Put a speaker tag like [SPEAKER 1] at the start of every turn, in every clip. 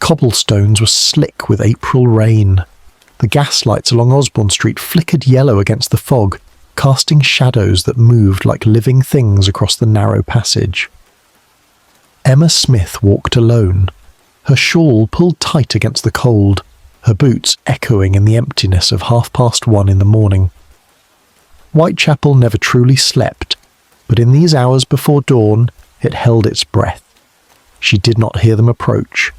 [SPEAKER 1] cobblestones were slick with April rain. The gaslights along Osborne Street flickered yellow against the fog, casting shadows that moved like living things across the narrow passage. Emma Smith walked alone, her shawl pulled tight against the cold, her boots echoing in the emptiness of 1:30 in the morning. Whitechapel never truly slept, but in these hours before dawn it held its breath. She did not hear them approach.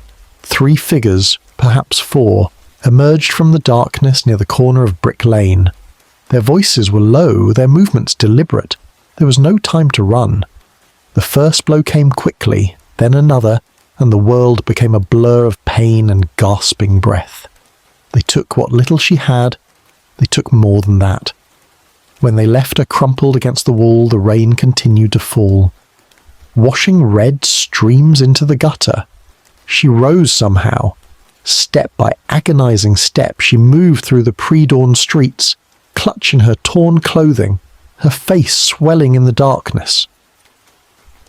[SPEAKER 1] 3 figures, perhaps 4, emerged from the darkness near the corner of Brick Lane. Their voices were low, their movements deliberate. There was no time to run. The first blow came quickly, then another, and the world became a blur of pain and gasping breath. They took what little she had. They took more than that. When they left her crumpled against the wall, the rain continued to fall, washing red streams into the gutter. She rose somehow. Step by agonizing step, she moved through the pre-dawn streets, clutching her torn clothing, her face swelling in the darkness.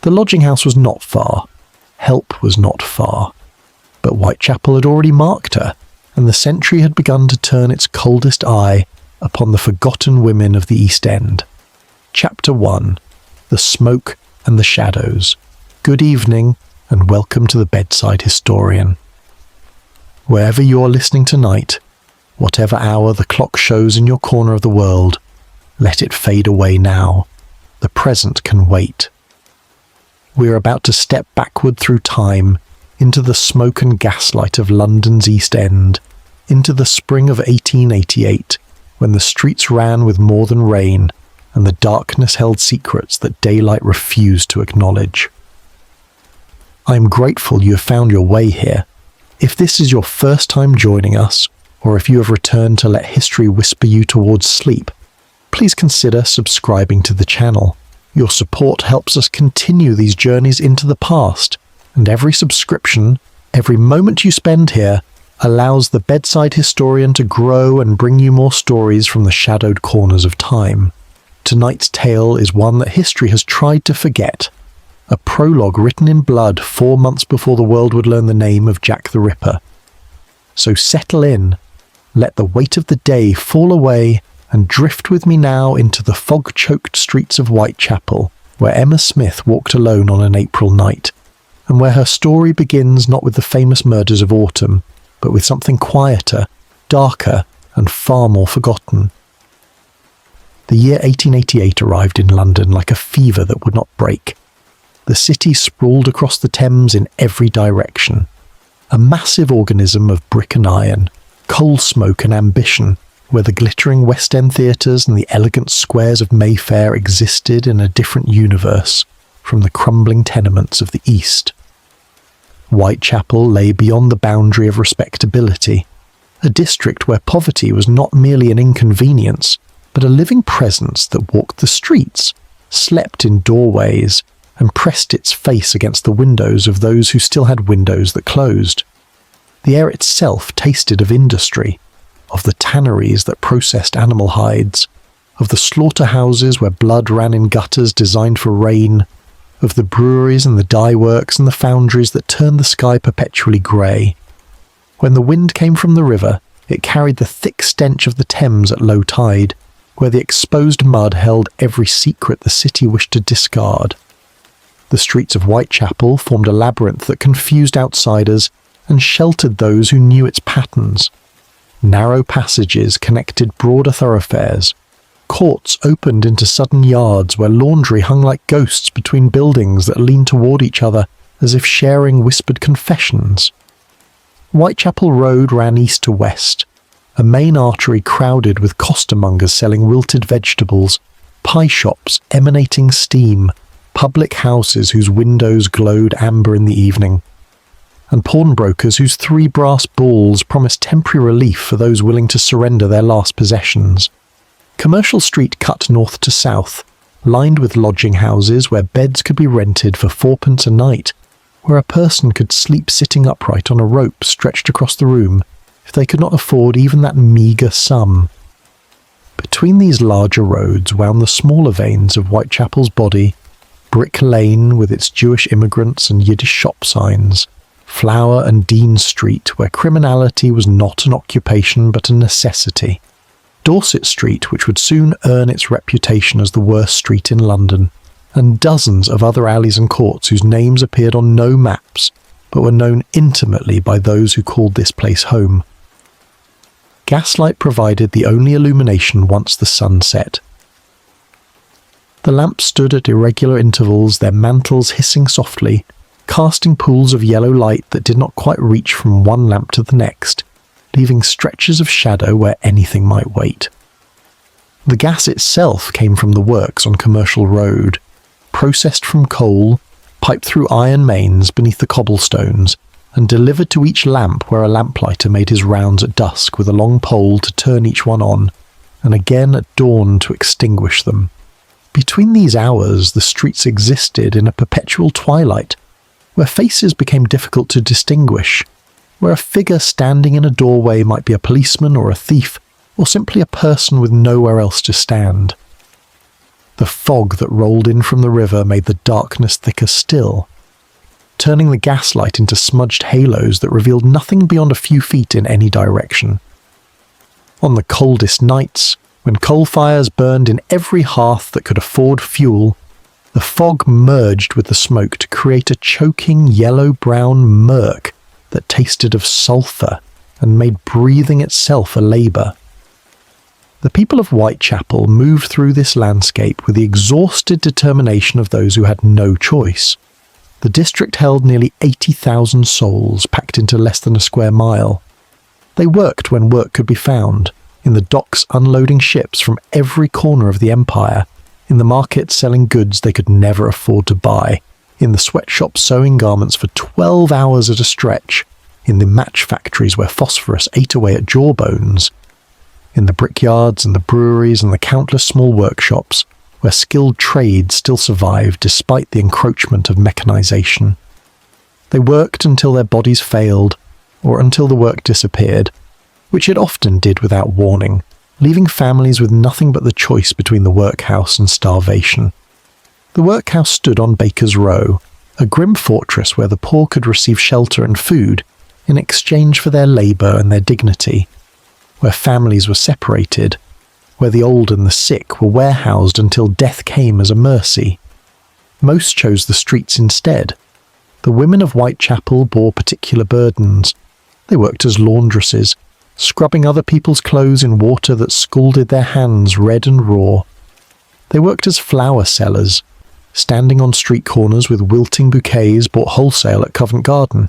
[SPEAKER 1] The lodging house was not far. Help was not far. But Whitechapel had already marked her, and the sentry had begun to turn its coldest eye upon the forgotten women of the East End. Chapter 1. The Smoke and the Shadows. Good evening, and welcome to the Bedside Historian. Wherever you are listening tonight, whatever hour the clock shows in your corner of the world, let it fade away now. The present can wait. We are about to step backward through time, into the smoke and gaslight of London's East End, into the spring of 1888, when the streets ran with more than rain, and the darkness held secrets that daylight refused to acknowledge. I am grateful you have found your way here. If this is your first time joining us, or if you have returned to let history whisper you towards sleep, please consider subscribing to the channel. Your support helps us continue these journeys into the past, and every subscription, every moment you spend here, allows the Bedside Historian to grow and bring you more stories from the shadowed corners of time. Tonight's tale is one that history has tried to forget. A prologue written in blood 4 months before the world would learn the name of Jack the Ripper. So settle in, let the weight of the day fall away, and drift with me now into the fog-choked streets of Whitechapel, where Emma Smith walked alone on an April night, and where her story begins not with the famous murders of autumn, but with something quieter, darker, and far more forgotten. The year 1888 arrived in London like a fever that would not break. The city sprawled across the Thames in every direction, a massive organism of brick and iron, coal smoke and ambition, where the glittering West End theatres and the elegant squares of Mayfair existed in a different universe from the crumbling tenements of the East. Whitechapel lay beyond the boundary of respectability, a district where poverty was not merely an inconvenience, but a living presence that walked the streets, slept in doorways, and pressed its face against the windows of those who still had windows that closed. The air itself tasted of industry, of the tanneries that processed animal hides, of the slaughterhouses where blood ran in gutters designed for rain, of the breweries and the dye works and the foundries that turned the sky perpetually grey. When the wind came from the river, it carried the thick stench of the Thames at low tide, where the exposed mud held every secret the city wished to discard. The streets of Whitechapel formed a labyrinth that confused outsiders and sheltered those who knew its patterns. Narrow passages connected broader thoroughfares. Courts opened into sudden yards where laundry hung like ghosts between buildings that leaned toward each other as if sharing whispered confessions. Whitechapel Road ran east to west, a main artery crowded with costermongers selling wilted vegetables, pie shops emanating steam, public houses whose windows glowed amber in the evening, and pawnbrokers whose 3 brass balls promised temporary relief for those willing to surrender their last possessions. Commercial Street cut north to south, lined with lodging houses where beds could be rented for 4p a night, where a person could sleep sitting upright on a rope stretched across the room if they could not afford even that meagre sum. Between these larger roads wound the smaller veins of Whitechapel's body, Brick Lane with its Jewish immigrants and Yiddish shop signs, Flower and Dean Street, where criminality was not an occupation but a necessity. Dorset Street, which would soon earn its reputation as the worst street in London, and dozens of other alleys and courts whose names appeared on no maps, but were known intimately by those who called this place home. Gaslight provided the only illumination once the sun set. The lamps stood at irregular intervals, their mantles hissing softly, casting pools of yellow light that did not quite reach from one lamp to the next, leaving stretches of shadow where anything might wait. The gas itself came from the works on Commercial Road, processed from coal, piped through iron mains beneath the cobblestones, and delivered to each lamp where a lamplighter made his rounds at dusk with a long pole to turn each one on, and again at dawn to extinguish them. Between these hours the streets existed in a perpetual twilight, where faces became difficult to distinguish, where a figure standing in a doorway might be a policeman or a thief, or simply a person with nowhere else to stand. The fog that rolled in from the river made the darkness thicker still, turning the gaslight into smudged halos that revealed nothing beyond a few feet in any direction. On the coldest nights, when coal fires burned in every hearth that could afford fuel, the fog merged with the smoke to create a choking yellow-brown murk that tasted of sulphur and made breathing itself a labour. The people of Whitechapel moved through this landscape with the exhausted determination of those who had no choice. The district held nearly 80,000 souls packed into less than a square mile. They worked when work could be found, in the docks unloading ships from every corner of the empire, in the markets selling goods they could never afford to buy, in the sweatshops sewing garments for 12 hours at a stretch, in the match factories where phosphorus ate away at jawbones, in the brickyards and the breweries and the countless small workshops where skilled trades still survived despite the encroachment of mechanization. They worked until their bodies failed, or until the work disappeared, which it often did without warning, leaving families with nothing but the choice between the workhouse and starvation. The workhouse stood on Baker's Row, a grim fortress where the poor could receive shelter and food in exchange for their labour and their dignity, where families were separated, where the old and the sick were warehoused until death came as a mercy. Most chose the streets instead. The women of Whitechapel bore particular burdens. They worked as laundresses, scrubbing other people's clothes in water that scalded their hands red and raw. They worked as flower sellers, standing on street corners with wilting bouquets bought wholesale at Covent Garden.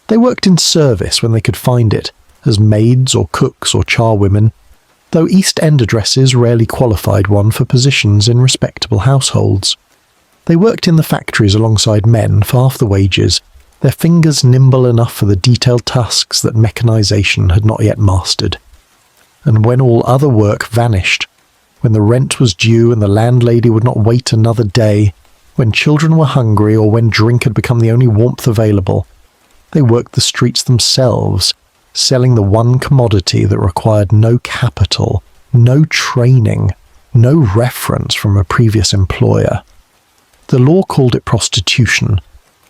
[SPEAKER 1] They worked in service when they could find it, as maids or cooks or charwomen, though East End addresses rarely qualified one for positions in respectable households. They worked in the factories alongside men for half the wages, their fingers nimble enough for the detailed tasks that mechanization had not yet mastered. And when all other work vanished, when the rent was due and the landlady would not wait another day, when children were hungry or when drink had become the only warmth available, they worked the streets themselves, selling the one commodity that required no capital, no training, no reference from a previous employer. The law called it prostitution,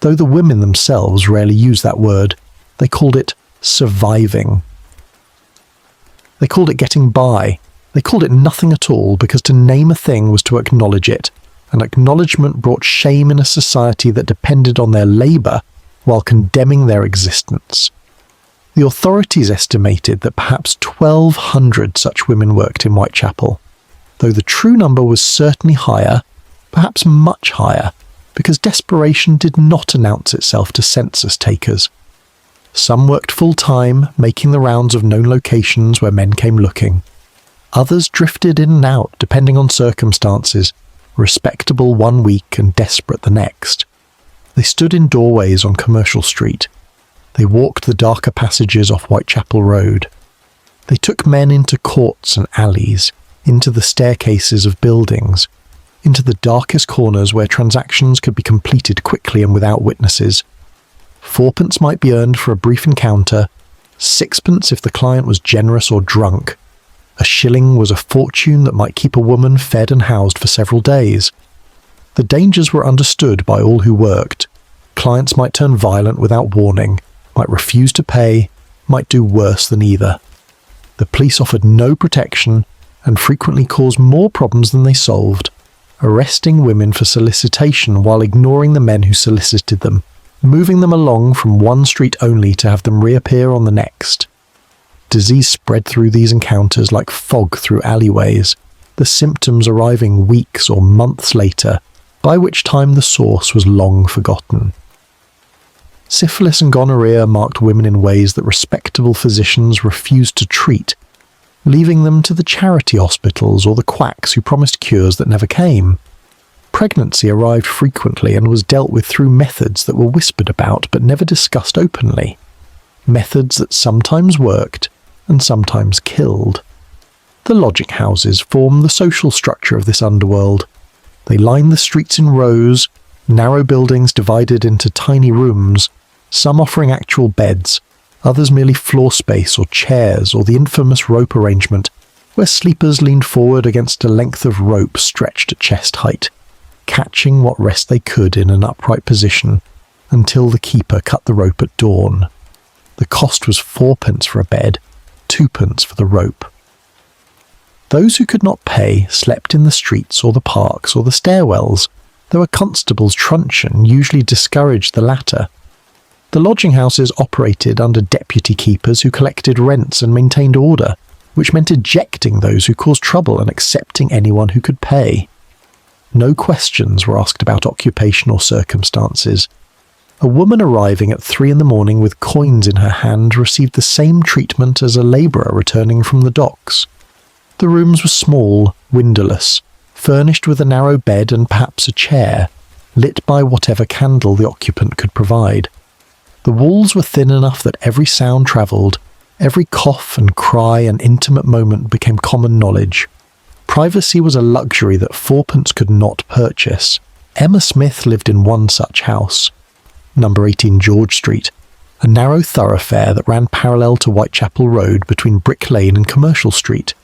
[SPEAKER 1] though the women themselves rarely used that word. They called it surviving. They called it getting by. They called it nothing at all, because to name a thing was to acknowledge it, and acknowledgement brought shame in a society that depended on their labour while condemning their existence. The authorities estimated that perhaps 1,200 such women worked in Whitechapel, though the true number was certainly higher, perhaps much higher, because desperation did not announce itself to census takers. Some worked full-time, making the rounds of known locations where men came looking. Others drifted in and out, depending on circumstances, respectable one week and desperate the next. They stood in doorways on Commercial Street. They walked the darker passages off Whitechapel Road. They took men into courts and alleys, into the staircases of buildings, into the darkest corners where transactions could be completed quickly and without witnesses. 4p might be earned for a brief encounter, 6p if the client was generous or drunk. A shilling was a fortune that might keep a woman fed and housed for several days. The dangers were understood by all who worked. Clients might turn violent without warning, might refuse to pay, might do worse than either. The police offered no protection and frequently caused more problems than they solved, arresting women for solicitation while ignoring the men who solicited them, moving them along from one street only to have them reappear on the next. Disease spread through these encounters like fog through alleyways, the symptoms arriving weeks or months later, by which time the source was long forgotten. Syphilis and gonorrhea marked women in ways that respectable physicians refused to treat, leaving them to the charity hospitals or the quacks who promised cures that never came. Pregnancy arrived frequently and was dealt with through methods that were whispered about but never discussed openly. Methods that sometimes worked and sometimes killed. The lodging houses form the social structure of this underworld. They line the streets in rows, narrow buildings divided into tiny rooms, some offering actual beds, others merely floor space or chairs, or the infamous rope arrangement, where sleepers leaned forward against a length of rope stretched at chest height, catching what rest they could in an upright position until the keeper cut the rope at dawn. The cost was 4p for a bed, 2p for the rope. Those who could not pay slept in the streets or the parks or the stairwells, though a constable's truncheon usually discouraged the latter. The lodging houses operated under deputy keepers who collected rents and maintained order, which meant ejecting those who caused trouble and accepting anyone who could pay. No questions were asked about occupation or circumstances. A woman arriving at 3 a.m. with coins in her hand received the same treatment as a labourer returning from the docks. The rooms were small, windowless, furnished with a narrow bed and perhaps a chair, lit by whatever candle the occupant could provide. The walls were thin enough that every sound travelled, every cough and cry and intimate moment became common knowledge. Privacy was a luxury that 4p could not purchase. Emma Smith lived in one such house, number 18 George Street, a narrow thoroughfare that ran parallel to Whitechapel Road between Brick Lane and Commercial Street.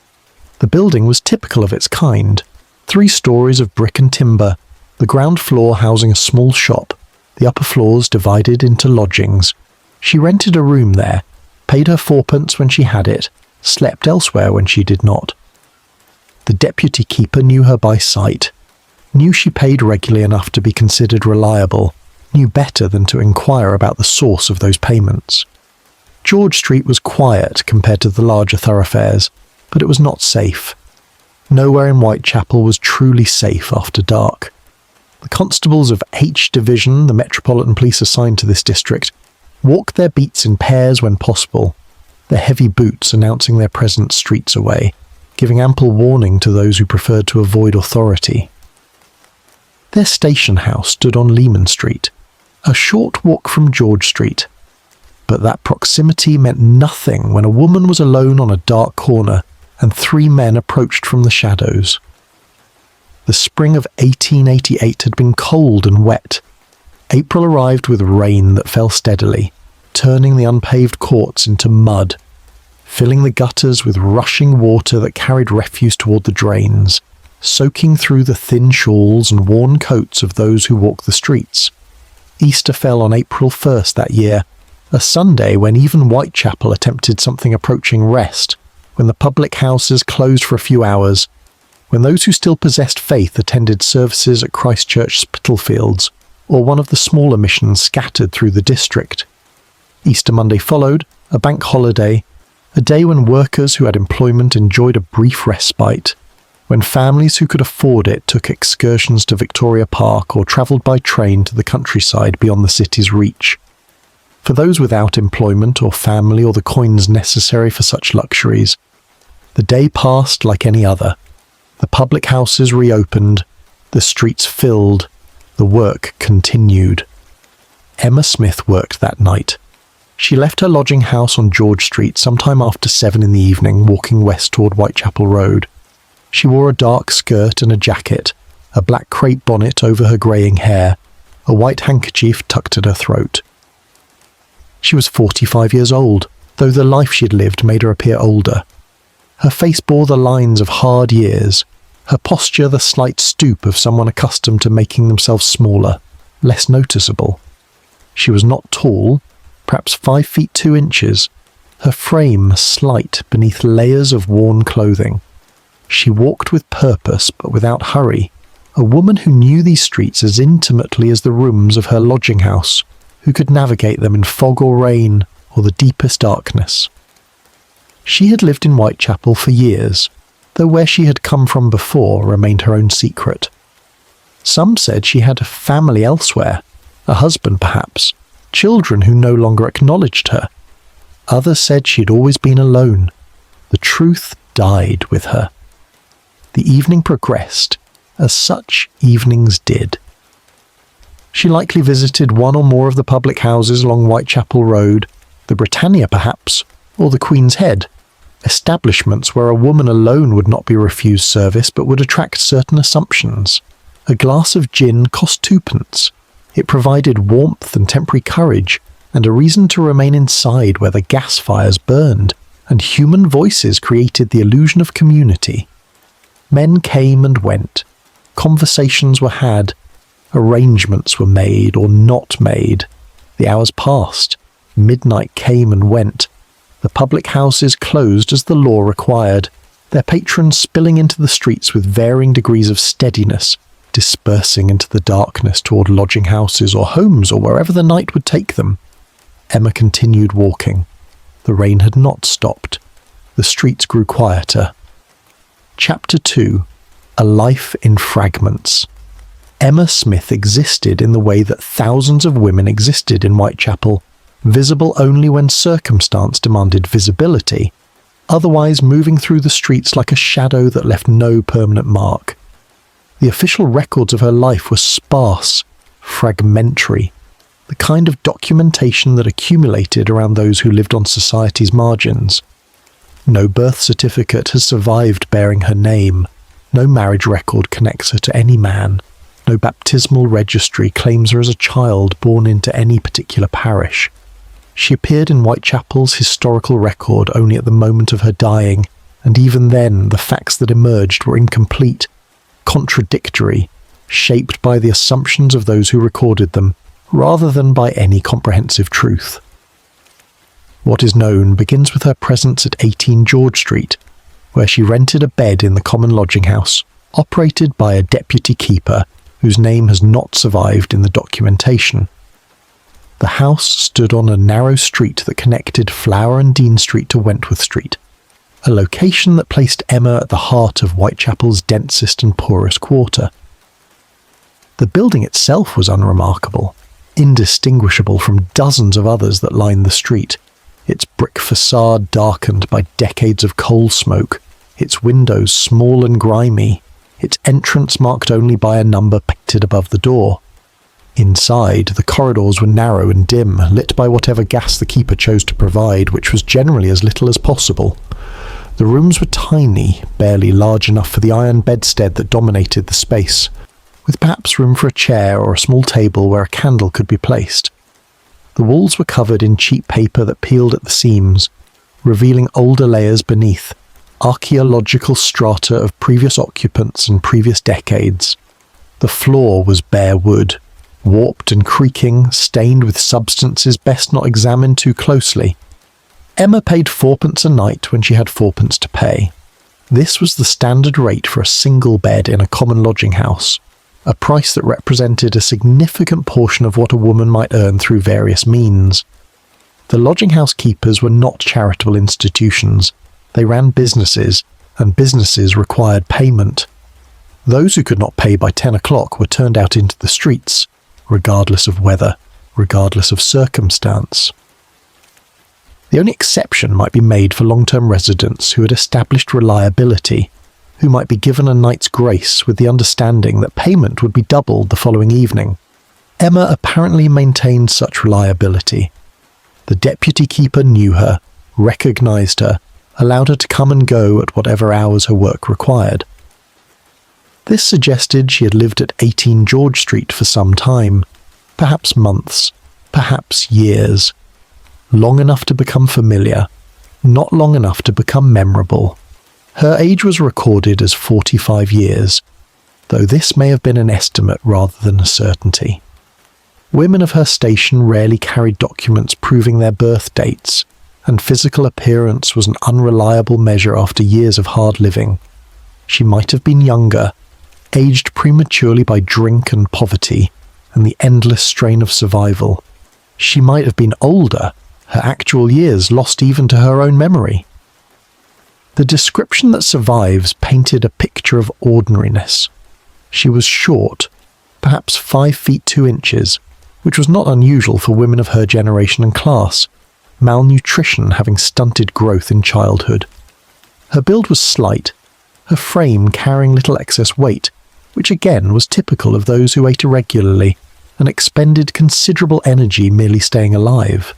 [SPEAKER 1] The building was typical of its kind, 3 stories of brick and timber, the ground floor housing a small shop, the upper floors divided into lodgings. She rented a room there, paid her 4p when she had it, slept elsewhere when she did not. The deputy keeper knew her by sight, knew she paid regularly enough to be considered reliable, knew better than to inquire about the source of those payments. George Street was quiet compared to the larger thoroughfares, but it was not safe. Nowhere in Whitechapel was truly safe after dark. The constables of H Division, the Metropolitan Police assigned to this district, walked their beats in pairs when possible, their heavy boots announcing their presence streets away, giving ample warning to those who preferred to avoid authority. Their station house stood on Leman Street, a short walk from George Street, but that proximity meant nothing when a woman was alone on a dark corner and 3 men approached from the shadows. The spring of 1888 had been cold and wet. April arrived with rain that fell steadily, turning the unpaved courts into mud, filling the gutters with rushing water that carried refuse toward the drains, soaking through the thin shawls and worn coats of those who walked the streets. Easter fell on April 1st that year, a Sunday when even Whitechapel attempted something approaching rest, when the public houses closed for a few hours, when those who still possessed faith attended services at Christchurch Spitalfields, or one of the smaller missions scattered through the district. Easter Monday followed, a bank holiday, a day when workers who had employment enjoyed a brief respite, when families who could afford it took excursions to Victoria Park or travelled by train to the countryside beyond the city's reach. For those without employment or family or the coins necessary for such luxuries, the day passed like any other. The public houses reopened, the streets filled, the work continued. Emma Smith worked that night. She left her lodging house on George Street sometime after 7 in the evening, walking west toward Whitechapel Road. She wore a dark skirt and a jacket, a black crepe bonnet over her greying hair, a white handkerchief tucked at her throat. She was 45 years old, though the life she'd lived made her appear older. Her face bore the lines of hard years, her posture the slight stoop of someone accustomed to making themselves smaller, less noticeable. She was not tall, perhaps 5 feet 2 inches, her frame slight beneath layers of worn clothing. She walked with purpose but without hurry, a woman who knew these streets as intimately as the rooms of her lodging house, who could navigate them in fog or rain or the deepest darkness. She had lived in Whitechapel for years, though where she had come from before remained her own secret. Some said she had a family elsewhere, a husband perhaps, children who no longer acknowledged her. Others said she had always been alone. The truth died with her. The evening progressed, as such evenings did. She likely visited one or more of the public houses along Whitechapel Road, the Britannia perhaps, or the Queen's Head, establishments where a woman alone would not be refused service but would attract certain assumptions. A glass of gin cost 2p. It provided warmth and temporary courage, and a reason to remain inside where the gas fires burned, and human voices created the illusion of community. Men came and went, conversations were had, arrangements were made or not made. The hours passed, midnight came and went. The public houses closed as the law required, their patrons spilling into the streets with varying degrees of steadiness, dispersing into the darkness toward lodging houses or homes or wherever the night would take them. Emma continued walking. The rain had not stopped. The streets grew quieter. Chapter 2. A Life in Fragments. Emma Smith existed in the way that thousands of women existed in Whitechapel, visible only when circumstance demanded visibility, otherwise moving through the streets like a shadow that left no permanent mark. The official records of her life were sparse, fragmentary, the kind of documentation that accumulated around those who lived on society's margins. No birth certificate has survived bearing her name, no marriage record connects her to any man, no baptismal registry claims her as a child born into any particular parish. She appeared in Whitechapel's historical record only at the moment of her dying, and even then the facts that emerged were incomplete, contradictory, shaped by the assumptions of those who recorded them, rather than by any comprehensive truth. What is known begins with her presence at 18 George Street, where she rented a bed in the common lodging house, operated by a deputy keeper whose name has not survived in the documentation. The house stood on a narrow street that connected Flower and Dean Street to Wentworth Street, a location that placed Emma at the heart of Whitechapel's densest and poorest quarter. The building itself was unremarkable, indistinguishable from dozens of others that lined the street, its brick facade darkened by decades of coal smoke, its windows small and grimy, its entrance marked only by a number painted above the door. Inside, the corridors were narrow and dim, lit by whatever gas the keeper chose to provide, which was generally as little as possible. The rooms were tiny, barely large enough for the iron bedstead that dominated the space, with perhaps room for a chair or a small table where a candle could be placed. The walls were covered in cheap paper that peeled at the seams, revealing older layers beneath, archaeological strata of previous occupants and previous decades. The floor was bare wood, warped and creaking, stained with substances best not examined too closely. Emma paid 4p a night when she had 4p to pay. This was the standard rate for a single bed in a common lodging house, a price that represented a significant portion of what a woman might earn through various means. The lodging house keepers were not charitable institutions. They ran businesses, and businesses required payment. Those who could not pay by 10 o'clock were turned out into the streets, regardless of weather, regardless of circumstance. The only exception might be made for long-term residents who had established reliability, who might be given a night's grace with the understanding that payment would be doubled the following evening. Emma apparently maintained such reliability. The deputy keeper knew her, recognised her, allowed her to come and go at whatever hours her work required. This suggested she had lived at 18 George Street for some time, perhaps months, perhaps years. Long enough to become familiar, not long enough to become memorable. Her age was recorded as 45 years, though this may have been an estimate rather than a certainty. Women of her station rarely carried documents proving their birth dates, and physical appearance was an unreliable measure after years of hard living. She might have been younger, aged prematurely by drink and poverty, and the endless strain of survival. She might have been older, her actual years lost even to her own memory. The description that survives painted a picture of ordinariness. She was short, perhaps 5 feet 2 inches, which was not unusual for women of her generation and class, malnutrition having stunted growth in childhood. Her build was slight, her frame carrying little excess weight, which again was typical of those who ate irregularly and expended considerable energy merely staying alive.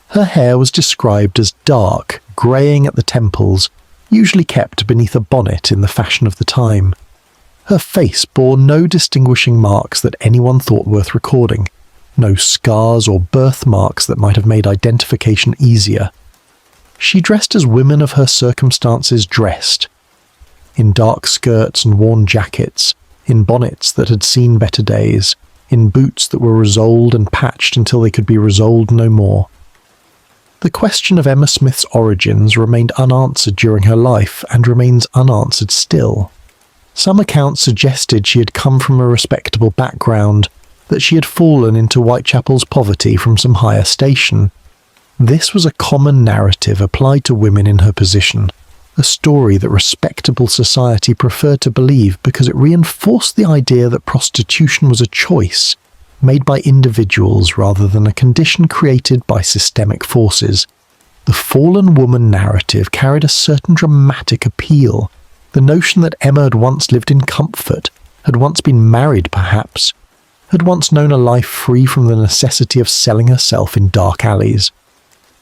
[SPEAKER 1] Her hair was described as dark, greying at the temples, usually kept beneath a bonnet in the fashion of the time. Her face bore no distinguishing marks that anyone thought worth recording, no scars or birthmarks that might have made identification easier. She dressed as women of her circumstances dressed, in dark skirts and worn jackets, in bonnets that had seen better days, in boots that were resoled and patched until they could be resoled no more. The question of Emma Smith's origins remained unanswered during her life and remains unanswered still. Some accounts suggested she had come from a respectable background, that she had fallen into Whitechapel's poverty from some higher station. This was a common narrative applied to women in her position, a story that respectable society preferred to believe because it reinforced the idea that prostitution was a choice made by individuals rather than a condition created by systemic forces. The fallen woman narrative carried a certain dramatic appeal. The notion that Emma had once lived in comfort, had once been married perhaps, had once known a life free from the necessity of selling herself in dark alleys.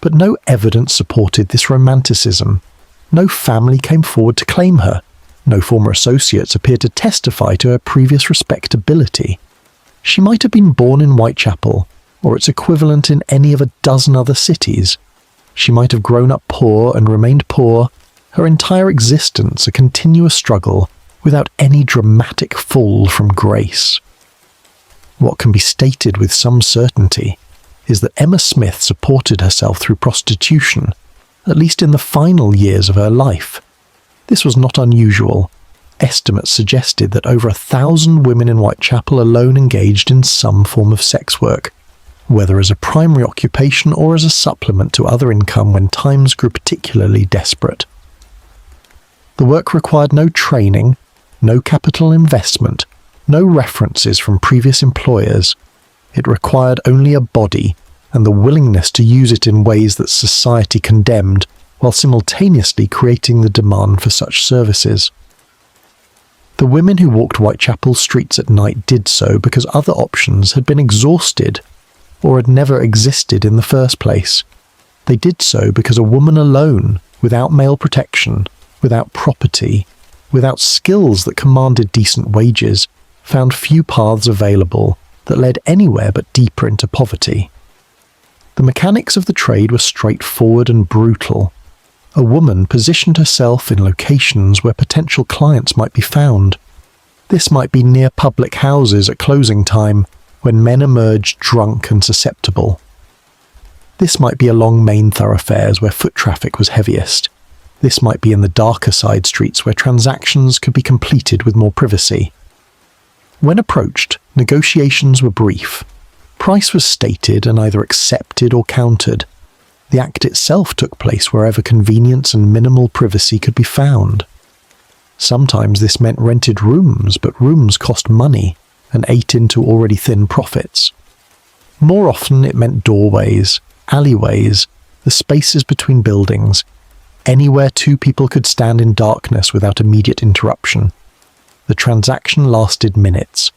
[SPEAKER 1] But no evidence supported this romanticism. No family came forward to claim her. No former associates appeared to testify to her previous respectability. She might have been born in Whitechapel, or its equivalent in any of a dozen other cities. She might have grown up poor and remained poor, her entire existence a continuous struggle, without any dramatic fall from grace. What can be stated with some certainty is that Emma Smith supported herself through prostitution, at least in the final years of her life. This was not unusual. Estimates suggested that over 1,000 women in Whitechapel alone engaged in some form of sex work, whether as a primary occupation or as a supplement to other income when times grew particularly desperate. The work required no training, no capital investment, no references from previous employers. It required only a body and the willingness to use it in ways that society condemned, while simultaneously creating the demand for such services. The women who walked Whitechapel streets at night did so because other options had been exhausted or had never existed in the first place. They did so because a woman alone, without male protection, without property, without skills that commanded decent wages, found few paths available that led anywhere but deeper into poverty. The mechanics of the trade were straightforward and brutal. A woman positioned herself in locations where potential clients might be found. This might be near public houses at closing time, when men emerged drunk and susceptible. This might be along main thoroughfares where foot traffic was heaviest. This might be in the darker side streets where transactions could be completed with more privacy. When approached, negotiations were brief. Price was stated and either accepted or countered. The act itself took place wherever convenience and minimal privacy could be found. Sometimes this meant rented rooms, but rooms cost money and ate into already thin profits. More often it meant doorways, alleyways, the spaces between buildings, anywhere two people could stand in darkness without immediate interruption. The transaction lasted minutes.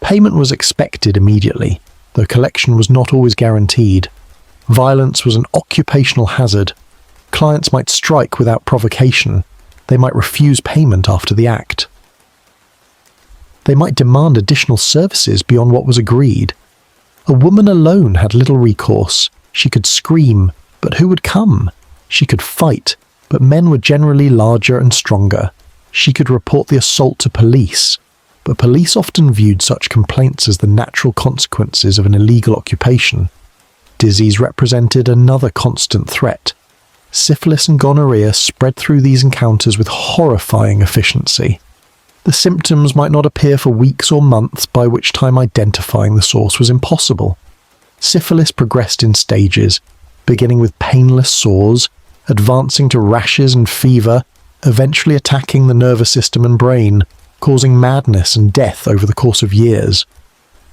[SPEAKER 1] Payment was expected immediately, though collection was not always guaranteed. Violence was an occupational hazard. Clients might strike without provocation. They might refuse payment after the act. They might demand additional services beyond what was agreed. A woman alone had little recourse. She could scream, but who would come? She could fight, but men were generally larger and stronger. She could report the assault to police, but police often viewed such complaints as the natural consequences of an illegal occupation. Disease represented another constant threat. Syphilis and gonorrhea spread through these encounters with horrifying efficiency. The symptoms might not appear for weeks or months, by which time identifying the source was impossible. Syphilis progressed in stages, beginning with painless sores, advancing to rashes and fever, eventually attacking the nervous system and brain, causing madness and death over the course of years.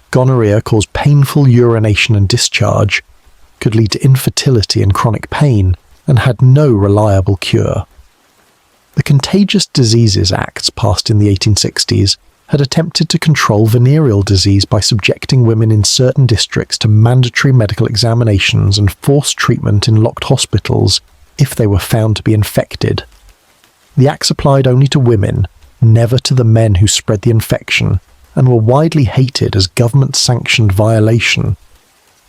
[SPEAKER 1] Gonorrhea caused painful urination and discharge, could lead to infertility and chronic pain, and had no reliable cure. The Contagious Diseases Acts passed in the 1860s had attempted to control venereal disease by subjecting women in certain districts to mandatory medical examinations and forced treatment in locked hospitals if they were found to be infected. The acts applied only to women, never to the men who spread the infection, and were widely hated as government-sanctioned violation.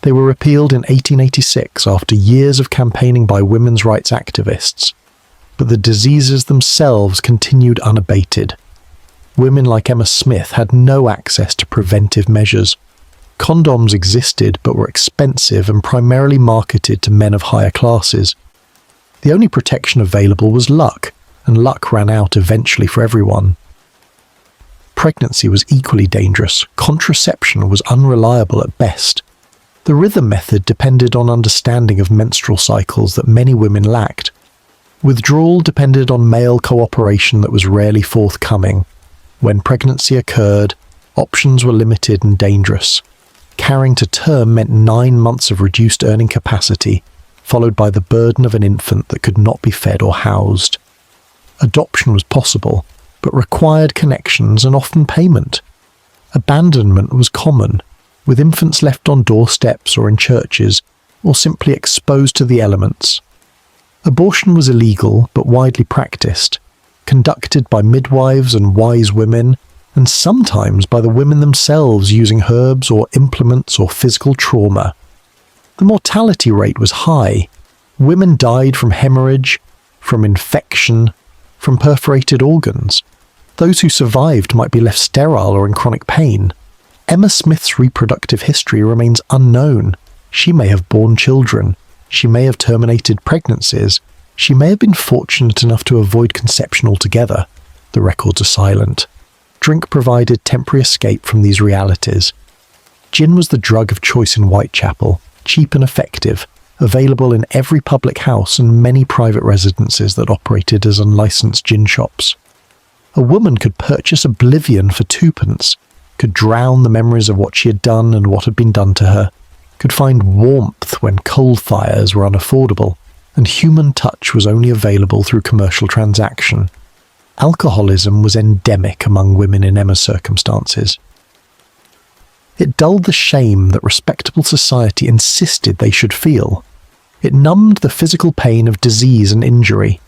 [SPEAKER 1] They were repealed in 1886 after years of campaigning by women's rights activists, but the diseases themselves continued unabated. Women like Emma Smith had no access to preventive measures. Condoms existed but were expensive and primarily marketed to men of higher classes. The only protection available was luck, and luck ran out eventually for everyone. Pregnancy was equally dangerous. Contraception was unreliable at best. The rhythm method depended on understanding of menstrual cycles that many women lacked. Withdrawal depended on male cooperation that was rarely forthcoming. When pregnancy occurred, options were limited and dangerous. Carrying to term meant 9 months of reduced earning capacity, followed by the burden of an infant that could not be fed or housed. Adoption was possible, but required connections and often payment. Abandonment was common, with infants left on doorsteps or in churches, or simply exposed to the elements. Abortion was illegal but widely practiced, conducted by midwives and wise women, and sometimes by the women themselves using herbs or implements or physical trauma. The mortality rate was high. Women died from hemorrhage, from infection, from perforated organs. Those who survived might be left sterile or in chronic pain. Emma Smith's reproductive history remains unknown. She may have borne children. She may have terminated pregnancies. She may have been fortunate enough to avoid conception altogether. The records are silent. Drink provided temporary escape from these realities. Gin was the drug of choice in Whitechapel, cheap and effective, available in every public house and many private residences that operated as unlicensed gin shops. A woman could purchase oblivion for 2p, could drown the memories of what she had done and what had been done to her, could find warmth when coal fires were unaffordable, and human touch was only available through commercial transaction. Alcoholism was endemic among women in Emma's circumstances. It dulled the shame that respectable society insisted they should feel. It numbed the physical pain of disease and injury.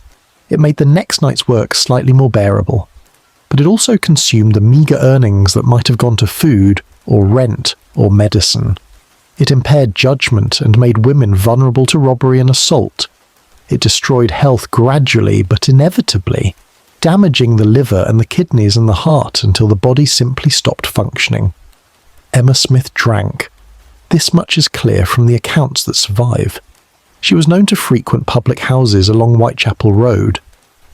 [SPEAKER 1] It made the next night's work slightly more bearable. But it also consumed the meagre earnings that might have gone to food, or rent, or medicine. It impaired judgment and made women vulnerable to robbery and assault. It destroyed health gradually but inevitably, damaging the liver and the kidneys and the heart until the body simply stopped functioning. Emma Smith drank. This much is clear from the accounts that survive. She was known to frequent public houses along Whitechapel Road,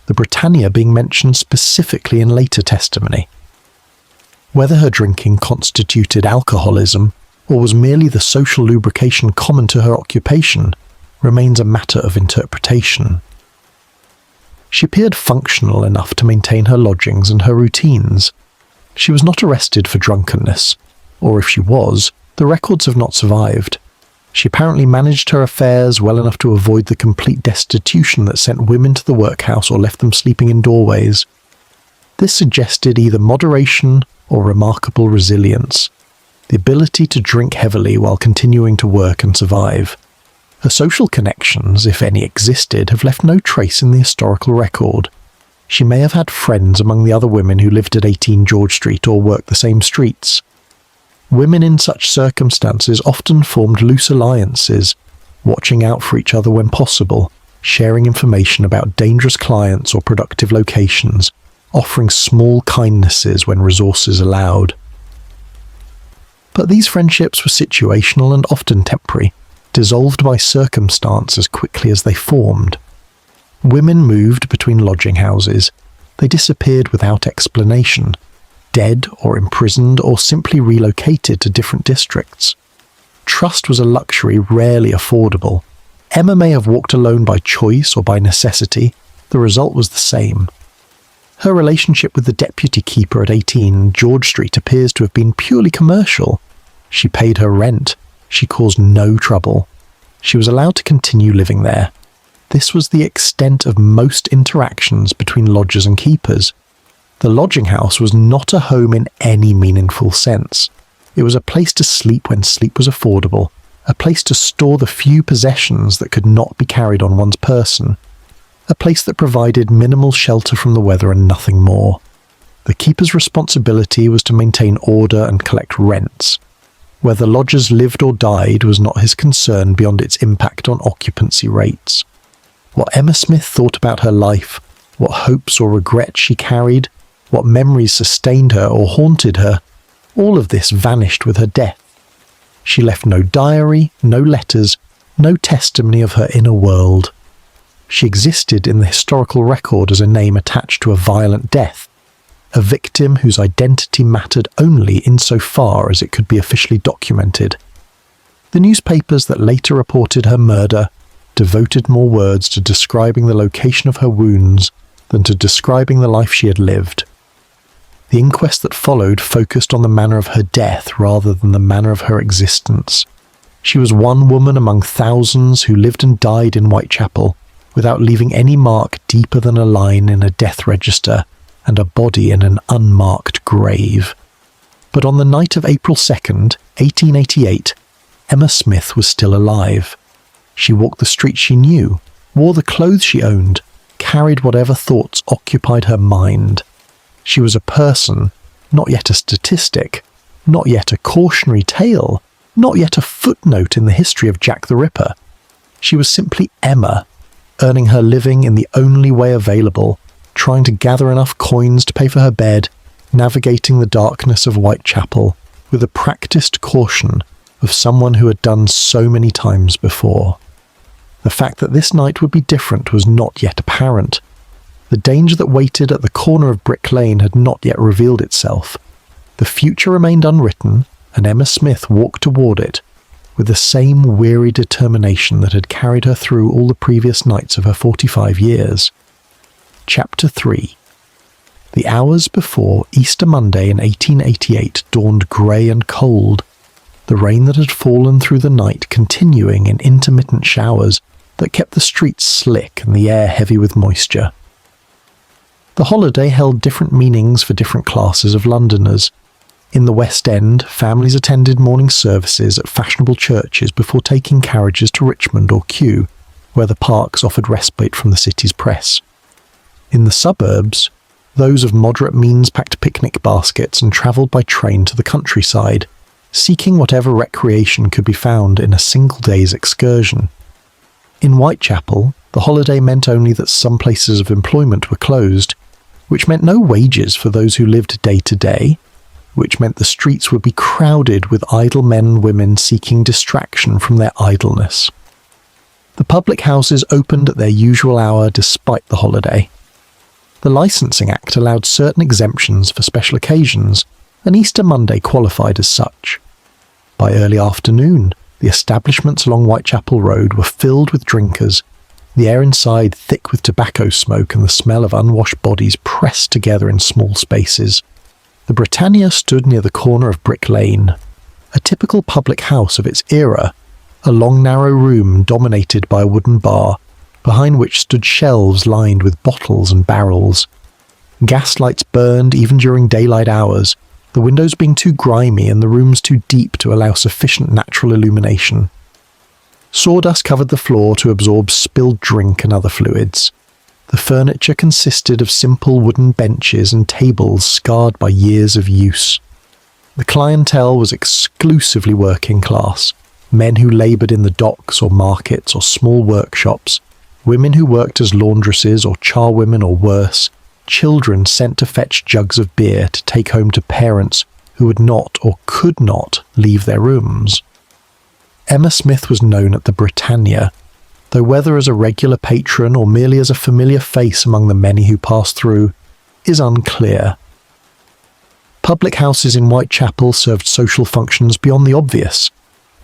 [SPEAKER 1] the Britannia being mentioned specifically in later testimony. Whether her drinking constituted alcoholism or was merely the social lubrication common to her occupation remains a matter of interpretation. She appeared functional enough to maintain her lodgings and her routines. She was not arrested for drunkenness, or if she was, the records have not survived. She apparently managed her affairs well enough to avoid the complete destitution that sent women to the workhouse or left them sleeping in doorways. This suggested either moderation or remarkable resilience, the ability to drink heavily while continuing to work and survive. Her social connections, if any existed, have left no trace in the historical record. She may have had friends among the other women who lived at 18 George Street or worked the same streets. Women in such circumstances often formed loose alliances, watching out for each other when possible, sharing information about dangerous clients or productive locations, offering small kindnesses when resources allowed. But these friendships were situational and often temporary, dissolved by circumstance as quickly as they formed. Women moved between lodging houses. They disappeared without explanation, dead or imprisoned or simply relocated to different districts. Trust was a luxury rarely affordable. Emma may have walked alone by choice or by necessity. The result was the same. Her relationship with the deputy keeper at 18 George Street appears to have been purely commercial. She paid her rent. She caused no trouble. She was allowed to continue living there. This was the extent of most interactions between lodgers and keepers. The lodging house was not a home in any meaningful sense. It was a place to sleep when sleep was affordable, a place to store the few possessions that could not be carried on one's person, a place that provided minimal shelter from the weather and nothing more. The keeper's responsibility was to maintain order and collect rents. Whether lodgers lived or died was not his concern beyond its impact on occupancy rates. What Emma Smith thought about her life, what hopes or regrets she carried, what memories sustained her or haunted her, all of this vanished with her death. She left no diary, no letters, no testimony of her inner world. She existed in the historical record as a name attached to a violent death, a victim whose identity mattered only insofar as it could be officially documented. The newspapers that later reported her murder devoted more words to describing the location of her wounds than to describing the life she had lived. The inquest that followed focused on the manner of her death rather than the manner of her existence. She was one woman among thousands who lived and died in Whitechapel without leaving any mark deeper than a line in a death register and a body in an unmarked grave. But on the night of April 2nd, 1888, Emma Smith was still alive. She walked the streets she knew, wore the clothes she owned, carried whatever thoughts occupied her mind. She was a person, not yet a statistic, not yet a cautionary tale, not yet a footnote in the history of Jack the Ripper. She was simply Emma, earning her living in the only way available, trying to gather enough coins to pay for her bed, navigating the darkness of Whitechapel with the practiced caution of someone who had done so many times before. The fact that this night would be different was not yet apparent. The danger that waited at the corner of Brick Lane had not yet revealed itself. The future remained unwritten, and Emma Smith walked toward it with the same weary determination that had carried her through all the previous nights of her 45 years. Chapter 3. The hours before Easter Monday in 1888 dawned grey and cold, the rain that had fallen through the night continuing in intermittent showers that kept the streets slick and the air heavy with moisture. The holiday held different meanings for different classes of Londoners. In the West End, families attended morning services at fashionable churches before taking carriages to Richmond or Kew, where the parks offered respite from the city's press. In the suburbs, those of moderate means packed picnic baskets and travelled by train to the countryside, seeking whatever recreation could be found in a single day's excursion. In Whitechapel, the holiday meant only that some places of employment were closed, which meant no wages for those who lived day to day, which meant the streets would be crowded with idle men and women seeking distraction from their idleness. The public houses opened at their usual hour despite the holiday. The Licensing Act allowed certain exemptions for special occasions, and Easter Monday qualified as such. By early afternoon, the establishments along Whitechapel Road were filled with drinkers, the air inside thick with tobacco smoke and the smell of unwashed bodies pressed together in small spaces. The Britannia stood near the corner of Brick Lane, a typical public house of its era, a long narrow room dominated by a wooden bar, behind which stood shelves lined with bottles and barrels. Gaslights burned even during daylight hours, the windows being too grimy and the rooms too deep to allow sufficient natural illumination. Sawdust covered the floor to absorb spilled drink and other fluids. The furniture consisted of simple wooden benches and tables scarred by years of use. The clientele was exclusively working class, men who laboured in the docks or markets or small workshops, women who worked as laundresses or charwomen or worse, children sent to fetch jugs of beer to take home to parents who would not or could not leave their rooms. Emma Smith was known at the Britannia, though whether as a regular patron or merely as a familiar face among the many who passed through is unclear. Public houses in Whitechapel served social functions beyond the obvious.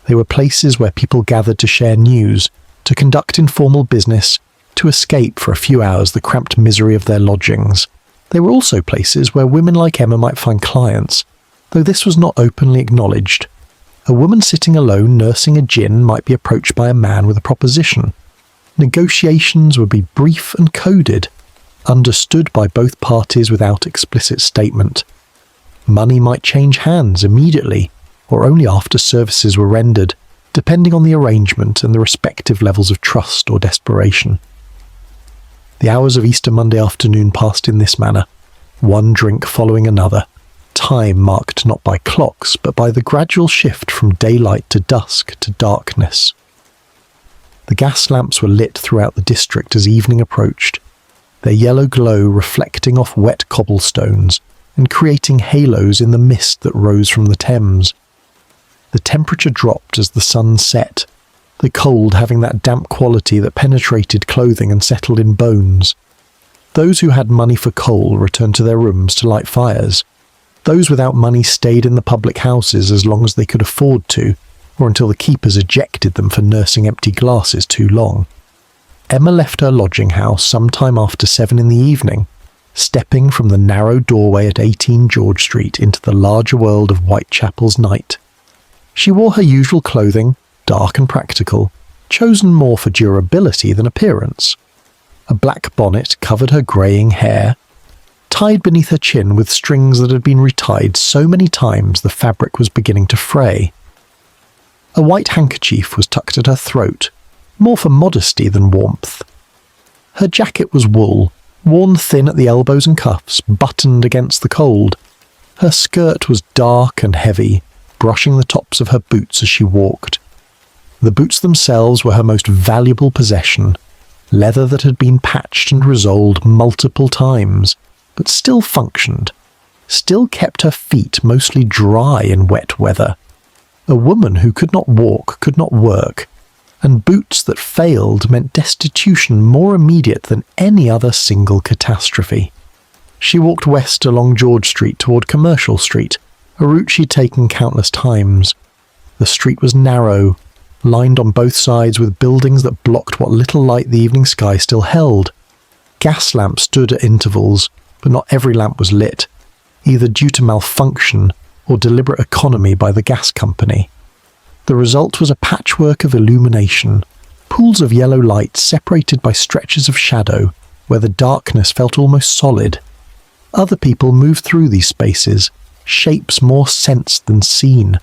[SPEAKER 1] They were places where people gathered to share news, to conduct informal business, to escape for a few hours the cramped misery of their lodgings. They were also places where women like Emma might find clients, though this was not openly acknowledged. A woman sitting alone nursing a gin might be approached by a man with a proposition. Negotiations would be brief and coded, understood by both parties without explicit statement. Money might change hands immediately, or only after services were rendered, depending on the arrangement and the respective levels of trust or desperation. The hours of Easter Monday afternoon passed in this manner, one drink following another, time marked not by clocks but by the gradual shift from daylight to dusk to darkness. The gas lamps were lit throughout the district as evening approached, their yellow glow reflecting off wet cobblestones and creating halos in the mist that rose from the Thames. The temperature dropped as the sun set, the cold having that damp quality that penetrated clothing and settled in bones. Those who had money for coal returned to their rooms to light fires. Those without money stayed in the public houses as long as they could afford to, or until the keepers ejected them for nursing empty glasses too long. Emma left her lodging house some time after 7 in the evening, stepping from the narrow doorway at 18 George Street into the larger world of Whitechapel's night. She wore her usual clothing, dark and practical, chosen more for durability than appearance. A black bonnet covered her greying hair, tied beneath her chin with strings that had been retied so many times the fabric was beginning to fray. A white handkerchief was tucked at her throat, more for modesty than warmth. Her jacket was wool, worn thin at the elbows and cuffs, buttoned against the cold. Her skirt was dark and heavy, brushing the tops of her boots as she walked. The boots themselves were her most valuable possession, leather that had been patched and resoled multiple times, but still functioned, still kept her feet mostly dry in wet weather. A woman who could not walk could not work, and boots that failed meant destitution more immediate than any other single catastrophe. She walked west along George Street toward Commercial Street, a route she'd taken countless times. The street was narrow, lined on both sides with buildings that blocked what little light the evening sky still held. Gas lamps stood at intervals, but not every lamp was lit, either due to malfunction or deliberate economy by the gas company. The result was a patchwork of illumination, pools of yellow light separated by stretches of shadow where the darkness felt almost solid. Other people moved through these spaces, shapes more sensed than seen,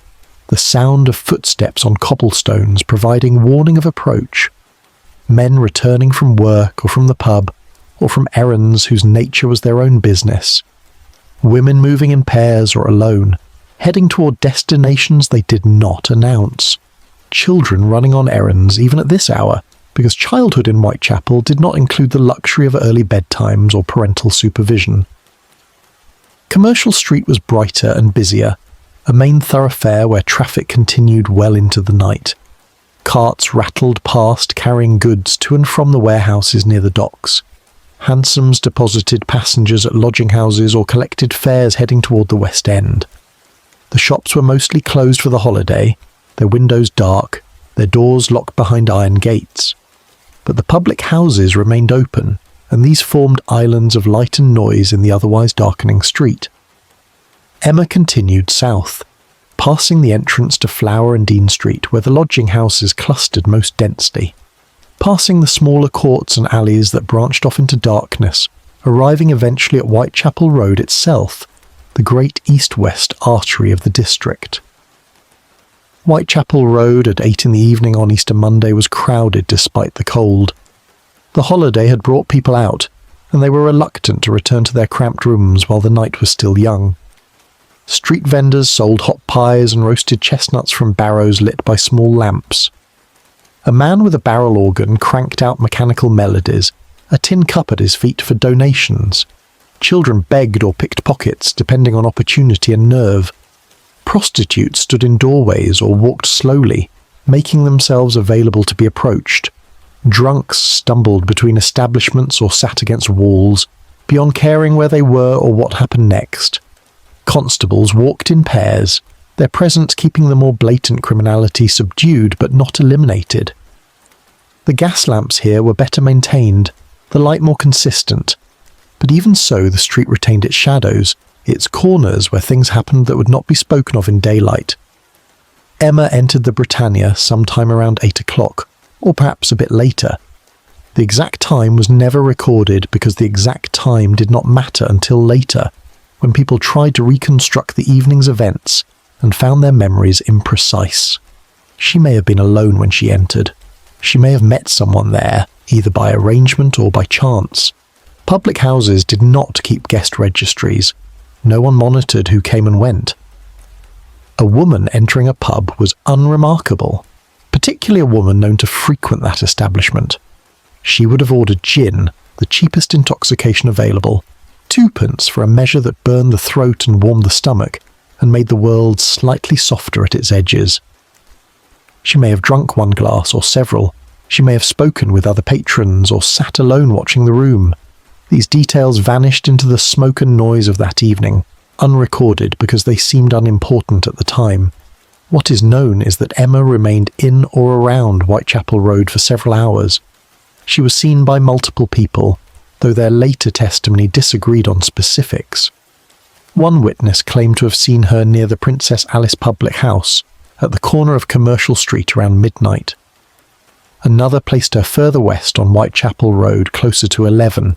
[SPEAKER 1] the sound of footsteps on cobblestones providing warning of approach. Men returning from work or from the pub, or from errands whose nature was their own business. Women moving in pairs or alone, heading toward destinations they did not announce. Children running on errands even at this hour, because childhood in Whitechapel did not include the luxury of early bedtimes or parental supervision. Commercial Street was brighter and busier, a main thoroughfare where traffic continued well into the night. Carts rattled past carrying goods to and from the warehouses near the docks. Hansoms deposited passengers at lodging houses or collected fares heading toward the West End. The shops were mostly closed for the holiday, their windows dark, their doors locked behind iron gates. But the public houses remained open, and these formed islands of light and noise in the otherwise darkening street. Emma continued south, passing the entrance to Flower and Dean Street where the lodging houses clustered most densely, passing the smaller courts and alleys that branched off into darkness, arriving eventually at Whitechapel Road itself, the great east-west artery of the district. Whitechapel Road at 8 in the evening on Easter Monday was crowded despite the cold. The holiday had brought people out, and they were reluctant to return to their cramped rooms while the night was still young. Street vendors sold hot pies and roasted chestnuts from barrows lit by small lamps. A man with a barrel organ cranked out mechanical melodies, a tin cup at his feet for donations. Children begged or picked pockets, depending on opportunity and nerve. Prostitutes stood in doorways or walked slowly, making themselves available to be approached. Drunks stumbled between establishments or sat against walls, beyond caring where they were or what happened next. Constables walked in pairs, their presence keeping the more blatant criminality subdued but not eliminated. The gas lamps here were better maintained, the light more consistent, but even so the street retained its shadows, its corners where things happened that would not be spoken of in daylight. Emma entered the Britannia sometime around 8 o'clock, or perhaps a bit later. The exact time was never recorded because the exact time did not matter until later, when people tried to reconstruct the evening's events and found their memories imprecise. She may have been alone when she entered. She may have met someone there, either by arrangement or by chance. Public houses did not keep guest registries. No one monitored who came and went. A woman entering a pub was unremarkable, particularly a woman known to frequent that establishment. She would have ordered gin, the cheapest intoxication available, 2p for a measure that burned the throat and warmed the stomach, and made the world slightly softer at its edges. She may have drunk one glass or several. She may have spoken with other patrons or sat alone watching the room. These details vanished into the smoke and noise of that evening, unrecorded because they seemed unimportant at the time. What is known is that Emma remained in or around Whitechapel Road for several hours. She was seen by multiple people, though their later testimony disagreed on specifics. One witness claimed to have seen her near the Princess Alice public house, at the corner of Commercial Street around midnight. Another placed her further west on Whitechapel Road, closer to 11.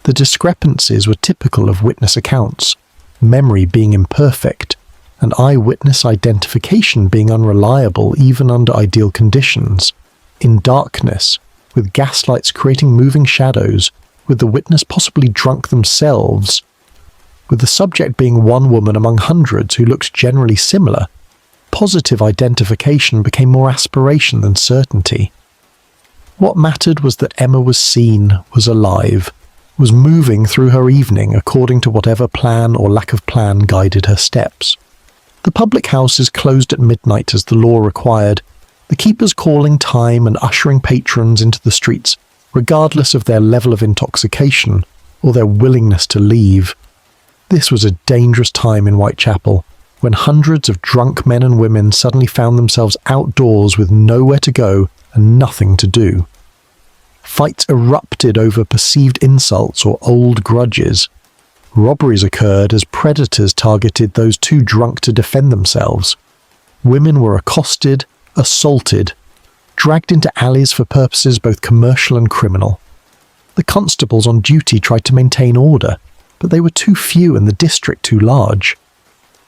[SPEAKER 1] The discrepancies were typical of witness accounts, memory being imperfect, and eyewitness identification being unreliable even under ideal conditions. In darkness, with gaslights creating moving shadows, with the witness possibly drunk themselves, with the subject being one woman among hundreds who looked generally similar, positive identification became more aspiration than certainty. What mattered was that Emma was seen, was alive, was moving through her evening according to whatever plan or lack of plan guided her steps. The public houses closed at midnight as the law required, the keepers calling time and ushering patrons into the streets, regardless of their level of intoxication or their willingness to leave. This was a dangerous time in Whitechapel, when hundreds of drunk men and women suddenly found themselves outdoors with nowhere to go and nothing to do. Fights erupted over perceived insults or old grudges. Robberies occurred as predators targeted those too drunk to defend themselves. Women were accosted, assaulted, dragged into alleys for purposes both commercial and criminal. The constables on duty tried to maintain order, but they were too few and the district too large.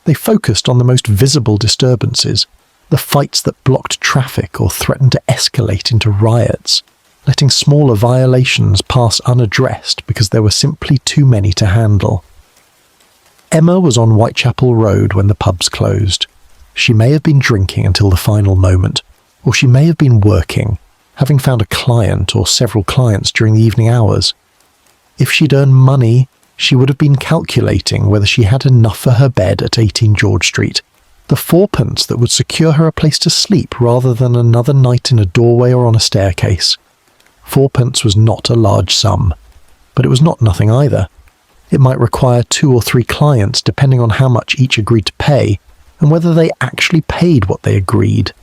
[SPEAKER 1] They focused on the most visible disturbances, the fights that blocked traffic or threatened to escalate into riots, letting smaller violations pass unaddressed because there were simply too many to handle. Emma was on Whitechapel Road when the pubs closed. She may have been drinking until the final moment, or she may have been working, having found a client or several clients during the evening hours. If she'd earned money, she would have been calculating whether she had enough for her bed at 18 George Street, the 4p that would secure her a place to sleep rather than another night in a doorway or on a staircase. 4p was not a large sum, but it was not nothing either. It might require 2 or 3 clients depending on how much each agreed to pay and whether they actually paid what they agreed.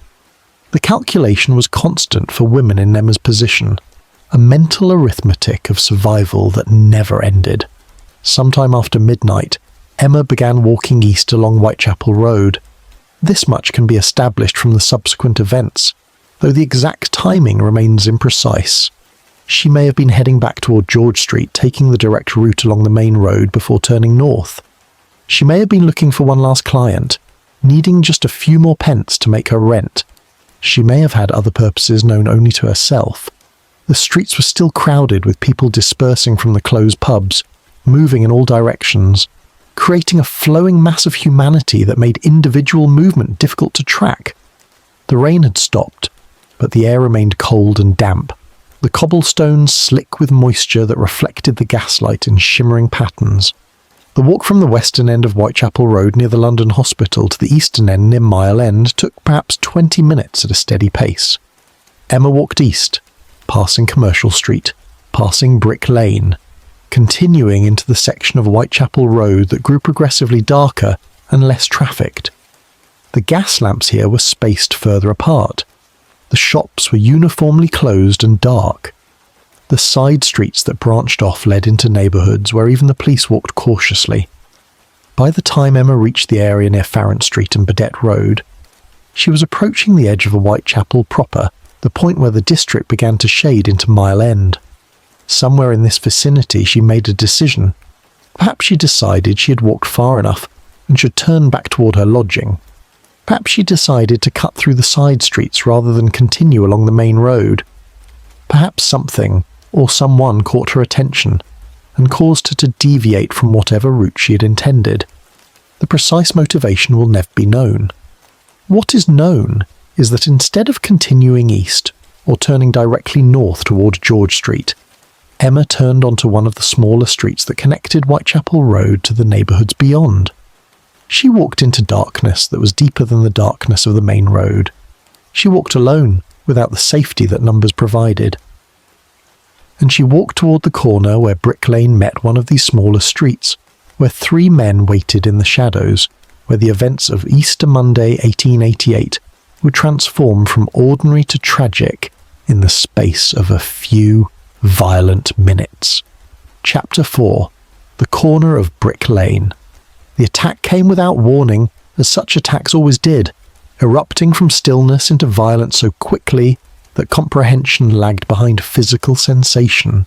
[SPEAKER 1] The calculation was constant for women in Emma's position, a mental arithmetic of survival that never ended. Sometime after midnight, Emma began walking east along Whitechapel Road. This much can be established from the subsequent events, though the exact timing remains imprecise. She may have been heading back toward George Street, taking the direct route along the main road before turning north. She may have been looking for one last client, needing just a few more pence to make her rent. She may have had other purposes known only to herself. The streets were still crowded with people dispersing from the closed pubs, moving in all directions, creating a flowing mass of humanity that made individual movement difficult to track. The rain had stopped, but the air remained cold and damp. the cobblestones slick with moisture that reflected the gaslight in shimmering patterns. The walk from the western end of Whitechapel Road near the London Hospital to the eastern end near Mile End took perhaps 20 minutes at a steady pace. Emma walked east, passing Commercial Street, passing Brick Lane, continuing into the section of Whitechapel Road that grew progressively darker and less trafficked. The gas lamps here were spaced further apart. The shops were uniformly closed and dark. The side streets that branched off led into neighbourhoods where even the police walked cautiously. By the time Emma reached the area near Farrant Street and Burdett Road, she was approaching the edge of a Whitechapel proper, the point where the district began to shade into Mile End. Somewhere in this vicinity she made a decision. Perhaps she decided she had walked far enough and should turn back toward her lodging. Perhaps she decided to cut through the side streets rather than continue along the main road. Perhaps something or someone caught her attention and caused her to deviate from whatever route she had intended. The precise motivation will never be known. What is known is that instead of continuing east or turning directly north toward George Street, Emma turned onto one of the smaller streets that connected Whitechapel Road to the neighbourhoods beyond. She walked into darkness that was deeper than the darkness of the main road. She walked alone, without the safety that numbers provided. And she walked toward the corner where Brick Lane met one of these smaller streets, where 3 men waited in the shadows, where the events of Easter Monday 1888 would transform from ordinary to tragic in the space of a few violent minutes. Chapter 4. The Corner of Brick Lane. The attack came without warning, as such attacks always did, erupting from stillness into violence so quickly that comprehension lagged behind physical sensation.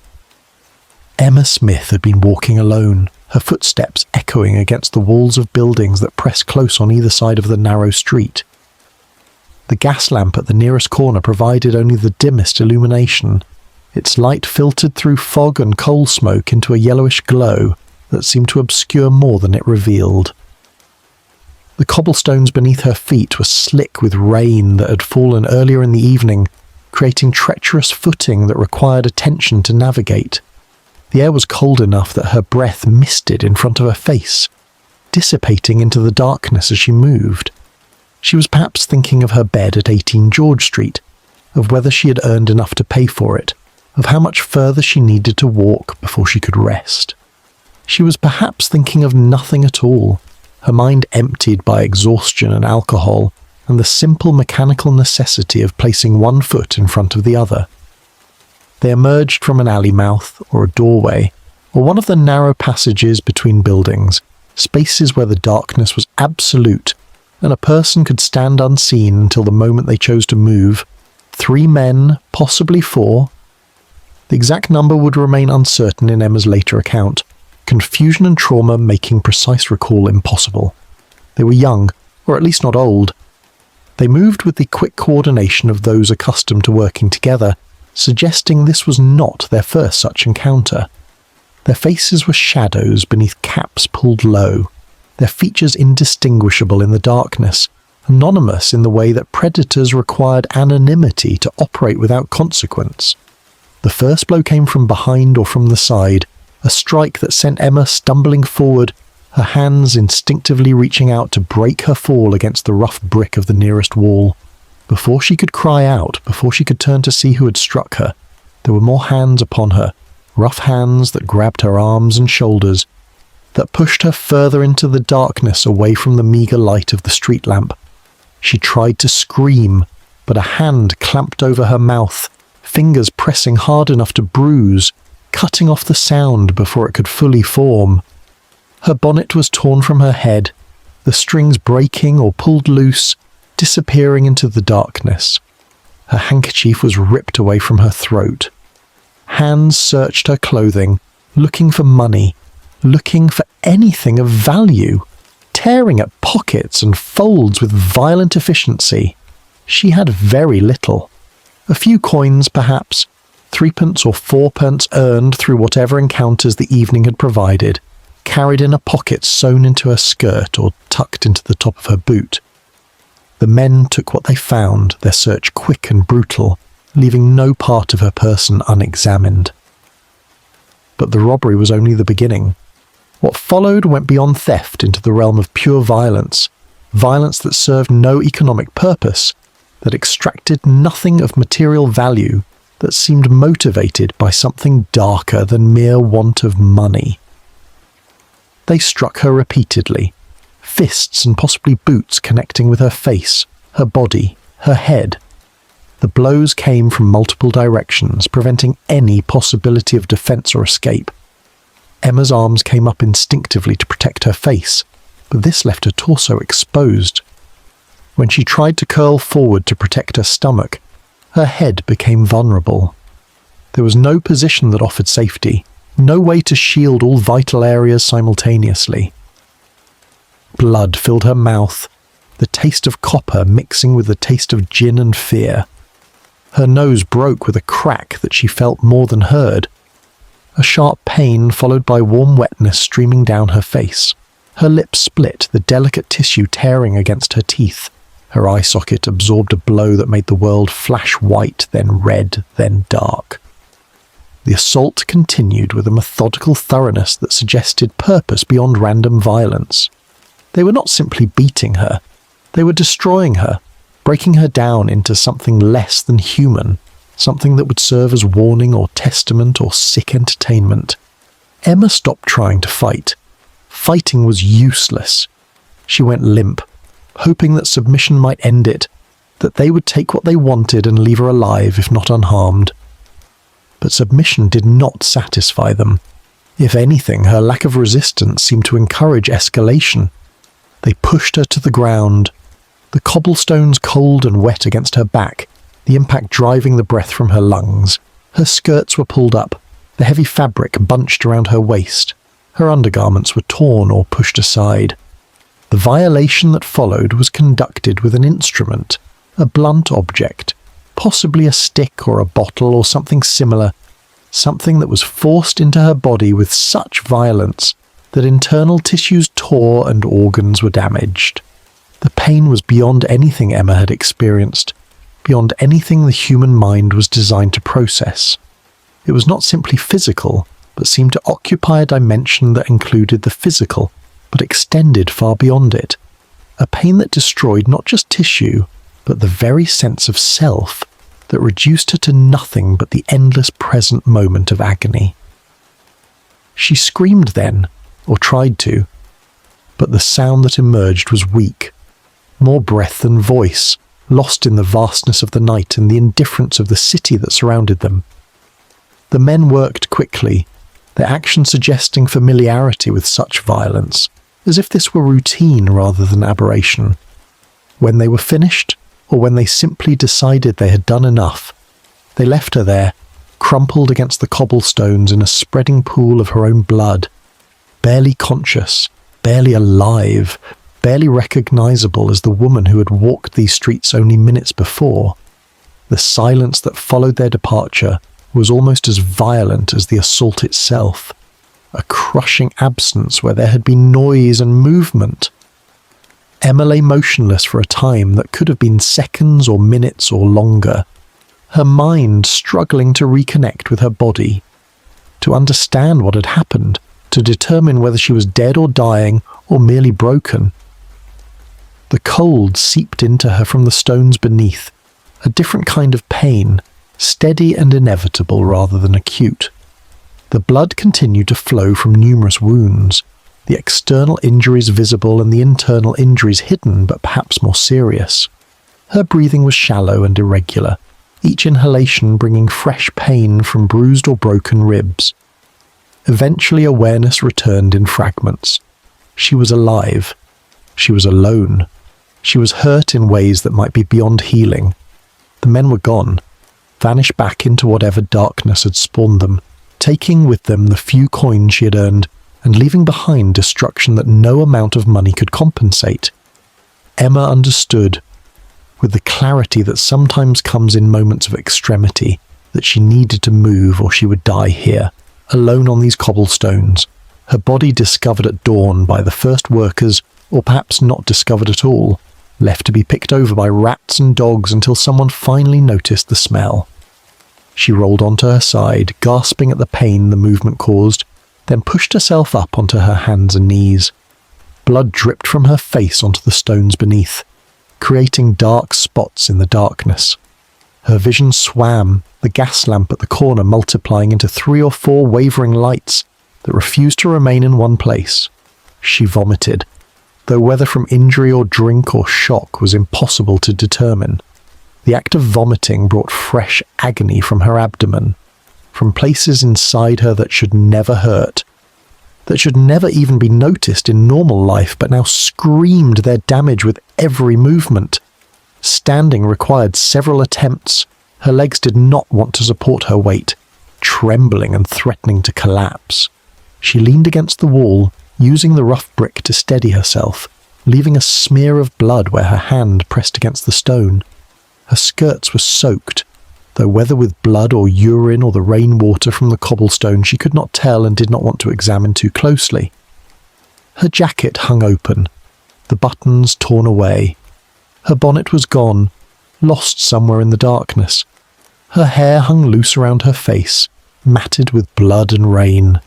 [SPEAKER 1] Emma Smith had been walking alone, her footsteps echoing against the walls of buildings that pressed close on either side of the narrow street. The gas lamp at the nearest corner provided only the dimmest illumination. Its light filtered through fog and coal smoke into a yellowish glow that seemed to obscure more than it revealed. The cobblestones beneath her feet were slick with rain that had fallen earlier in the evening, creating treacherous footing that required attention to navigate. The air was cold enough that her breath misted in front of her face, dissipating into the darkness as she moved. She was perhaps thinking of her bed at 18 George Street, of whether she had earned enough to pay for it, of how much further she needed to walk before she could rest. She was perhaps thinking of nothing at all, her mind emptied by exhaustion and alcohol, and the simple mechanical necessity of placing one foot in front of the other. They emerged from an alley mouth, or a doorway, or one of the narrow passages between buildings, spaces where the darkness was absolute, and a person could stand unseen until the moment they chose to move. 3 men, possibly 4. The exact number would remain uncertain in Emma's later account, confusion and trauma making precise recall impossible. They were young, or at least not old. They moved with the quick coordination of those accustomed to working together, suggesting this was not their first such encounter. Their faces were shadows beneath caps pulled low, their features indistinguishable in the darkness, anonymous in the way that predators required anonymity to operate without consequence. The first blow came from behind or from the side, a strike that sent Emma stumbling forward, her hands instinctively reaching out to break her fall against the rough brick of the nearest wall. Before she could cry out, before she could turn to see who had struck her, there were more hands upon her, rough hands that grabbed her arms and shoulders, that pushed her further into the darkness away from the meagre light of the street lamp. She tried to scream, but a hand clamped over her mouth, fingers pressing hard enough to bruise, cutting off the sound before it could fully form. Her bonnet was torn from her head, the strings breaking or pulled loose, disappearing into the darkness. Her handkerchief was ripped away from her throat. Hands searched her clothing, looking for money, looking for anything of value, tearing at pockets and folds with violent efficiency. She had very little. A few coins, perhaps, 3p or 4p earned through whatever encounters the evening had provided, carried in a pocket sewn into her skirt or tucked into the top of her boot. The men took what they found, their search quick and brutal, leaving no part of her person unexamined. But the robbery was only the beginning. What followed went beyond theft into the realm of pure violence, violence that served no economic purpose, that extracted nothing of material value, that seemed motivated by something darker than mere want of money. They struck her repeatedly, fists and possibly boots connecting with her face, her body, her head. The blows came from multiple directions, preventing any possibility of defense or escape. Emma's arms came up instinctively to protect her face, but this left her torso exposed. When she tried to curl forward to protect her stomach, her head became vulnerable. There was no position that offered safety, no way to shield all vital areas simultaneously. Blood filled her mouth, the taste of copper mixing with the taste of gin and fear. Her nose broke with a crack that she felt more than heard. A sharp pain followed by warm wetness streaming down her face. Her lips split, the delicate tissue tearing against her teeth. Her eye socket absorbed a blow that made the world flash white, then red, then dark. The assault continued with a methodical thoroughness that suggested purpose beyond random violence. They were not simply beating her. They were destroying her, breaking her down into something less than human, something that would serve as warning or testament or sick entertainment. Emma stopped trying to fight. Fighting was useless. She went limp, hoping that submission might end it, that they would take what they wanted and leave her alive if not unharmed. But submission did not satisfy them. If anything, her lack of resistance seemed to encourage escalation. They pushed her to the ground, the cobblestones cold and wet against her back, the impact driving the breath from her lungs. Her skirts were pulled up, the heavy fabric bunched around her waist. Her undergarments were torn or pushed aside. The violation that followed was conducted with an instrument, a blunt object, possibly a stick or a bottle or something similar, something that was forced into her body with such violence that internal tissues tore and organs were damaged. The pain was beyond anything Emma had experienced, beyond anything the human mind was designed to process. It was not simply physical, but seemed to occupy a dimension that included the physical, but extended far beyond it. A pain that destroyed not just tissue, but the very sense of self, that reduced her to nothing but the endless present moment of agony. She screamed then, or tried to, but the sound that emerged was weak, more breath than voice, lost in the vastness of the night and the indifference of the city that surrounded them. The men worked quickly, their action suggesting familiarity with such violence, as if this were routine rather than aberration. When they were finished, or when they simply decided they had done enough, they left her there, crumpled against the cobblestones in a spreading pool of her own blood, barely conscious, barely alive, barely recognizable as the woman who had walked these streets only minutes before. The silence that followed their departure was almost as violent as the assault itself, a crushing absence where there had been noise and movement. Emma lay motionless for a time that could have been seconds or minutes or longer, her mind struggling to reconnect with her body, to understand what had happened, to determine whether she was dead or dying or merely broken. The cold seeped into her from the stones beneath, a different kind of pain, steady and inevitable rather than acute. The blood continued to flow from numerous wounds, the external injuries visible and the internal injuries hidden but perhaps more serious. Her breathing was shallow and irregular, each inhalation bringing fresh pain from bruised or broken ribs. Eventually awareness returned in fragments. She was alive. She was alone. She was hurt in ways that might be beyond healing. The men were gone, vanished back into whatever darkness had spawned them, taking with them the few coins she had earned and leaving behind destruction that no amount of money could compensate. Emma understood, with the clarity that sometimes comes in moments of extremity, that she needed to move or she would die here, alone on these cobblestones, her body discovered at dawn by the first workers, or perhaps not discovered at all, left to be picked over by rats and dogs until someone finally noticed the smell. She rolled onto her side, gasping at the pain the movement caused, then pushed herself up onto her hands and knees. Blood dripped from her face onto the stones beneath, creating dark spots in the darkness. Her vision swam, the gas lamp at the corner multiplying into 3 or 4 wavering lights that refused to remain in one place. She vomited, though whether from injury or drink or shock was impossible to determine. The act of vomiting brought fresh agony from her abdomen, from places inside her that should never hurt, that should never even be noticed in normal life, but now screamed their damage with every movement. Standing required several attempts. Her legs did not want to support her weight, trembling and threatening to collapse. She leaned against the wall, using the rough brick to steady herself, leaving a smear of blood where her hand pressed against the stone. Her skirts were soaked, though whether with blood or urine or the rainwater from the cobblestone she could not tell and did not want to examine too closely. Her jacket hung open, the buttons torn away. Her bonnet was gone, lost somewhere in the darkness. Her hair hung loose around her face, matted with blood and rain.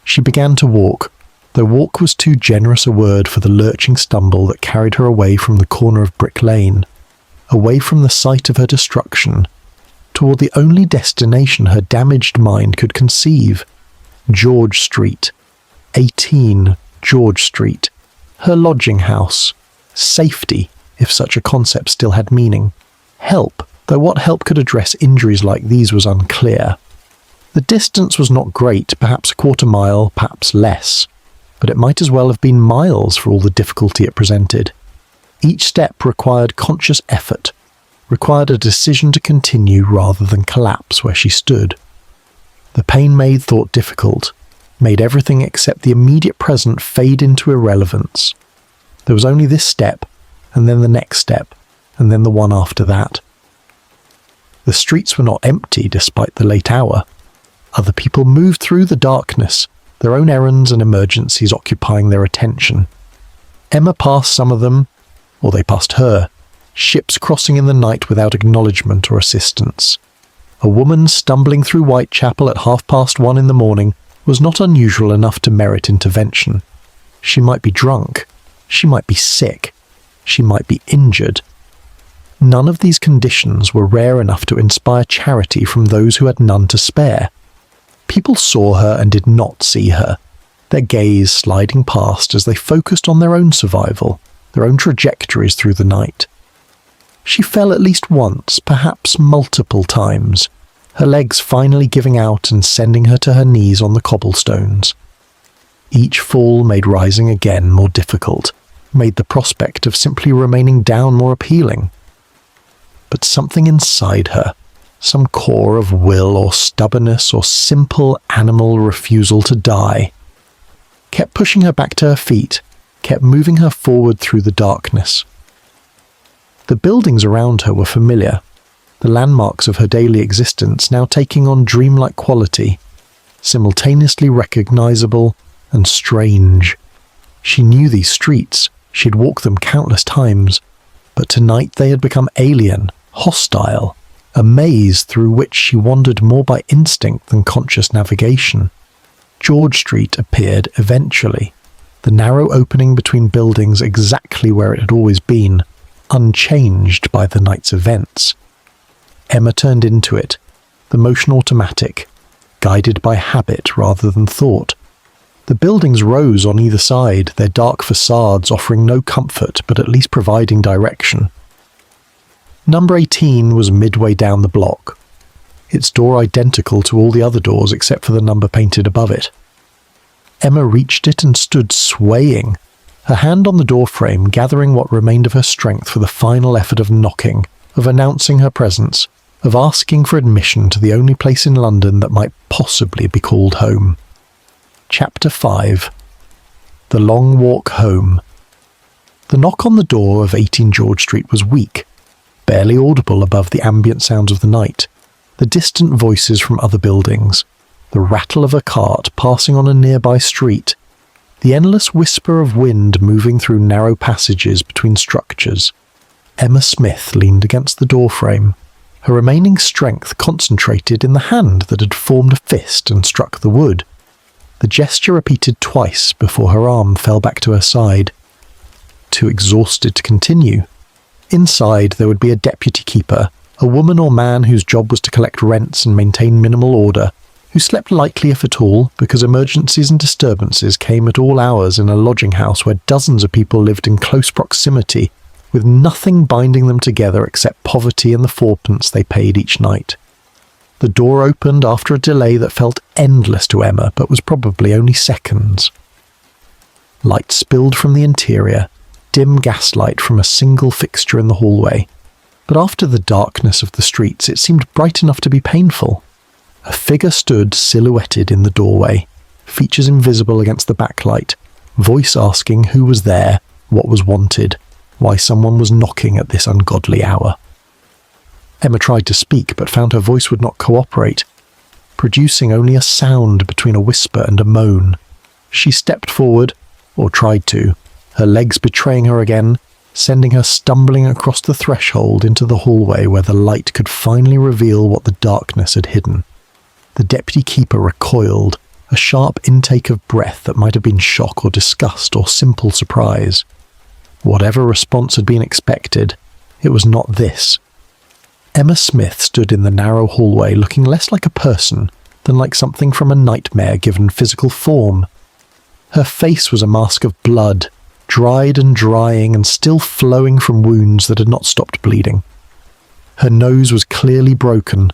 [SPEAKER 1] She began to walk, though walk was too generous a word for the lurching stumble that carried her away from the corner of Brick Lane, away from the site of her destruction, toward the only destination her damaged mind could conceive, George Street, 18 George Street, her lodging house, safety, if such a concept still had meaning, help, though what help could address injuries like these was unclear. The distance was not great, perhaps a quarter mile, perhaps less, but it might as well have been miles for all the difficulty it presented. Each step required conscious effort, required a decision to continue rather than collapse where she stood. The pain made thought difficult, made everything except the immediate present fade into irrelevance. There was only this step, and then the next step, and then the one after that. The streets were not empty despite the late hour. Other people moved through the darkness, their own errands and emergencies occupying their attention. Emma passed some of them, or they passed her, ships crossing in the night without acknowledgement or assistance. A woman stumbling through Whitechapel at 1:30 in the morning was not unusual enough to merit intervention. She might be drunk, she might be sick, she might be injured. None of these conditions were rare enough to inspire charity from those who had none to spare. People saw her and did not see her, their gaze sliding past as they focused on their own survival, their own trajectories through the night. She fell at least once, perhaps multiple times, her legs finally giving out and sending her to her knees on the cobblestones. Each fall made rising again more difficult, made the prospect of simply remaining down more appealing. But something inside her, some core of will or stubbornness or simple animal refusal to die, kept pushing her back to her feet, kept moving her forward through the darkness. The buildings around her were familiar, the landmarks of her daily existence now taking on dreamlike quality, simultaneously recognizable and strange. She knew these streets, she'd walked them countless times, but tonight they had become alien, hostile, a maze through which she wandered more by instinct than conscious navigation. George Street appeared eventually, the narrow opening between buildings exactly where it had always been, unchanged by the night's events. Emma turned into it, the motion automatic, guided by habit rather than thought. The buildings rose on either side, their dark facades offering no comfort but at least providing direction. Number 18 was midway down the block, its door identical to all the other doors except for the number painted above it. Emma reached it and stood swaying, her hand on the doorframe gathering what remained of her strength for the final effort of knocking, of announcing her presence, of asking for admission to the only place in London that might possibly be called home. Chapter 5. The Long Walk Home. The knock on the door of 18 George Street was weak, barely audible above the ambient sounds of the night, the distant voices from other buildings, the rattle of a cart passing on a nearby street, the endless whisper of wind moving through narrow passages between structures. Emma Smith leaned against the doorframe, her remaining strength concentrated in the hand that had formed a fist and struck the wood. The gesture repeated twice before her arm fell back to her side. Too exhausted to continue. Inside there would be a deputy keeper, a woman or man whose job was to collect rents and maintain minimal order, who slept lightly if at all, because emergencies and disturbances came at all hours in a lodging house where dozens of people lived in close proximity, with nothing binding them together except poverty and the fourpence they paid each night. The door opened after a delay that felt endless to Emma, but was probably only seconds. Light spilled from the interior, dim gaslight from a single fixture in the hallway, but after the darkness of the streets it seemed bright enough to be painful. A figure stood silhouetted in the doorway, features invisible against the backlight, voice asking who was there, what was wanted, why someone was knocking at this ungodly hour. Emma tried to speak, but found her voice would not cooperate, producing only a sound between a whisper and a moan. She stepped forward, or tried to, her legs betraying her again, sending her stumbling across the threshold into the hallway where the light could finally reveal what the darkness had hidden. The deputy keeper recoiled, a sharp intake of breath that might have been shock or disgust or simple surprise. Whatever response had been expected, it was not this. Emma Smith stood in the narrow hallway looking less like a person than like something from a nightmare given physical form. Her face was a mask of blood, dried and drying and still flowing from wounds that had not stopped bleeding. Her nose was clearly broken,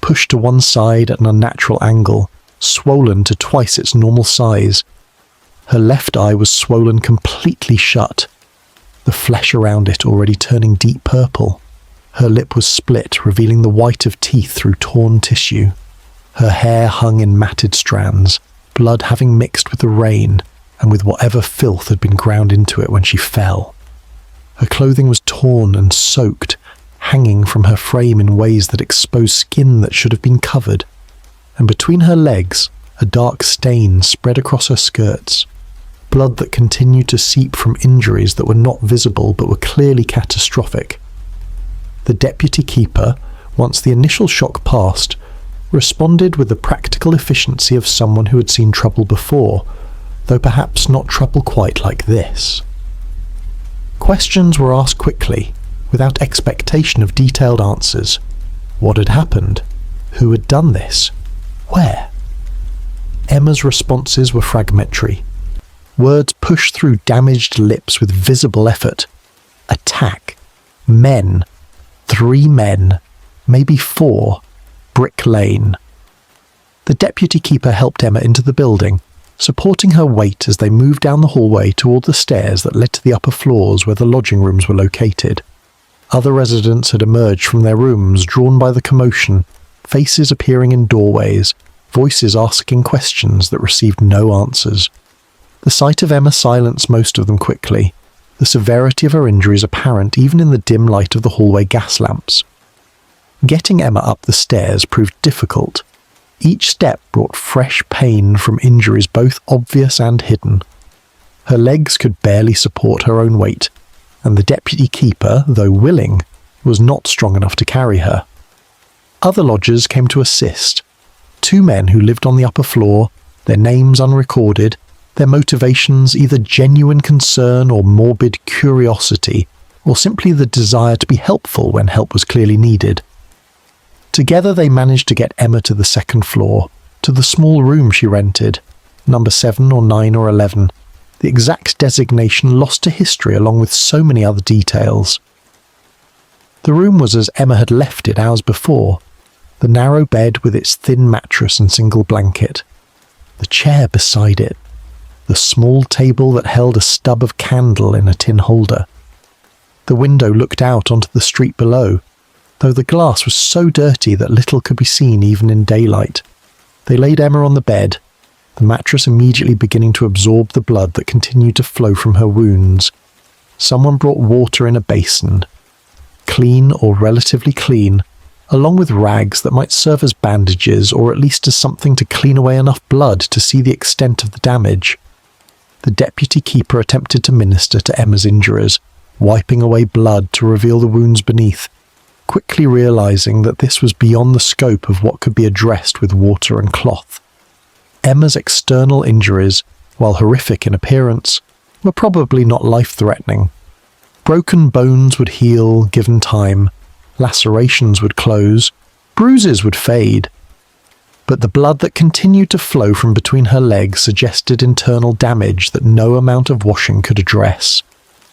[SPEAKER 1] pushed to one side at an unnatural angle, swollen to twice its normal size. Her left eye was swollen completely shut, the flesh around it already turning deep purple. Her lip was split, revealing the white of teeth through torn tissue. Her hair hung in matted strands, blood having mixed with the rain and with whatever filth had been ground into it when she fell. Her clothing was torn and soaked, hanging from her frame in ways that exposed skin that should have been covered, and between her legs a dark stain spread across her skirts, blood that continued to seep from injuries that were not visible but were clearly catastrophic. The deputy keeper, once the initial shock passed, responded with the practical efficiency of someone who had seen trouble before, though perhaps not trouble quite like this. Questions were asked quickly, without expectation of detailed answers. What had happened? Who had done this? Where? Emma's responses were fragmentary. Words pushed through damaged lips with visible effort. Attack. Men. 3 men. Maybe 4. Brick Lane. The deputy keeper helped Emma into the building, supporting her weight as they moved down the hallway toward the stairs that led to the upper floors where the lodging rooms were located. Other residents had emerged from their rooms, drawn by the commotion, faces appearing in doorways, voices asking questions that received no answers. The sight of Emma silenced most of them quickly, the severity of her injuries apparent even in the dim light of the hallway gas lamps. Getting Emma up the stairs proved difficult. Each step brought fresh pain from injuries both obvious and hidden. Her legs could barely support her own weight, and the deputy keeper, though willing, was not strong enough to carry her. Other lodgers came to assist. 2 men who lived on the upper floor, their names unrecorded, their motivations either genuine concern or morbid curiosity, or simply the desire to be helpful when help was clearly needed. Together they managed to get Emma to the 2nd floor, to the small room she rented, number 7 or 9 or 11, the exact designation lost to history along with so many other details. The room was as Emma had left it hours before, the narrow bed with its thin mattress and single blanket, the chair beside it, the small table that held a stub of candle in a tin holder. The window looked out onto the street below, though the glass was so dirty that little could be seen even in daylight. They laid Emma on the bed, the mattress immediately beginning to absorb the blood that continued to flow from her wounds. Someone brought water in a basin, clean or relatively clean, along with rags that might serve as bandages or at least as something to clean away enough blood to see the extent of the damage. The deputy keeper attempted to minister to Emma's injurers, wiping away blood to reveal the wounds beneath, quickly realizing that this was beyond the scope of what could be addressed with water and cloth. Emma's external injuries, while horrific in appearance, were probably not life-threatening. Broken bones would heal given time, lacerations would close, bruises would fade. But the blood that continued to flow from between her legs suggested internal damage that no amount of washing could address.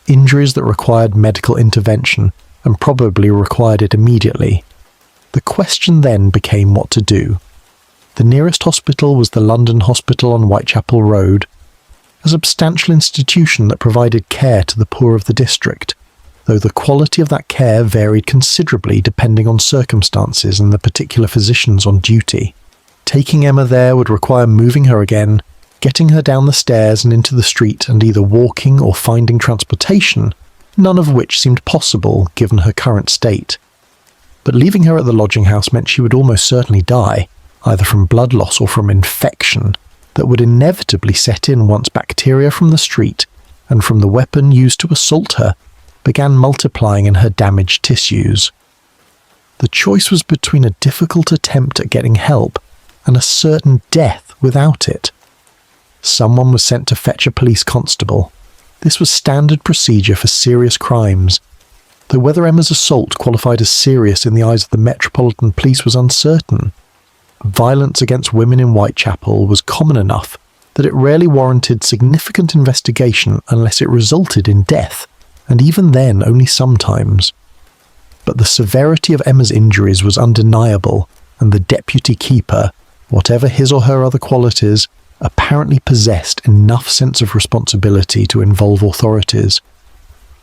[SPEAKER 1] Injuries that required medical intervention, and probably required it immediately. The question then became what to do. The nearest hospital was the London Hospital on Whitechapel Road, a substantial institution that provided care to the poor of the district, though the quality of that care varied considerably depending on circumstances and the particular physicians on duty. Taking Emma there would require moving her again, getting her down the stairs and into the street, and either walking or finding transportation, none of which seemed possible given her current state. But leaving her at the lodging house meant she would almost certainly die, either from blood loss or from infection, that would inevitably set in once bacteria from the street, and from the weapon used to assault her, began multiplying in her damaged tissues. The choice was between a difficult attempt at getting help and a certain death without it. Someone was sent to fetch a police constable. This was standard procedure for serious crimes, though whether Emma's assault qualified as serious in the eyes of the Metropolitan Police was uncertain. Violence against women in Whitechapel was common enough that it rarely warranted significant investigation unless it resulted in death, and even then only sometimes. But the severity of Emma's injuries was undeniable, and the deputy keeper, whatever his or her other qualities, apparently possessed enough sense of responsibility to involve authorities.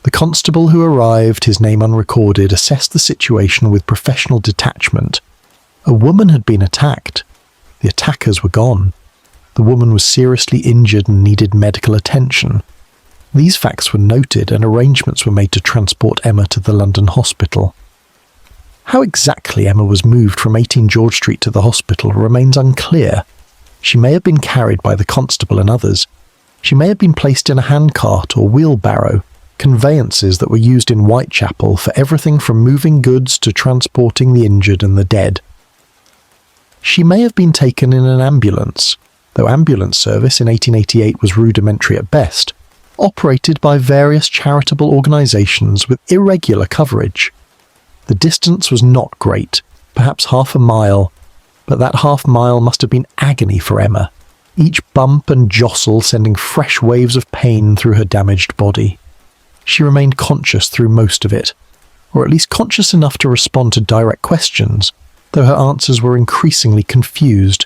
[SPEAKER 1] The constable who arrived, his name unrecorded, assessed the situation with professional detachment. A woman had been attacked. The attackers were gone. The woman was seriously injured and needed medical attention. These facts were noted and arrangements were made to transport Emma to the London hospital. How exactly Emma was moved from 18 George Street to the hospital remains unclear. She may have been carried by the constable and others. She may have been placed in a handcart or wheelbarrow, conveyances that were used in Whitechapel for everything from moving goods to transporting the injured and the dead. She may have been taken in an ambulance, though ambulance service in 1888 was rudimentary at best, operated by various charitable organisations with irregular coverage. The distance was not great, perhaps half a mile, but that half mile must have been agony for Emma, each bump and jostle sending fresh waves of pain through her damaged body. She remained conscious through most of it, or at least conscious enough to respond to direct questions, though her answers were increasingly confused,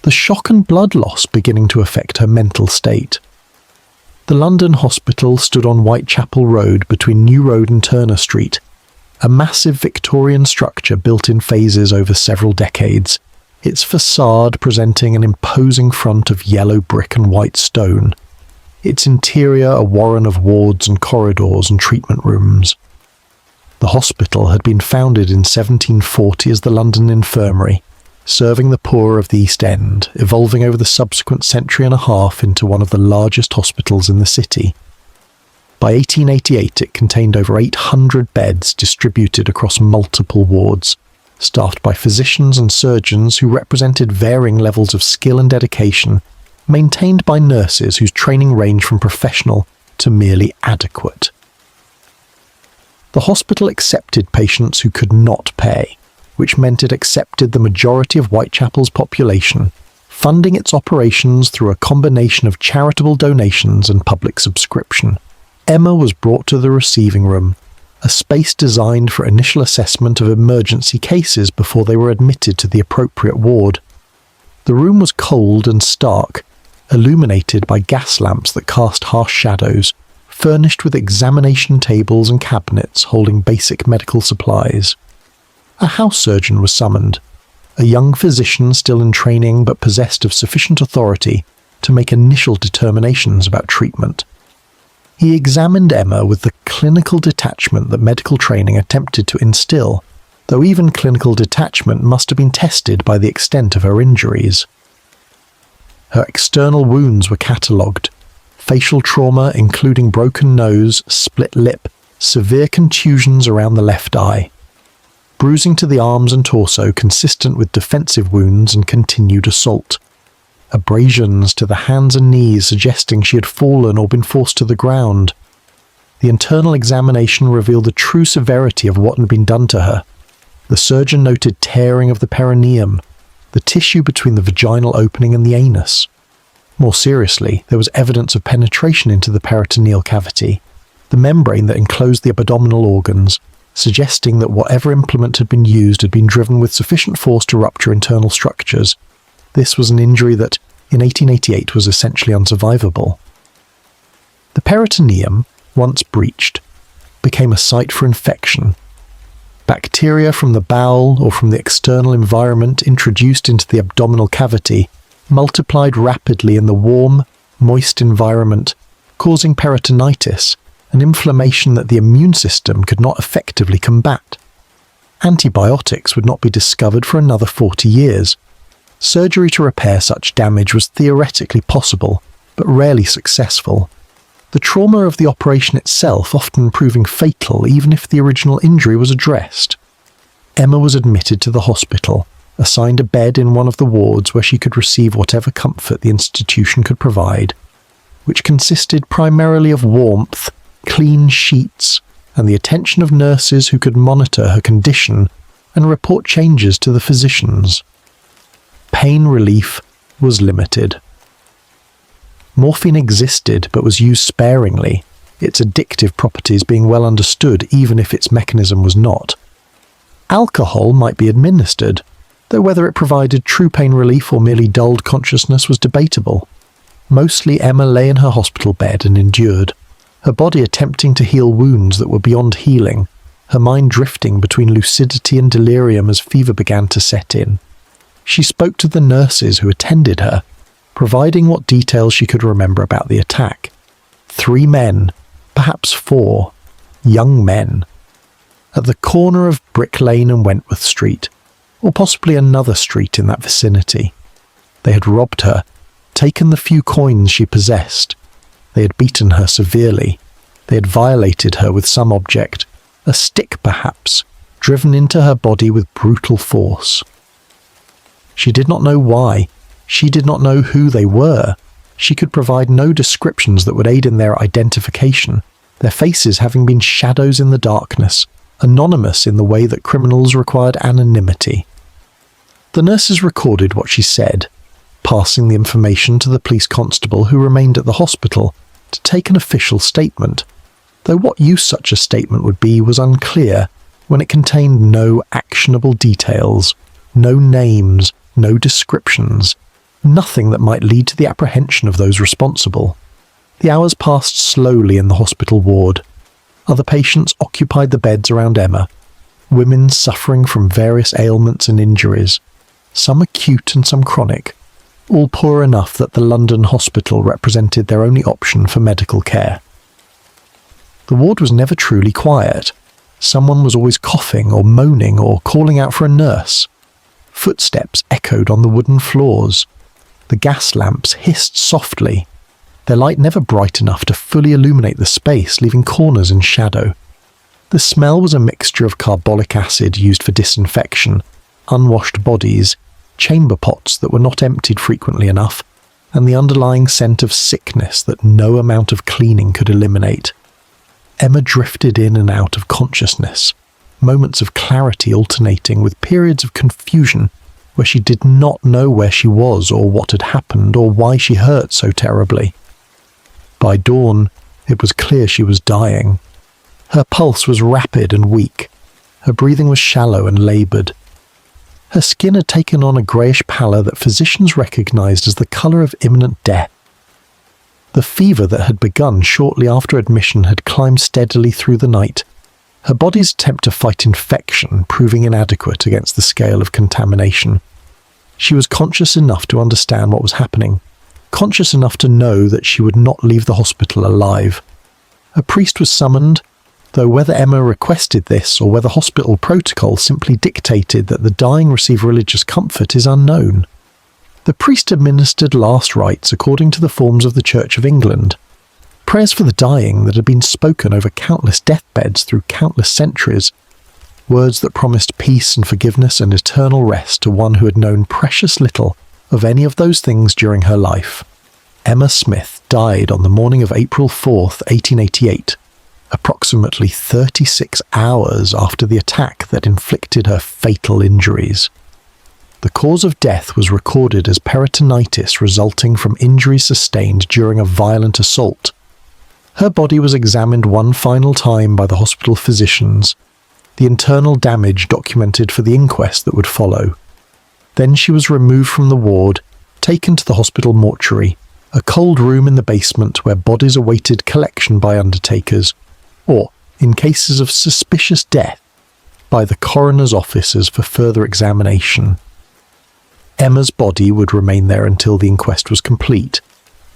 [SPEAKER 1] the shock and blood loss beginning to affect her mental state. The London Hospital stood on Whitechapel Road between New Road and Turner Street, a massive Victorian structure built in phases over several decades, its facade presenting an imposing front of yellow brick and white stone, its interior a warren of wards and corridors and treatment rooms. The hospital had been founded in 1740 as the London Infirmary, serving the poor of the East End, evolving over the subsequent century and a half into one of the largest hospitals in the city. By 1888 it contained over 800 beds distributed across multiple wards, staffed by physicians and surgeons who represented varying levels of skill and dedication, maintained by nurses whose training ranged from professional to merely adequate. The hospital accepted patients who could not pay, which meant it accepted the majority of Whitechapel's population, funding its operations through a combination of charitable donations and public subscription. Emma was brought to the receiving room, a space designed for initial assessment of emergency cases before they were admitted to the appropriate ward. The room was cold and stark, illuminated by gas lamps that cast harsh shadows, furnished with examination tables and cabinets holding basic medical supplies. A house surgeon was summoned, a young physician still in training but possessed of sufficient authority to make initial determinations about treatment. He examined Emma with the clinical detachment that medical training attempted to instill, though even clinical detachment must have been tested by the extent of her injuries. Her external wounds were catalogued: facial trauma including broken nose, split lip, severe contusions around the left eye. bruising to the arms and torso consistent with defensive wounds and continued assault, abrasions to the hands and knees suggesting she had fallen or been forced to the ground. The internal examination revealed the true severity of what had been done to her. The surgeon noted tearing of the perineum, the tissue between the vaginal opening and the anus. More seriously, there was evidence of penetration into the peritoneal cavity, the membrane that enclosed the abdominal organs, suggesting that whatever implement had been used had been driven with sufficient force to rupture internal structures. This was an injury that, in 1888, was essentially unsurvivable. The peritoneum, once breached, became a site for infection. Bacteria from the bowel or from the external environment introduced into the abdominal cavity multiplied rapidly in the warm, moist environment, causing peritonitis, an inflammation that the immune system could not effectively combat. Antibiotics would not be discovered for another 40 years. Surgery to repair such damage was theoretically possible, but rarely successful. The trauma of the operation itself often proving fatal even if the original injury was addressed. Emma was admitted to the hospital, assigned a bed in one of the wards where she could receive whatever comfort the institution could provide, which consisted primarily of warmth, clean sheets, and the attention of nurses who could monitor her condition and report changes to the physicians. Pain relief was limited. Morphine existed but was used sparingly, its addictive properties being well understood even if its mechanism was not. Alcohol might be administered, though whether it provided true pain relief or merely dulled consciousness was debatable. Mostly Emma lay in her hospital bed and endured, her body attempting to heal wounds that were beyond healing, her mind drifting between lucidity and delirium as fever began to set in. She spoke to the nurses who attended her, providing what details she could remember about the attack. 3 men, perhaps 4, young men, at the corner of Brick Lane and Wentworth Street, or possibly another street in that vicinity. They had robbed her, taken the few coins she possessed. They had beaten her severely. They had violated her with some object, a stick perhaps, driven into her body with brutal force. She did not know why. She did not know who they were. She could provide no descriptions that would aid in their identification, their faces having been shadows in the darkness, anonymous in the way that criminals required anonymity. The nurses recorded what she said, passing the information to the police constable who remained at the hospital to take an official statement, though what use such a statement would be was unclear when it contained no actionable details, no names, no descriptions, nothing that might lead to the apprehension of those responsible. The hours passed slowly in the hospital ward. Other patients occupied the beds around Emma, women suffering from various ailments and injuries, some acute and some chronic, all poor enough that the London hospital represented their only option for medical care. The ward was never truly quiet. Someone was always coughing or moaning or calling out for a nurse. Footsteps echoed on the wooden floors. The gas lamps hissed softly, their light never bright enough to fully illuminate the space, leaving corners in shadow. The smell was a mixture of carbolic acid used for disinfection, unwashed bodies, chamber pots that were not emptied frequently enough, and the underlying scent of sickness that no amount of cleaning could eliminate. Emma drifted in and out of consciousness, moments of clarity alternating with periods of confusion where she did not know where she was or what had happened or why she hurt so terribly. By dawn, it was clear she was dying. Her pulse was rapid and weak. Her breathing was shallow and laboured. Her skin had taken on a greyish pallor that physicians recognised as the colour of imminent death. The fever that had begun shortly after admission had climbed steadily through the night, her body's attempt to fight infection proving inadequate against the scale of contamination. She was conscious enough to understand what was happening, conscious enough to know that she would not leave the hospital alive. A priest was summoned, though whether Emma requested this or whether hospital protocol simply dictated that the dying receive religious comfort is unknown. The priest administered last rites according to the forms of the Church of England, prayers for the dying that had been spoken over countless deathbeds through countless centuries. words that promised peace and forgiveness and eternal rest to one who had known precious little of any of those things during her life. Emma Smith died on the morning of April 4th, 1888, approximately 36 hours after the attack that inflicted her fatal injuries. The cause of death was recorded as peritonitis resulting from injuries sustained during a violent assault. Her body was examined one final time by the hospital physicians, the internal damage documented for the inquest that would follow. Then she was removed from the ward, taken to the hospital mortuary, a cold room in the basement where bodies awaited collection by undertakers, or, in cases of suspicious death, by the coroner's officers for further examination. Emma's body would remain there until the inquest was complete,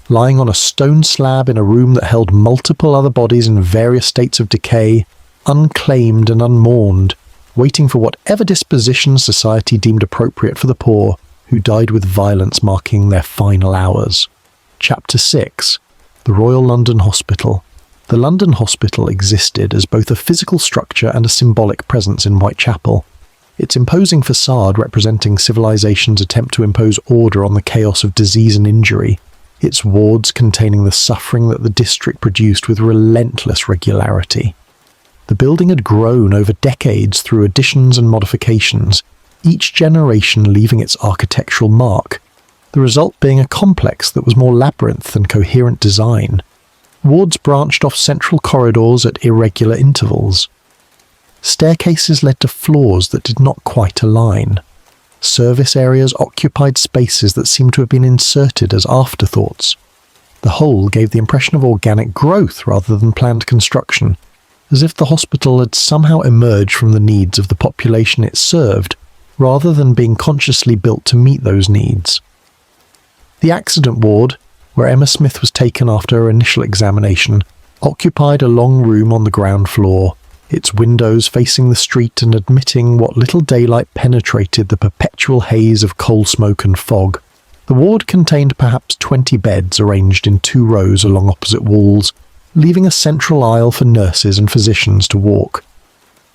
[SPEAKER 1] lying on a stone slab in a room that held multiple other bodies in various states of decay, unclaimed and unmourned, waiting for whatever disposition society deemed appropriate for the poor, who died with violence marking their final hours. Chapter 6. The Royal London Hospital. The London Hospital existed as both a physical structure and a symbolic presence in Whitechapel, its imposing facade representing civilization's attempt to impose order on the chaos of disease and injury, its wards containing the suffering that the district produced with relentless regularity. The building had grown over decades through additions and modifications, each generation leaving its architectural mark, the result being a complex that was more labyrinth than coherent design. Wards branched off central corridors at irregular intervals. Staircases led to floors that did not quite align. Service areas occupied spaces that seemed to have been inserted as afterthoughts. The whole gave the impression of organic growth rather than planned construction, as if the hospital had somehow emerged from the needs of the population it served, rather than being consciously built to meet those needs. The accident ward, where Emma Smith was taken after her initial examination, occupied a long room on the ground floor, its windows facing the street and admitting what little daylight penetrated the perpetual haze of coal smoke and fog. The ward contained perhaps 20 beds arranged in 2 rows along opposite walls, leaving a central aisle for nurses and physicians to walk.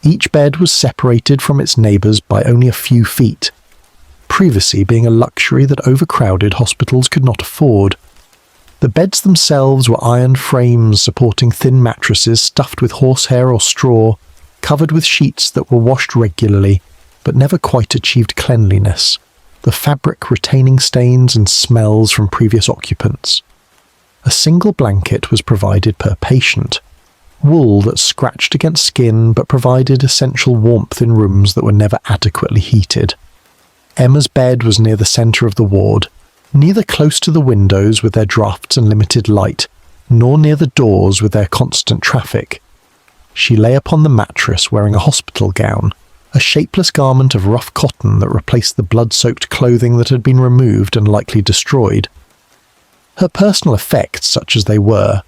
[SPEAKER 1] Each bed was separated from its neighbours by only a few feet, privacy being a luxury that overcrowded hospitals could not afford. The beds themselves were iron frames supporting thin mattresses stuffed with horsehair or straw, covered with sheets that were washed regularly, but never quite achieved cleanliness, the fabric retaining stains and smells from previous occupants. A single blanket was provided per patient, wool that scratched against skin but provided essential warmth in rooms that were never adequately heated. Emma's bed was near the centre of the ward, neither close to the windows with their draughts and limited light, nor near the doors with their constant traffic. She lay upon the mattress wearing a hospital gown, a shapeless garment of rough cotton that replaced the blood-soaked clothing that had been removed and likely destroyed. Her personal effects, such as they were,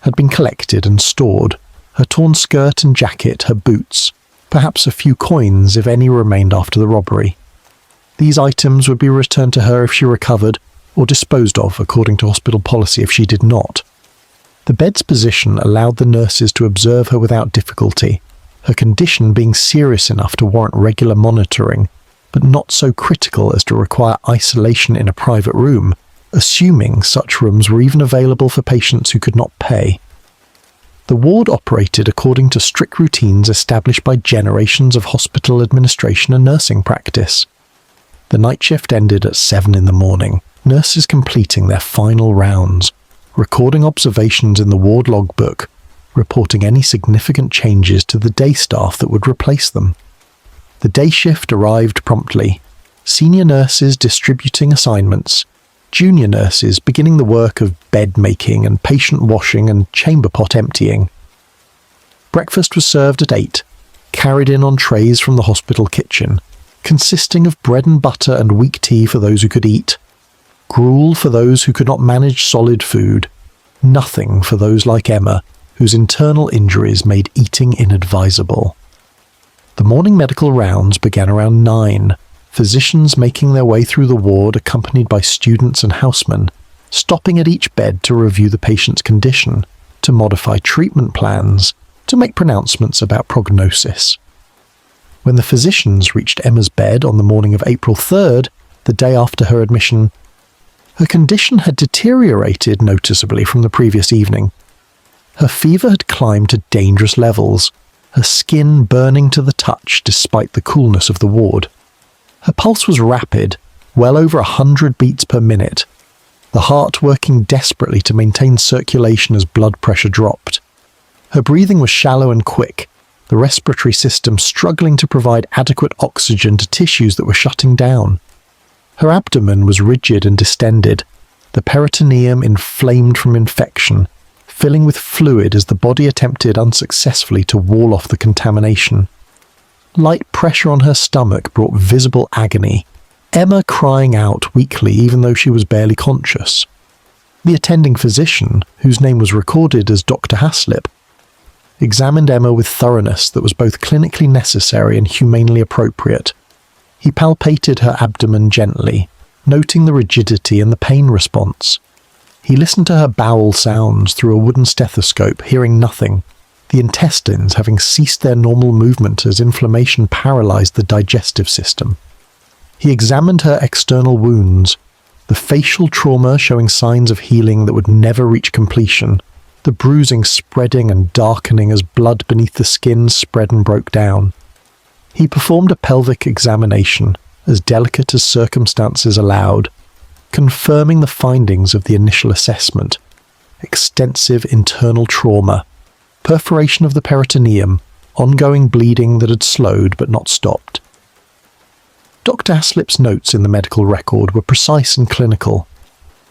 [SPEAKER 1] had been collected and stored, her torn skirt and jacket, her boots, perhaps a few coins if any remained after the robbery. These items would be returned to her if she recovered, or disposed of according to hospital policy if she did not. The bed's position allowed the nurses to observe her without difficulty, her condition being serious enough to warrant regular monitoring, but not so critical as to require isolation in a private room, assuming such rooms were even available for patients who could not pay. The ward operated according to strict routines established by generations of hospital administration and nursing practice. The night shift ended at 7 in the morning, nurses completing their final rounds, recording observations in the ward logbook, reporting any significant changes to the day staff that would replace them. The day shift arrived promptly, senior nurses distributing assignments, junior nurses beginning the work of bed making and patient washing and chamber pot emptying. Breakfast was served at 8, carried in on trays from the hospital kitchen, consisting of bread and butter and weak tea for those who could eat, gruel for those who could not manage solid food, nothing for those like Emma, whose internal injuries made eating inadvisable. The morning medical rounds began around 9, physicians making their way through the ward accompanied by students and housemen, stopping at each bed to review the patient's condition, to modify treatment plans, to make pronouncements about prognosis. When the physicians reached Emma's bed on the morning of April 3rd, the day after her admission, her condition had deteriorated noticeably from the previous evening. Her fever had climbed to dangerous levels, her skin burning to the touch despite the coolness of the ward. Her pulse was rapid, well over 100 beats per minute, the heart working desperately to maintain circulation as blood pressure dropped. Her breathing was shallow and quick, the respiratory system struggling to provide adequate oxygen to tissues that were shutting down. Her abdomen was rigid and distended, the peritoneum inflamed from infection, filling with fluid as the body attempted unsuccessfully to wall off the contamination. Light pressure on her stomach brought visible agony, Emma crying out weakly even though she was barely conscious. The attending physician, whose name was recorded as Dr. Haslip, examined Emma with thoroughness that was both clinically necessary and humanely appropriate. He palpated her abdomen gently, noting the rigidity and the pain response. He listened to her bowel sounds through a wooden stethoscope, hearing nothing, the intestines having ceased their normal movement as inflammation paralyzed the digestive system. He examined her external wounds, the facial trauma showing signs of healing that would never reach completion, the bruising spreading and darkening as blood beneath the skin spread and broke down. He performed a pelvic examination, as delicate as circumstances allowed, confirming the findings of the initial assessment: extensive internal trauma, perforation of the peritoneum, ongoing bleeding that had slowed but not stopped. Dr. Haslip's notes in the medical record were precise and clinical,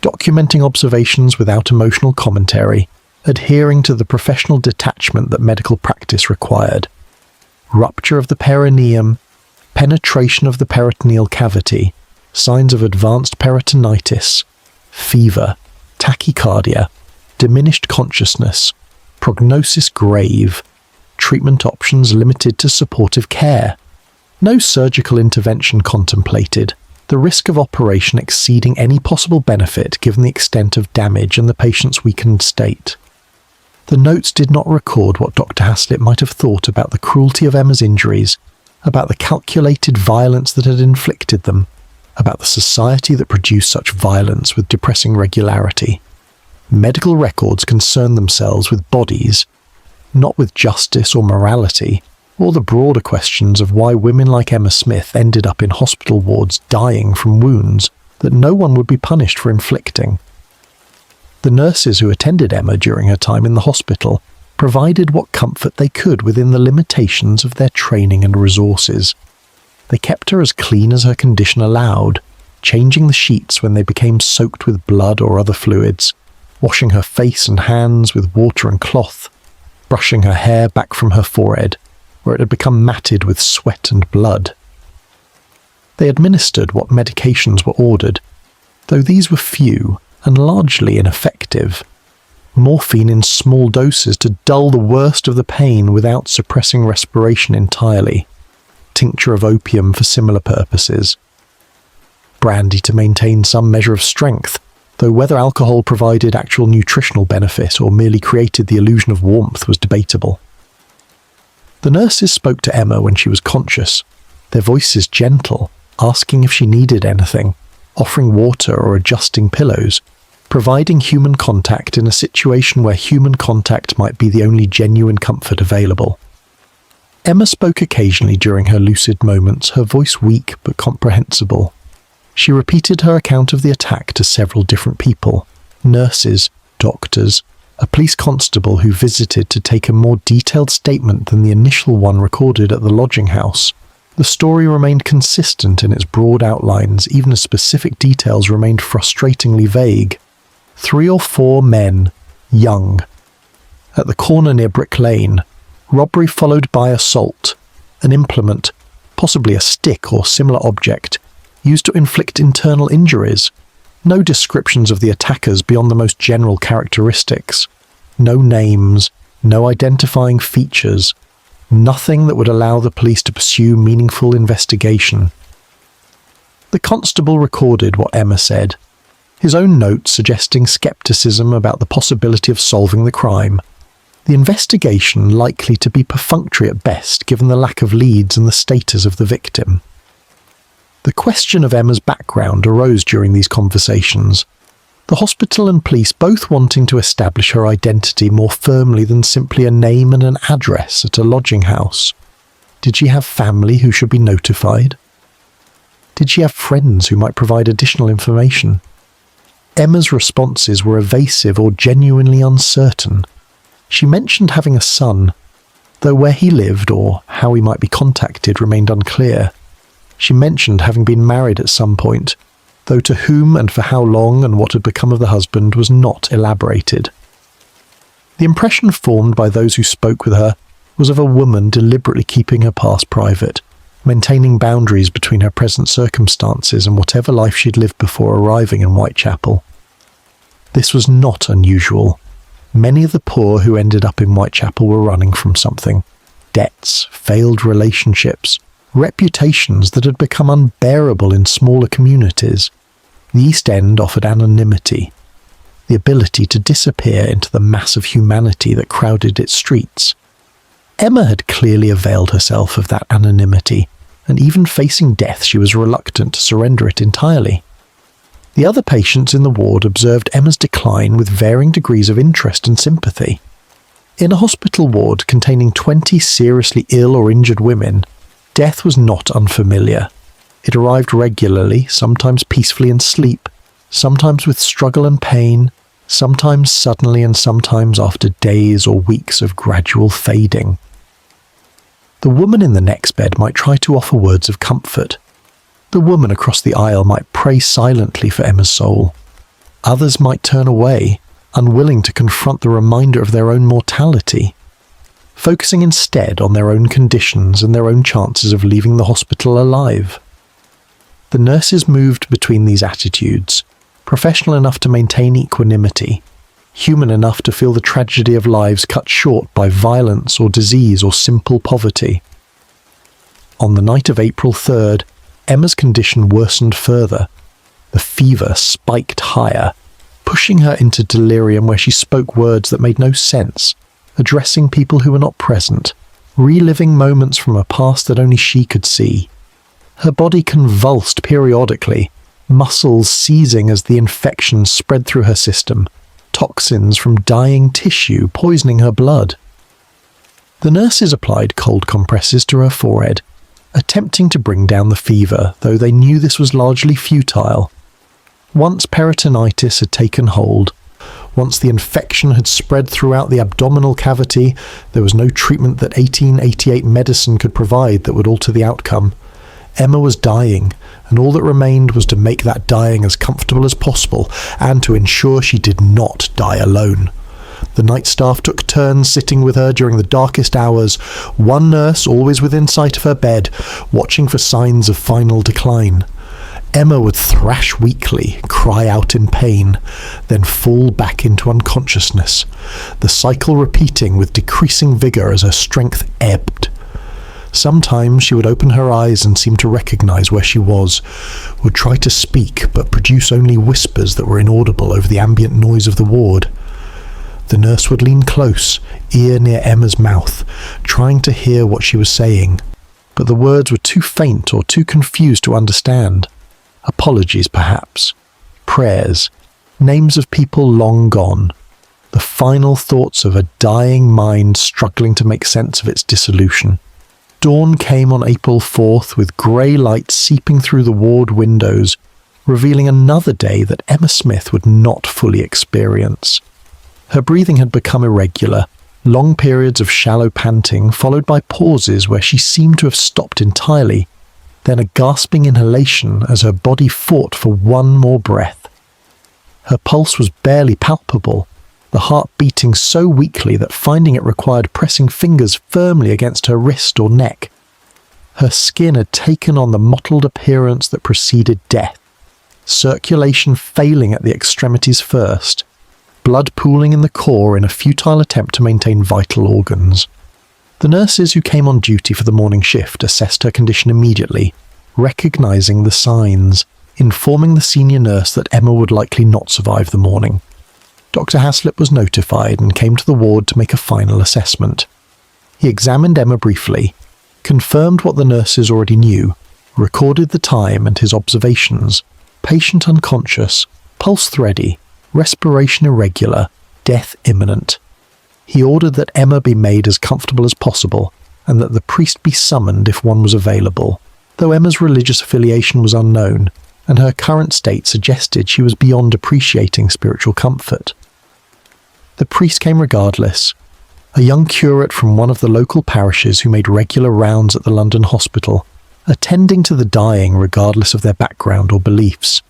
[SPEAKER 1] documenting observations without emotional commentary, adhering to the professional detachment that medical practice required. Rupture of the perineum, penetration of the peritoneal cavity, signs of advanced peritonitis, fever, tachycardia, diminished consciousness, prognosis grave, treatment options limited to supportive care. No surgical intervention contemplated, the risk of operation exceeding any possible benefit given the extent of damage and the patient's weakened state. The notes did not record what Dr. Haslip might have thought about the cruelty of Emma's injuries, about the calculated violence that had inflicted them, about the society that produced such violence with depressing regularity. Medical records concern themselves with bodies, not with justice or morality, or the broader questions of why women like Emma Smith ended up in hospital wards dying from wounds that no one would be punished for inflicting. The nurses who attended Emma during her time in the hospital provided what comfort they could within the limitations of their training and resources. They kept her as clean as her condition allowed, changing the sheets when they became soaked with blood or other fluids, washing her face and hands with water and cloth, brushing her hair back from her forehead, where it had become matted with sweat and blood. They administered what medications were ordered, though these were few and largely ineffective. Morphine in small doses to dull the worst of the pain without suppressing respiration entirely. Tincture of opium for similar purposes. Brandy to maintain some measure of strength, though whether alcohol provided actual nutritional benefit or merely created the illusion of warmth was debatable. The nurses spoke to Emma when she was conscious, their voices gentle, asking if she needed anything, offering water or adjusting pillows, providing human contact in a situation where human contact might be the only genuine comfort available. Emma spoke occasionally during her lucid moments, her voice weak but comprehensible. She repeated her account of the attack to several different people: nurses, doctors, a police constable who visited to take a more detailed statement than the initial one recorded at the lodging house. The story remained consistent in its broad outlines, even as specific details remained frustratingly vague. 3 or 4 men, young. At the corner near Brick Lane, robbery followed by assault, an implement, possibly a stick or similar object, used to inflict internal injuries. No descriptions of the attackers beyond the most general characteristics. No names, no identifying features, nothing that would allow the police to pursue meaningful investigation. The constable recorded what Emma said, his own note suggesting skepticism about the possibility of solving the crime. The investigation likely to be perfunctory at best given the lack of leads and the status of the victim. The question of Emma's background arose during these conversations, the hospital and police both wanting to establish her identity more firmly than simply a name and an address at a lodging house. Did she have family who should be notified? Did she have friends who might provide additional information? Emma's responses were evasive or genuinely uncertain. She mentioned having a son, though where he lived or how he might be contacted remained unclear. She mentioned having been married at some point, though to whom and for how long and what had become of the husband was not elaborated. The impression formed by those who spoke with her was of a woman deliberately keeping her past private, maintaining boundaries between her present circumstances and whatever life she'd lived before arriving in Whitechapel. This was not unusual. Many of the poor who ended up in Whitechapel were running from something. Debts, failed relationships, reputations that had become unbearable in smaller communities. The East End offered anonymity, the ability to disappear into the mass of humanity that crowded its streets. Emma had clearly availed herself of that anonymity, and even facing death she was reluctant to surrender it entirely. The other patients in the ward observed Emma's decline with varying degrees of interest and sympathy. In a hospital ward containing 20 seriously ill or injured women, death was not unfamiliar. It arrived regularly, sometimes peacefully in sleep, sometimes with struggle and pain, sometimes suddenly and sometimes after days or weeks of gradual fading. The woman in the next bed might try to offer words of comfort. The woman across the aisle might pray silently for Emma's soul. Others might turn away, unwilling to confront the reminder of their own mortality, focusing instead on their own conditions and their own chances of leaving the hospital alive. The nurses moved between these attitudes, professional enough to maintain equanimity, human enough to feel the tragedy of lives cut short by violence or disease or simple poverty. On the night of April 3rd, Emma's condition worsened further. The fever spiked higher, pushing her into delirium where she spoke words that made no sense, addressing people who were not present, reliving moments from a past that only she could see. Her body convulsed periodically, muscles seizing as the infection spread through her system, toxins from dying tissue poisoning her blood. The nurses applied cold compresses to her forehead, attempting to bring down the fever, though they knew this was largely futile. Once peritonitis had taken hold, once the infection had spread throughout the abdominal cavity, there was no treatment that 1888 medicine could provide that would alter the outcome. Emma was dying, and all that remained was to make that dying as comfortable as possible and to ensure she did not die alone. The night staff took turns sitting with her during the darkest hours, one nurse always within sight of her bed, watching for signs of final decline. Emma would thrash weakly, cry out in pain, then fall back into unconsciousness, the cycle repeating with decreasing vigour as her strength ebbed. Sometimes she would open her eyes and seem to recognise where she was, would try to speak but produce only whispers that were inaudible over the ambient noise of the ward. The nurse would lean close, ear near Emma's mouth, trying to hear what she was saying, but the words were too faint or too confused to understand. Apologies, perhaps. Prayers. Names of people long gone. The final thoughts of a dying mind struggling to make sense of its dissolution. Dawn came on April 4th with grey light seeping through the ward windows, revealing another day that Emma Smith would not fully experience. Her breathing had become irregular, long periods of shallow panting followed by pauses where she seemed to have stopped entirely, then a gasping inhalation as her body fought for one more breath. Her pulse was barely palpable, the heart beating so weakly that finding it required pressing fingers firmly against her wrist or neck. Her skin had taken on the mottled appearance that preceded death, circulation failing at the extremities first, blood pooling in the core in a futile attempt to maintain vital organs. The nurses who came on duty for the morning shift assessed her condition immediately, recognising the signs, informing the senior nurse that Emma would likely not survive the morning. Dr. Haslip was notified and came to the ward to make a final assessment. He examined Emma briefly, confirmed what the nurses already knew, recorded the time and his observations: patient unconscious, pulse thready, respiration irregular, death imminent. He ordered that Emma be made as comfortable as possible and that the priest be summoned if one was available, though Emma's religious affiliation was unknown and her current state suggested she was beyond appreciating spiritual comfort. The priest came regardless, a young curate from one of the local parishes who made regular rounds at the London hospital, attending to the dying regardless of their background or beliefs.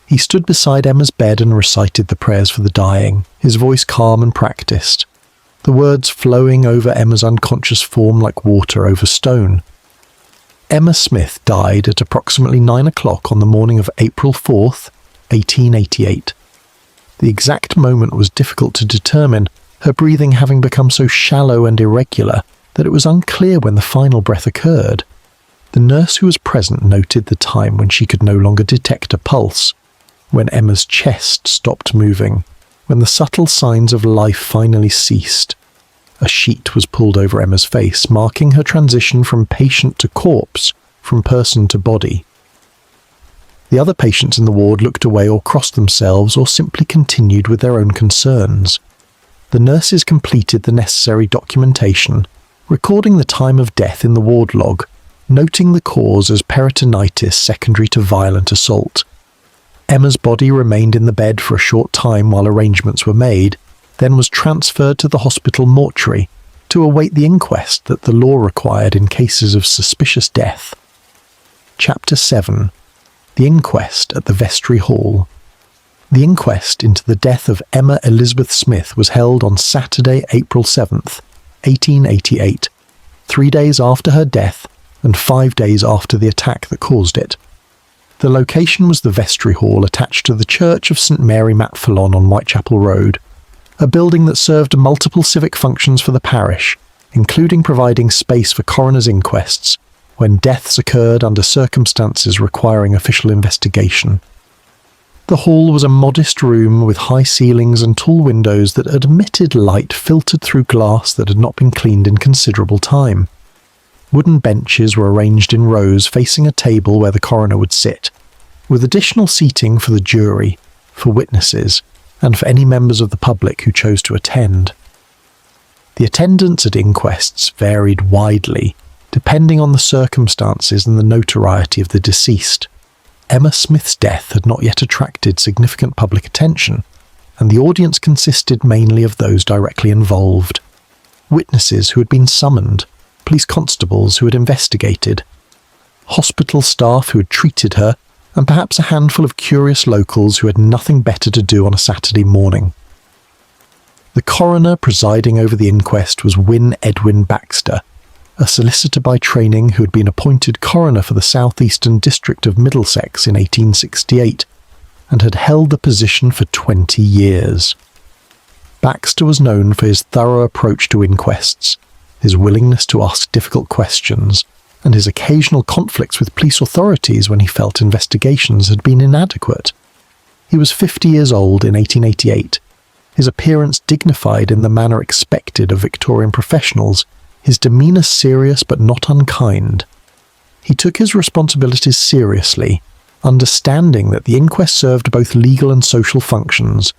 [SPEAKER 1] He stood beside Emma's bed and recited the prayers for the dying, his voice calm and practiced, the words flowing over Emma's unconscious form like water over stone. Emma Smith died at approximately 9 o'clock on the morning of April 4th, 1888. The exact moment was difficult to determine, her breathing having become so shallow and irregular that it was unclear when the final breath occurred. The nurse who was present noted the time when she could no longer detect a pulse, when Emma's chest stopped moving, when the subtle signs of life finally ceased. A sheet was pulled over Emma's face, marking her transition from patient to corpse, from person to body. The other patients in the ward looked away or crossed themselves or simply continued with their own concerns. The nurses completed the necessary documentation, recording the time of death in the ward log, noting the cause as peritonitis secondary to violent assault. Emma's body remained in the bed for a short time while arrangements were made, then was transferred to the hospital mortuary to await the inquest that the law required in cases of suspicious death. Chapter 7. The Inquest at the Vestry Hall. The inquest into the death of Emma Elizabeth Smith was held on Saturday, April 7th, 1888, 3 days after her death and 5 days after the attack that caused it. The location was the Vestry Hall attached to the Church of St Mary Matfelon on Whitechapel Road, a building that served multiple civic functions for the parish, including providing space for coroner's inquests when deaths occurred under circumstances requiring official investigation. The hall was a modest room with high ceilings and tall windows that admitted light filtered through glass that had not been cleaned in considerable time. Wooden benches were arranged in rows facing a table where the coroner would sit, with additional seating for the jury, for witnesses, and for any members of the public who chose to attend. The attendance at inquests varied widely, depending on the circumstances and the notoriety of the deceased. Emma Smith's death had not yet attracted significant public attention, and the audience consisted mainly of those directly involved. Witnesses who had been summoned, police constables who had investigated, hospital staff who had treated her, and perhaps a handful of curious locals who had nothing better to do on a Saturday morning. The coroner presiding over the inquest was Wyn Edwin Baxter, a solicitor by training who had been appointed coroner for the southeastern district of Middlesex in 1868 and had held the position for 20 years. Baxter was known for his thorough approach to inquests, his willingness to ask difficult questions, and his occasional conflicts with police authorities when he felt investigations had been inadequate. He was 50 years old in 1888, his appearance dignified in the manner expected of Victorian professionals, his demeanour serious but not unkind. He took his responsibilities seriously, understanding that the inquest served both legal and social functions,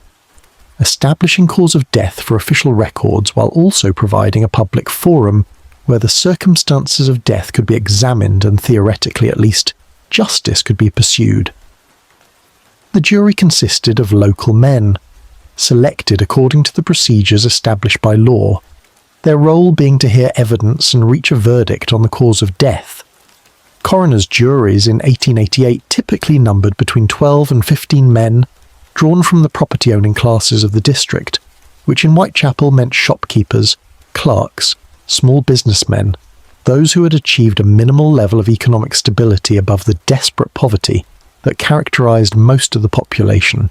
[SPEAKER 1] establishing cause of death for official records while also providing a public forum where the circumstances of death could be examined and theoretically at least justice could be pursued. The jury consisted of local men, selected according to the procedures established by law, their role being to hear evidence and reach a verdict on the cause of death. Coroners' juries in 1888 typically numbered between 12 and 15 men, drawn from the property-owning classes of the district, which in Whitechapel meant shopkeepers, clerks, small businessmen, those who had achieved a minimal level of economic stability above the desperate poverty that characterized most of the population.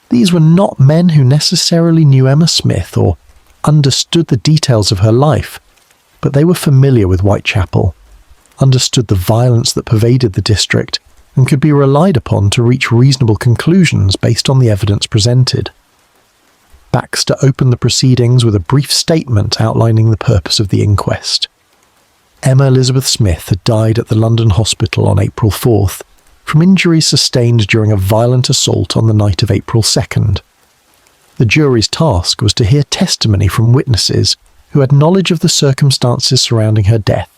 [SPEAKER 1] These were not men who necessarily knew Emma Smith or understood the details of her life, but they were familiar with Whitechapel, understood the violence that pervaded the district, and could be relied upon to reach reasonable conclusions based on the evidence presented. Baxter opened the proceedings with a brief statement outlining the purpose of the inquest. Emma Elizabeth Smith had died at the London hospital on April 4th from injuries sustained during a violent assault on the night of April 2nd. The jury's task was to hear testimony from witnesses who had knowledge of the circumstances surrounding her death,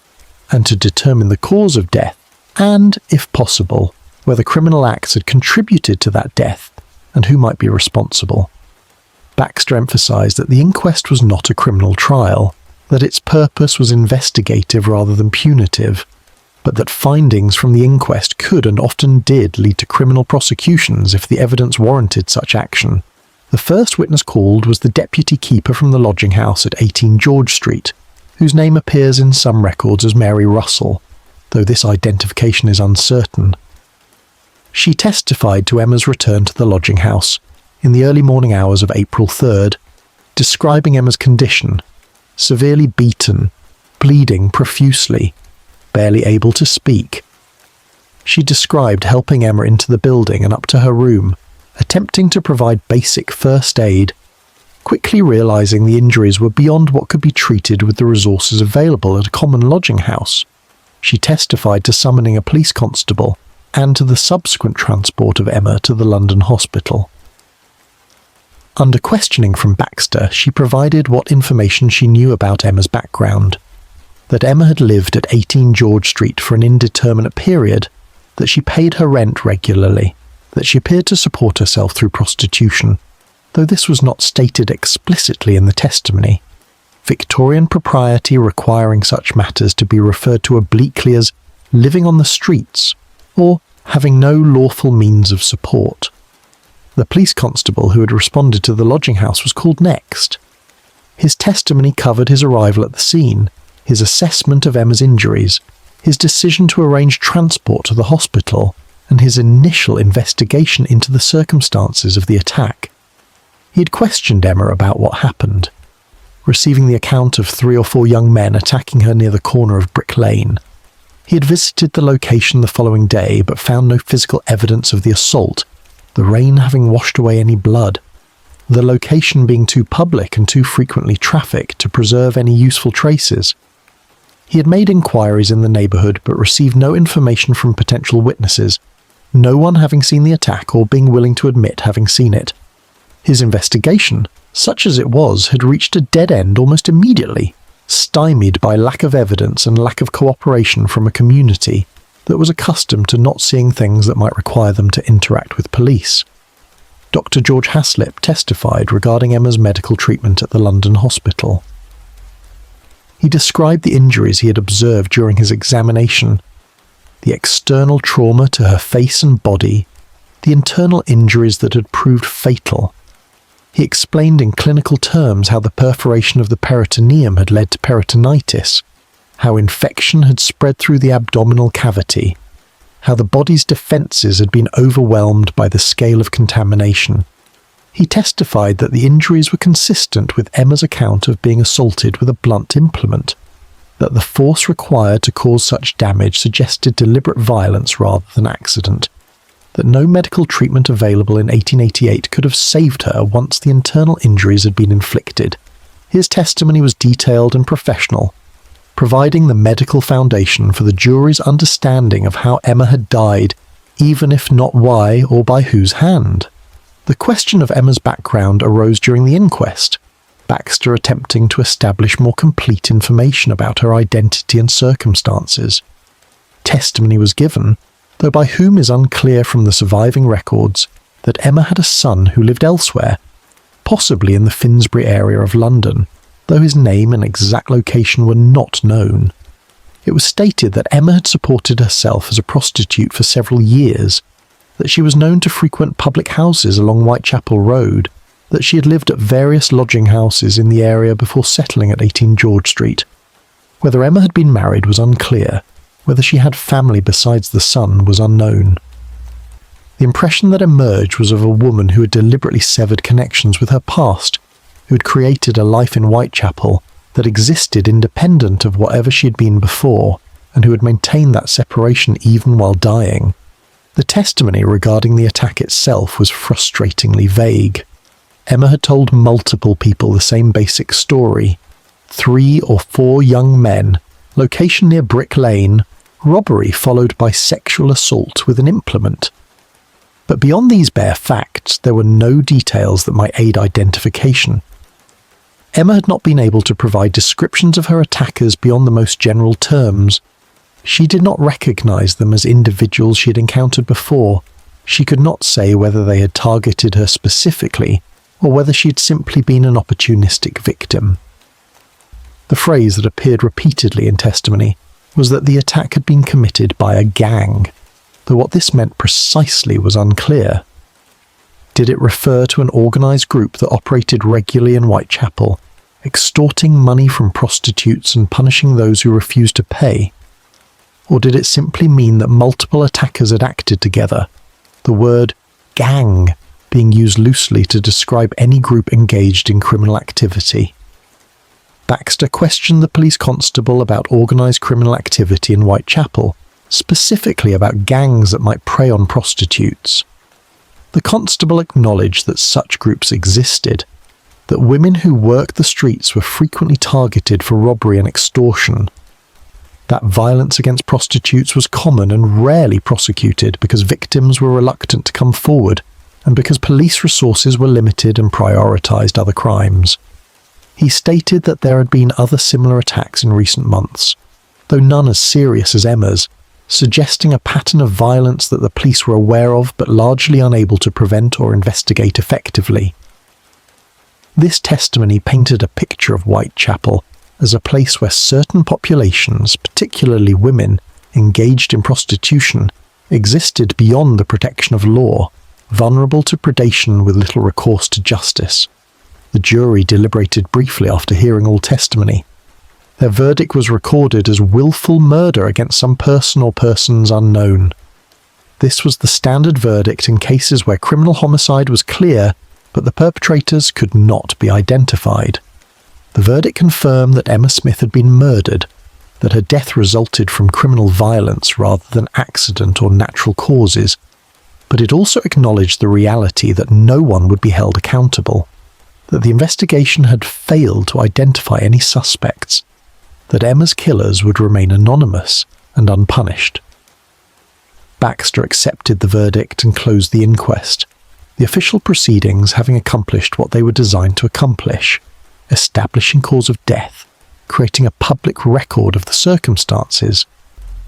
[SPEAKER 1] and to determine the cause of death, and, if possible, whether criminal acts had contributed to that death, and who might be responsible. Baxter emphasised that the inquest was not a criminal trial, that its purpose was investigative rather than punitive, but that findings from the inquest could and often did lead to criminal prosecutions if the evidence warranted such action. The first witness called was the deputy keeper from the lodging house at 18 George Street, whose name appears in some records as Mary Russell, though this identification is uncertain. She testified to Emma's return to the lodging house in the early morning hours of April 3rd, describing Emma's condition: severely beaten, bleeding profusely, barely able to speak. She described helping Emma into the building and up to her room, attempting to provide basic first aid, quickly realising the injuries were beyond what could be treated with the resources available at a common lodging house. She testified to summoning a police constable and to the subsequent transport of Emma to the London hospital. Under questioning from Baxter, she provided what information she knew about Emma's background: that Emma had lived at 18 George Street for an indeterminate period, that she paid her rent regularly, that she appeared to support herself through prostitution, though this was not stated explicitly in the testimony, Victorian propriety requiring such matters to be referred to obliquely as living on the streets, or having no lawful means of support. The police constable who had responded to the lodging house was called next. His testimony covered his arrival at the scene, his assessment of Emma's injuries, his decision to arrange transport to the hospital, and his initial investigation into the circumstances of the attack. He had questioned Emma about what happened, receiving the account of 3 or 4 young men attacking her near the corner of Brick Lane. He had visited the location the following day but found no physical evidence of the assault, the rain having washed away any blood, the location being too public and too frequently trafficked to preserve any useful traces. He had made inquiries in the neighbourhood but received no information from potential witnesses, no one having seen the attack or being willing to admit having seen it. His investigation, such as it was, had reached a dead end almost immediately, stymied by lack of evidence and lack of cooperation from a community that was accustomed to not seeing things that might require them to interact with police. Dr. George Haslip testified regarding Emma's medical treatment at the London hospital. He described the injuries he had observed during his examination: the external trauma to her face and body, the internal injuries that had proved fatal. He explained in clinical terms how the perforation of the peritoneum had led to peritonitis, how infection had spread through the abdominal cavity, how the body's defences had been overwhelmed by the scale of contamination. He testified that the injuries were consistent with Emma's account of being assaulted with a blunt implement, that the force required to cause such damage suggested deliberate violence rather than accident, that no medical treatment available in 1888 could have saved her once the internal injuries had been inflicted. His testimony was detailed and professional, providing the medical foundation for the jury's understanding of how Emma had died, even if not why or by whose hand. The question of Emma's background arose during the inquest, Baxter attempting to establish more complete information about her identity and circumstances. Testimony was given, though by whom is unclear from the surviving records, that Emma had a son who lived elsewhere, possibly in the Finsbury area of London, though his name and exact location were not known. It was stated that Emma had supported herself as a prostitute for several years, that she was known to frequent public houses along Whitechapel Road, that she had lived at various lodging houses in the area before settling at 18 George Street. Whether Emma had been married was unclear, whether she had family besides the son was unknown. The impression that emerged was of a woman who had deliberately severed connections with her past, who had created a life in Whitechapel that existed independent of whatever she had been before, and who had maintained that separation even while dying. The testimony regarding the attack itself was frustratingly vague. Emma had told multiple people the same basic story. 3 or 4 young men, location near Brick Lane, robbery followed by sexual assault with an implement. But beyond these bare facts, there were no details that might aid identification. Emma had not been able to provide descriptions of her attackers beyond the most general terms. She did not recognise them as individuals she had encountered before. She could not say whether they had targeted her specifically, or whether she had simply been an opportunistic victim. The phrase that appeared repeatedly in testimony was that the attack had been committed by a gang, though what this meant precisely was unclear. Did it refer to an organised group that operated regularly in Whitechapel, extorting money from prostitutes and punishing those who refused to pay? Or did it simply mean that multiple attackers had acted together, the word gang being used loosely to describe any group engaged in criminal activity? Baxter questioned the police constable about organised criminal activity in Whitechapel, specifically about gangs that might prey on prostitutes. The constable acknowledged that such groups existed, that women who worked the streets were frequently targeted for robbery and extortion, that violence against prostitutes was common and rarely prosecuted because victims were reluctant to come forward and because police resources were limited and prioritised other crimes. He stated that there had been other similar attacks in recent months, though none as serious as Emma's, suggesting a pattern of violence that the police were aware of but largely unable to prevent or investigate effectively. This testimony painted a picture of Whitechapel as a place where certain populations, particularly women, engaged in prostitution, existed beyond the protection of law, vulnerable to predation with little recourse to justice. The jury deliberated briefly after hearing all testimony. Their verdict was recorded as willful murder against some person or persons unknown. This was the standard verdict in cases where criminal homicide was clear, but the perpetrators could not be identified. The verdict confirmed that Emma Smith had been murdered, that her death resulted from criminal violence rather than accident or natural causes, but it also acknowledged the reality that no one would be held accountable, that the investigation had failed to identify any suspects, that Emma's killers would remain anonymous and unpunished. Baxter accepted the verdict and closed the inquest, the official proceedings having accomplished what they were designed to accomplish: establishing cause of death, creating a public record of the circumstances,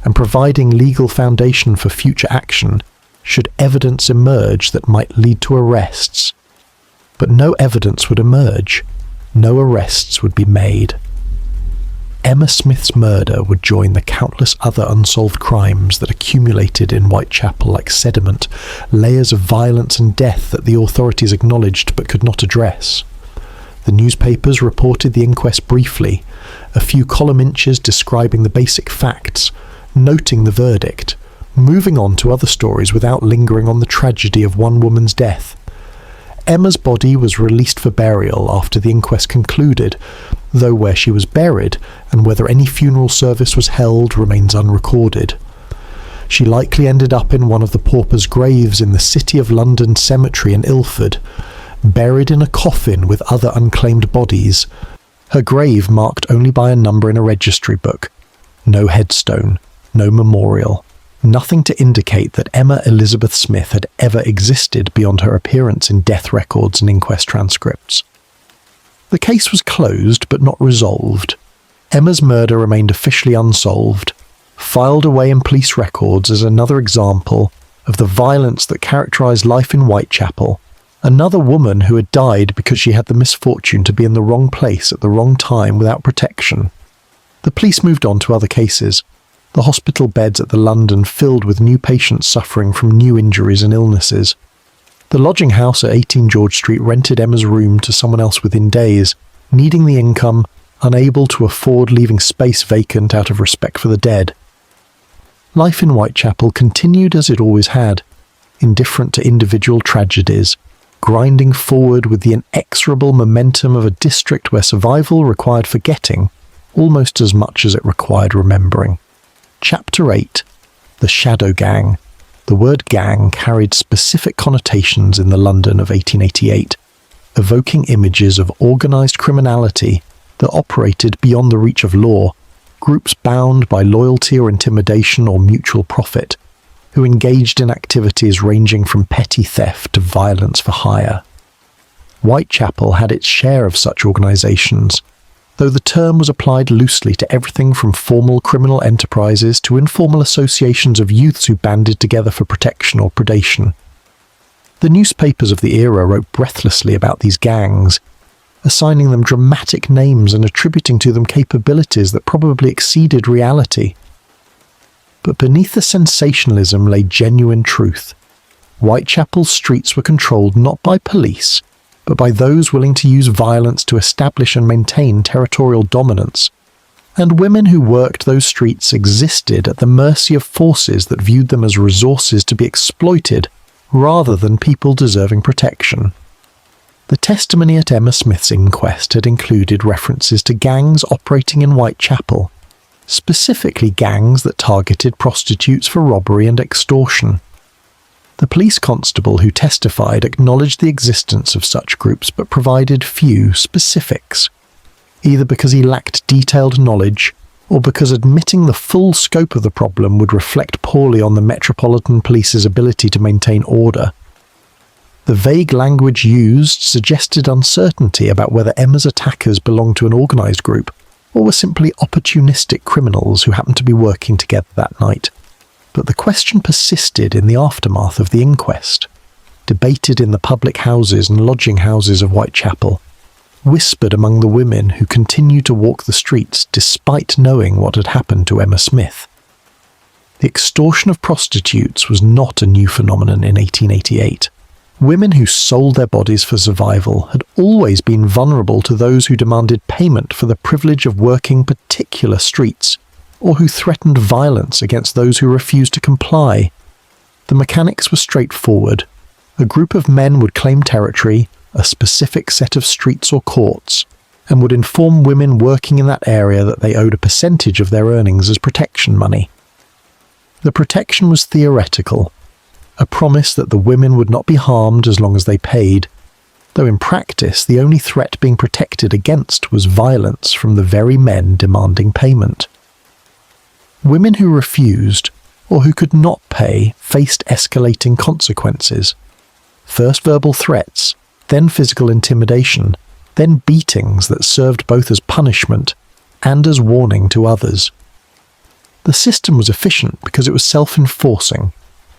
[SPEAKER 1] and providing legal foundation for future action should evidence emerge that might lead to arrests. But no evidence would emerge, no arrests would be made. Emma Smith's murder would join the countless other unsolved crimes that accumulated in Whitechapel like sediment, layers of violence and death that the authorities acknowledged but could not address. The newspapers reported the inquest briefly, a few column inches describing the basic facts, noting the verdict, moving on to other stories without lingering on the tragedy of one woman's death. Emma's body was released for burial after the inquest concluded, though where she was buried and whether any funeral service was held remains unrecorded. She likely ended up in one of the paupers' graves in the City of London cemetery in Ilford, buried in a coffin with other unclaimed bodies, her grave marked only by a number in a registry book. No headstone, no memorial, nothing to indicate that Emma Elizabeth Smith had ever existed beyond her appearance in death records and inquest transcripts. The case was closed but not resolved. Emma's murder remained officially unsolved, filed away in police records as another example of the violence that characterised life in Whitechapel. Another woman who had died because she had the misfortune to be in the wrong place at the wrong time without protection. The police moved on to other cases, the hospital beds at the London filled with new patients suffering from new injuries and illnesses. The lodging house at 18 George Street rented Emma's room to someone else within days, needing the income, unable to afford leaving space vacant out of respect for the dead. Life in Whitechapel continued as it always had, indifferent to individual tragedies, grinding forward with the inexorable momentum of a district where survival required forgetting almost as much as it required remembering. Chapter 8. The Shadow Gang. The word gang carried specific connotations in the London of 1888. evoking images of organised criminality that operated beyond the reach of law, groups bound by loyalty or intimidation or mutual profit, who engaged in activities ranging from petty theft to violence for hire. Whitechapel had its share of such organisations, though the term was applied loosely to everything from formal criminal enterprises to informal associations of youths who banded together for protection or predation. The newspapers of the era wrote breathlessly about these gangs, assigning them dramatic names and attributing to them capabilities that probably exceeded reality. But beneath the sensationalism lay genuine truth. Whitechapel's streets were controlled not by police, but by those willing to use violence to establish and maintain territorial dominance, and women who worked those streets existed at the mercy of forces that viewed them as resources to be exploited rather than people deserving protection. The testimony at Emma Smith's inquest had included references to gangs operating in Whitechapel, specifically gangs that targeted prostitutes for robbery and extortion. The police constable who testified acknowledged the existence of such groups but provided few specifics, either because he lacked detailed knowledge or because admitting the full scope of the problem would reflect poorly on the Metropolitan Police's ability to maintain order. The vague language used suggested uncertainty about whether Emma's attackers belonged to an organised group or were simply opportunistic criminals who happened to be working together that night. But the question persisted in the aftermath of the inquest, debated in the public houses and lodging houses of Whitechapel, whispered among the women who continued to walk the streets despite knowing what had happened to Emma Smith. The extortion of prostitutes was not a new phenomenon in 1888. Women who sold their bodies for survival had always been vulnerable to those who demanded payment for the privilege of working particular streets, or who threatened violence against those who refused to comply. The mechanics were straightforward. A group of men would claim territory, a specific set of streets or courts, and would inform women working in that area that they owed a percentage of their earnings as protection money. The protection was theoretical, a promise that the women would not be harmed as long as they paid, though in practice the only threat being protected against was violence from the very men demanding payment. Women who refused, or who could not pay, faced escalating consequences. First verbal threats, then physical intimidation, then beatings that served both as punishment and as warning to others. The system was efficient because it was self-enforcing.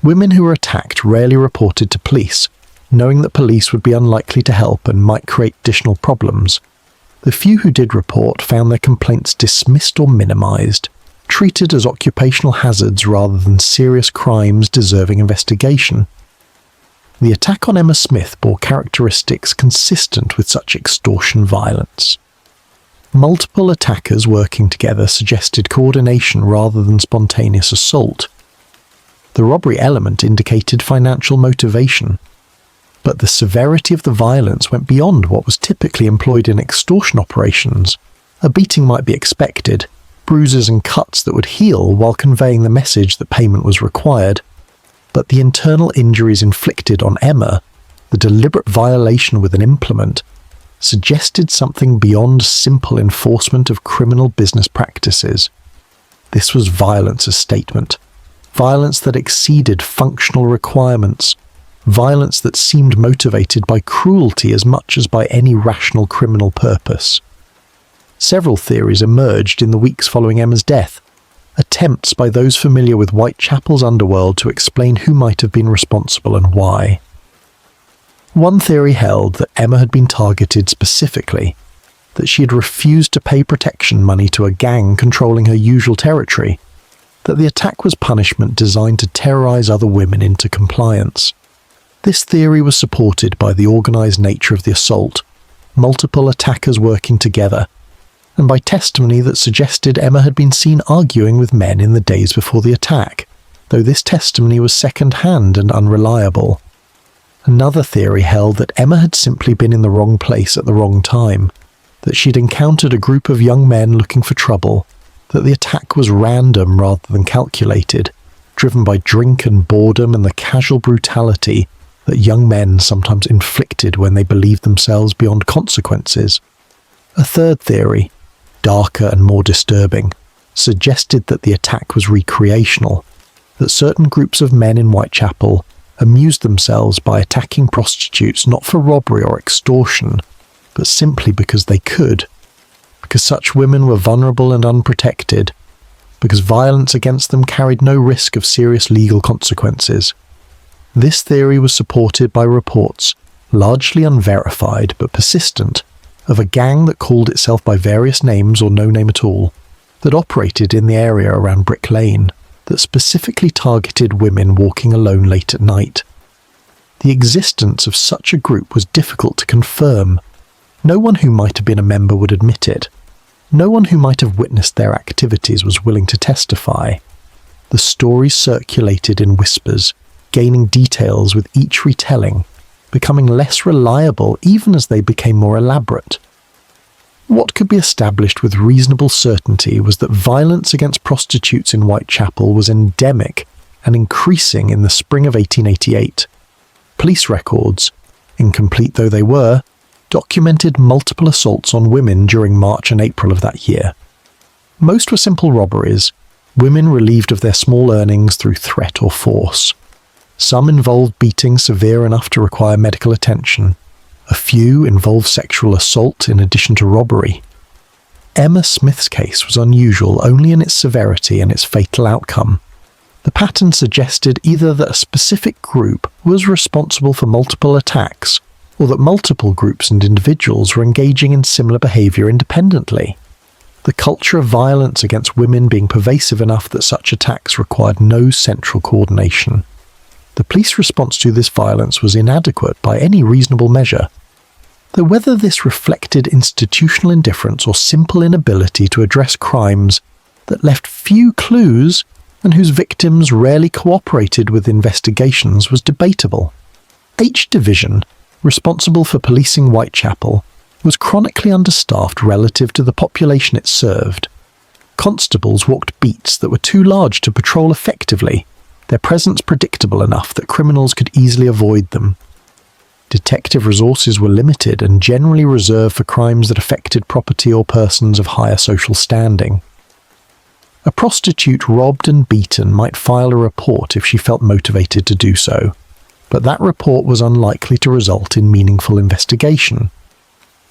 [SPEAKER 1] Women who were attacked rarely reported to police, knowing that police would be unlikely to help and might create additional problems. The few who did report found their complaints dismissed or minimised, treated as occupational hazards rather than serious crimes deserving investigation. The attack on Emma Smith bore characteristics consistent with such extortion violence. Multiple attackers working together suggested coordination rather than spontaneous assault. The robbery element indicated financial motivation, but the severity of the violence went beyond what was typically employed in extortion operations. A beating might be expected, bruises and cuts that would heal while conveying the message that payment was required. But the internal injuries inflicted on Emma, the deliberate violation with an implement, suggested something beyond simple enforcement of criminal business practices. This was violence as statement, violence that exceeded functional requirements, violence that seemed motivated by cruelty as much as by any rational criminal purpose. Several theories emerged in the weeks following Emma's death, attempts by those familiar with Whitechapel's underworld to explain who might have been responsible and why. One theory held that Emma had been targeted specifically, that she had refused to pay protection money to a gang controlling her usual territory, that the attack was punishment designed to terrorize other women into compliance. This theory was supported by the organized nature of the assault, multiple attackers working together, and by testimony that suggested Emma had been seen arguing with men in the days before the attack, though this testimony was second-hand and unreliable. Another theory held that Emma had simply been in the wrong place at the wrong time, that she'd encountered a group of young men looking for trouble, that the attack was random rather than calculated, driven by drink and boredom and the casual brutality that young men sometimes inflicted when they believed themselves beyond consequences. A third theory, darker and more disturbing, suggested that the attack was recreational, that certain groups of men in Whitechapel amused themselves by attacking prostitutes not for robbery or extortion, but simply because they could, because such women were vulnerable and unprotected, because violence against them carried no risk of serious legal consequences. This theory was supported by reports, largely unverified but persistent, of a gang that called itself by various names or no name at all, that operated in the area around Brick Lane, that specifically targeted women walking alone late at night. The existence of such a group was difficult to confirm. No one who might have been a member would admit it. No one who might have witnessed their activities was willing to testify. The stories circulated in whispers, gaining details with each retelling, becoming less reliable even as they became more elaborate. What could be established with reasonable certainty was that violence against prostitutes in Whitechapel was endemic and increasing in the spring of 1888. Police records, incomplete though they were, documented multiple assaults on women during March and April of that year. Most were simple robberies, women relieved of their small earnings through threat or force. Some involved beating severe enough to require medical attention. A few involved sexual assault in addition to robbery. Emma Smith's case was unusual only in its severity and its fatal outcome. The pattern suggested either that a specific group was responsible for multiple attacks, or that multiple groups and individuals were engaging in similar behaviour independently. The culture of violence against women being pervasive enough that such attacks required no central coordination. The police response to this violence was inadequate by any reasonable measure, though whether this reflected institutional indifference or simple inability to address crimes that left few clues and whose victims rarely cooperated with investigations was debatable. H Division, responsible for policing Whitechapel, was chronically understaffed relative to the population it served. Constables walked beats that were too large to patrol effectively, their presence predictable enough that criminals could easily avoid them. Detective resources were limited and generally reserved for crimes that affected property or persons of higher social standing. A prostitute robbed and beaten might file a report if she felt motivated to do so, but that report was unlikely to result in meaningful investigation.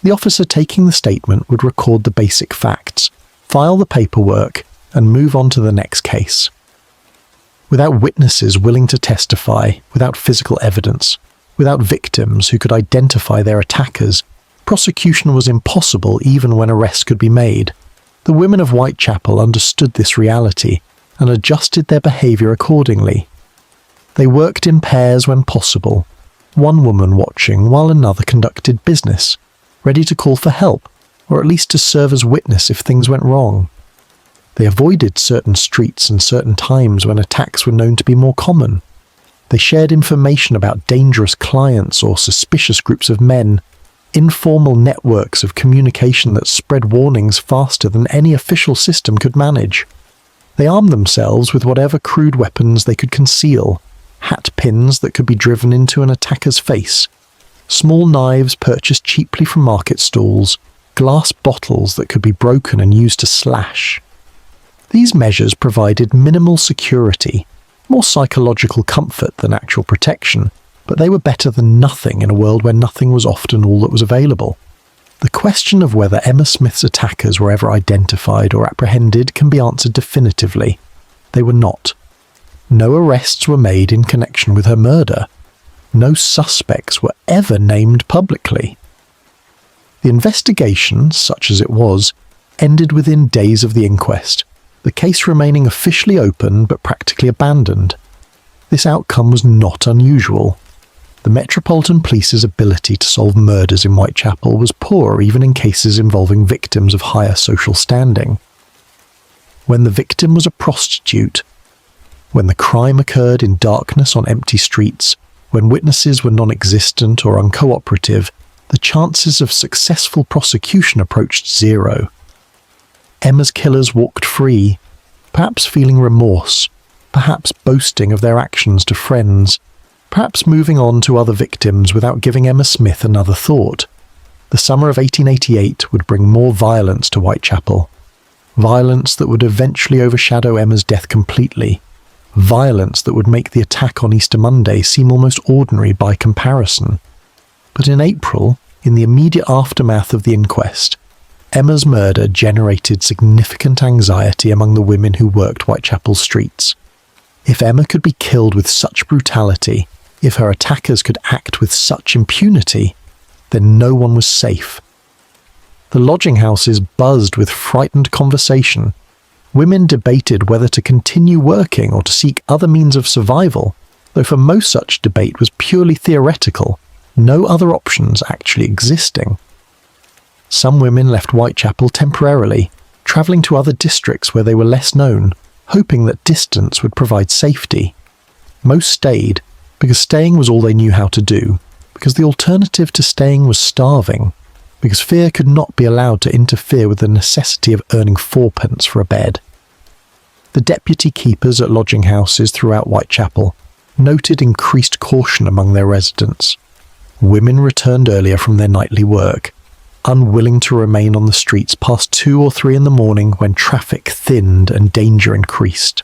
[SPEAKER 1] The officer taking the statement would record the basic facts, file the paperwork, and move on to the next case. Without witnesses willing to testify, without physical evidence, without victims who could identify their attackers, prosecution was impossible even when arrests could be made. The women of Whitechapel understood this reality and adjusted their behaviour accordingly. They worked in pairs when possible, one woman watching while another conducted business, ready to call for help, or at least to serve as witness if things went wrong. They avoided certain streets and certain times when attacks were known to be more common. They shared information about dangerous clients or suspicious groups of men, informal networks of communication that spread warnings faster than any official system could manage. They armed themselves with whatever crude weapons they could conceal, hat pins that could be driven into an attacker's face, small knives purchased cheaply from market stalls, glass bottles that could be broken and used to slash. These measures provided minimal security, more psychological comfort than actual protection, but they were better than nothing in a world where nothing was often all that was available. The question of whether Emma Smith's attackers were ever identified or apprehended can be answered definitively. They were not. No arrests were made in connection with her murder. No suspects were ever named publicly. The investigation, such as it was, ended within days of the inquest, the case remaining officially open but practically abandoned. This outcome was not unusual. The Metropolitan Police's ability to solve murders in Whitechapel was poor even in cases involving victims of higher social standing. When the victim was a prostitute, when the crime occurred in darkness on empty streets, when witnesses were non-existent or uncooperative, the chances of successful prosecution approached zero. Emma's killers walked free, perhaps feeling remorse, perhaps boasting of their actions to friends, perhaps moving on to other victims without giving Emma Smith another thought. The summer of 1888 would bring more violence to Whitechapel. Violence that would eventually overshadow Emma's death completely. Violence that would make the attack on Easter Monday seem almost ordinary by comparison. But in April, in the immediate aftermath of the inquest, Emma's murder generated significant anxiety among the women who worked Whitechapel streets. If Emma could be killed with such brutality, if her attackers could act with such impunity, then no one was safe. The lodging houses buzzed with frightened conversation. Women debated whether to continue working or to seek other means of survival, though for most such debate was purely theoretical, no other options actually existing. Some women left Whitechapel temporarily, travelling to other districts where they were less known, hoping that distance would provide safety. Most stayed, because staying was all they knew how to do, because the alternative to staying was starving, because fear could not be allowed to interfere with the necessity of earning 4p for a bed. The deputy keepers at lodging houses throughout Whitechapel noted increased caution among their residents. Women returned earlier from their nightly work, unwilling to remain on the streets past 2 or 3 in the morning when traffic thinned and danger increased.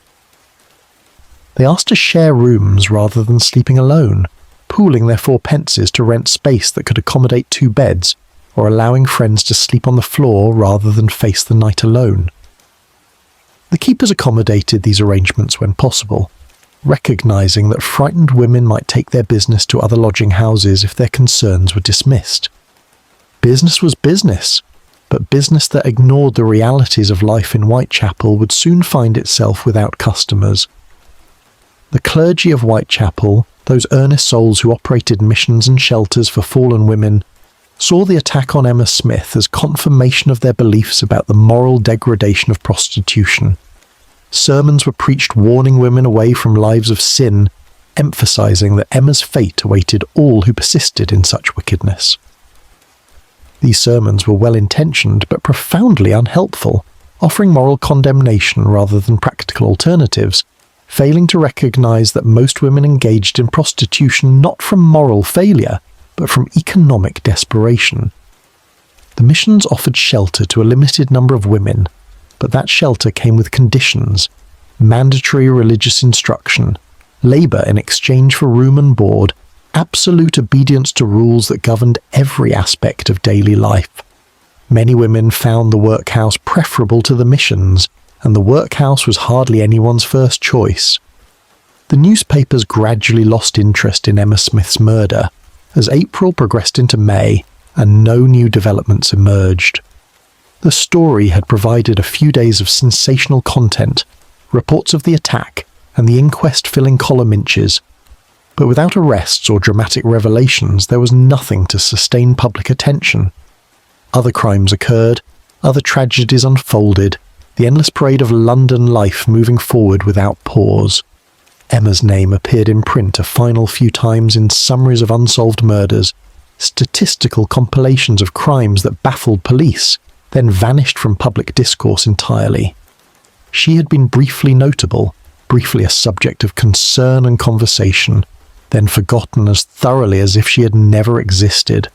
[SPEAKER 1] They asked to share rooms rather than sleeping alone, pooling their 4p to rent space that could accommodate 2 beds, or allowing friends to sleep on the floor rather than face the night alone. The keepers accommodated these arrangements when possible, recognising that frightened women might take their business to other lodging houses if their concerns were dismissed. Business was business, but business that ignored the realities of life in Whitechapel would soon find itself without customers. The clergy of Whitechapel, those earnest souls who operated missions and shelters for fallen women, saw the attack on Emma Smith as confirmation of their beliefs about the moral degradation of prostitution. Sermons were preached warning women away from lives of sin, emphasising that Emma's fate awaited all who persisted in such wickedness. These sermons were well-intentioned but profoundly unhelpful, offering moral condemnation rather than practical alternatives, failing to recognise that most women engaged in prostitution not from moral failure, but from economic desperation. The missions offered shelter to a limited number of women, but that shelter came with conditions: mandatory religious instruction, labour in exchange for room and board, absolute obedience to rules that governed every aspect of daily life. Many women found the workhouse preferable to the missions, and the workhouse was hardly anyone's first choice. The newspapers gradually lost interest in Emma Smith's murder, as April progressed into May and no new developments emerged. The story had provided a few days of sensational content, reports of the attack, and the inquest filling column inches, but without arrests or dramatic revelations there was nothing to sustain public attention. Other crimes occurred, other tragedies unfolded, the endless parade of London life moving forward without pause. Emma's name appeared in print a final few times in summaries of unsolved murders, statistical compilations of crimes that baffled police, then vanished from public discourse entirely. She had been briefly notable, briefly a subject of concern and conversation, then forgotten as thoroughly as if she had never existed.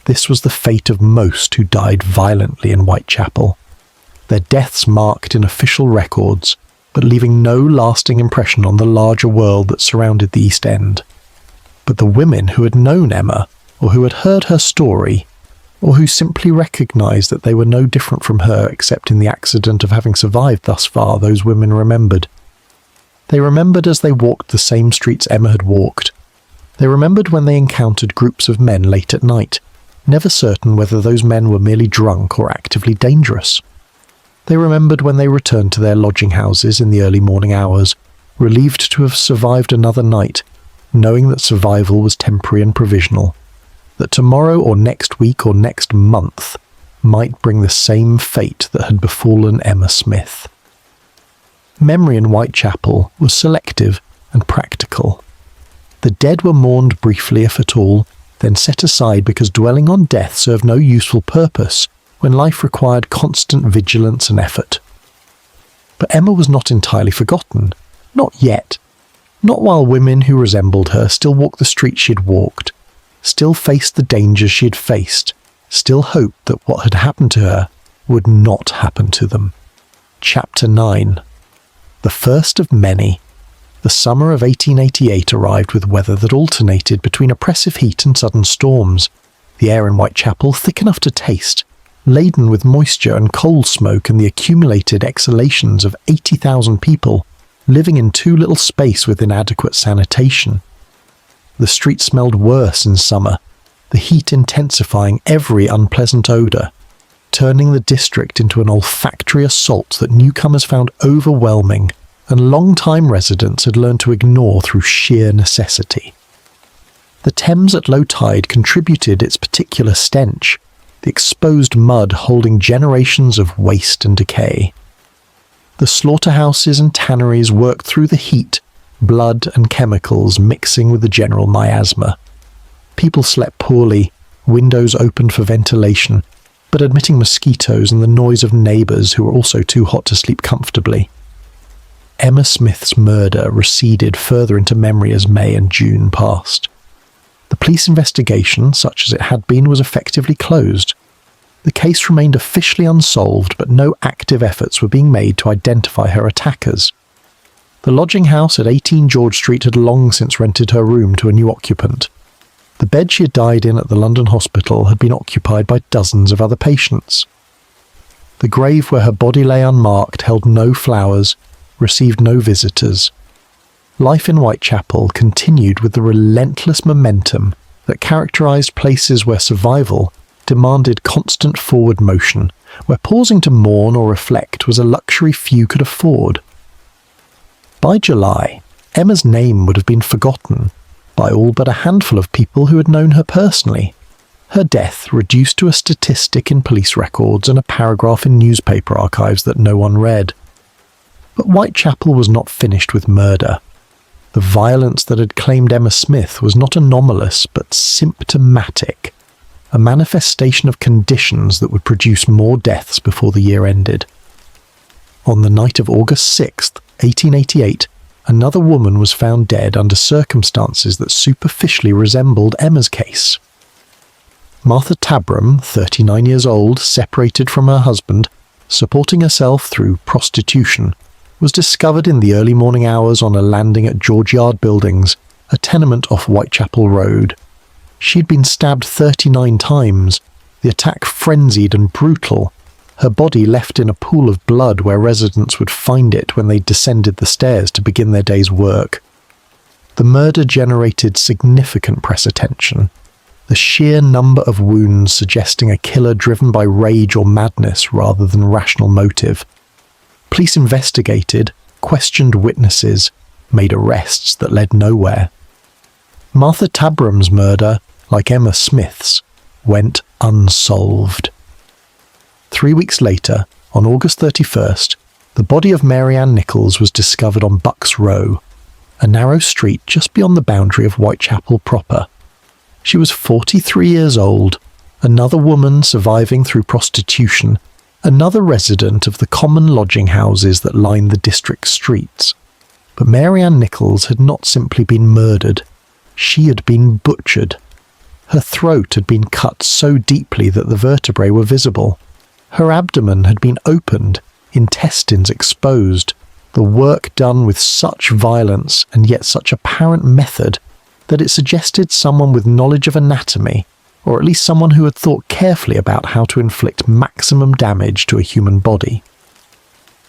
[SPEAKER 1] This was the fate of most who died violently in Whitechapel. Their deaths marked in official records, but leaving no lasting impression on the larger world that surrounded the East End. But the women who had known Emma, or who had heard her story, or who simply recognised that they were no different from her except in the accident of having survived thus far, those women remembered. They remembered as they walked the same streets Emma had walked. They remembered when they encountered groups of men late at night, never certain whether those men were merely drunk or actively dangerous. They remembered when they returned to their lodging houses in the early morning hours, relieved to have survived another night, knowing that survival was temporary and provisional, that tomorrow or next week or next month might bring the same fate that had befallen Emma Smith. Memory in Whitechapel was selective and practical. The dead were mourned briefly, if at all, then set aside because dwelling on death served no useful purpose when life required constant vigilance and effort. But Emma was not entirely forgotten. Not yet. Not while women who resembled her still walked the streets she'd walked, still faced the dangers she'd faced, still hoped that what had happened to her would not happen to them. Chapter 9. The first of many. The summer of 1888 arrived with weather that alternated between oppressive heat and sudden storms. The air in Whitechapel thick enough to taste, laden with moisture and coal smoke and the accumulated exhalations of 80,000 people living in too little space with inadequate sanitation. The street smelled worse in summer, the heat intensifying every unpleasant odour, turning the district into an olfactory assault that newcomers found overwhelming and long-time residents had learned to ignore through sheer necessity. The Thames at low tide contributed its particular stench, the exposed mud holding generations of waste and decay. The slaughterhouses and tanneries worked through the heat, blood and chemicals mixing with the general miasma. People slept poorly, windows opened for ventilation, but admitting mosquitoes and the noise of neighbours who were also too hot to sleep comfortably. Emma Smith's murder receded further into memory as May and June passed. The police investigation, such as it had been, was effectively closed. The case remained officially unsolved, but no active efforts were being made to identify her attackers. The lodging house at 18 George Street had long since rented her room to a new occupant. The bed she had died in at the London hospital had been occupied by dozens of other patients. The grave where her body lay unmarked held no flowers, received no visitors. Life in Whitechapel continued with the relentless momentum that characterised places where survival demanded constant forward motion, where pausing to mourn or reflect was a luxury few could afford. By July, Emma's name would have been forgotten by all but a handful of people who had known her personally, her death reduced to a statistic in police records and a paragraph in newspaper archives that no one read. But Whitechapel was not finished with murder. The violence that had claimed Emma Smith was not anomalous but symptomatic, a manifestation of conditions that would produce more deaths before the year ended. On the night of August 6th, 1888, another woman was found dead under circumstances that superficially resembled Emma's case. Martha Tabram, 39 years old, separated from her husband, supporting herself through prostitution, was discovered in the early morning hours on a landing at George Yard Buildings, a tenement off Whitechapel Road. She had been stabbed 39 times, the attack frenzied and brutal, her body left in a pool of blood where residents would find it when they descended the stairs to begin their day's work. The murder generated significant press attention, the sheer number of wounds suggesting a killer driven by rage or madness rather than rational motive. Police investigated, questioned witnesses, made arrests that led nowhere. Martha Tabram's murder, like Emma Smith's, went unsolved. 3 weeks later, on August 31st, the body of Mary Ann Nichols was discovered on Bucks Row, a narrow street just beyond the boundary of Whitechapel proper. She was 43 years old, another woman surviving through prostitution, another resident of the common lodging houses that lined the district streets. But Mary Ann Nichols had not simply been murdered, she had been butchered. Her throat had been cut so deeply that the vertebrae were visible. Her abdomen had been opened, intestines exposed, the work done with such violence and yet such apparent method that it suggested someone with knowledge of anatomy, or at least someone who had thought carefully about how to inflict maximum damage to a human body.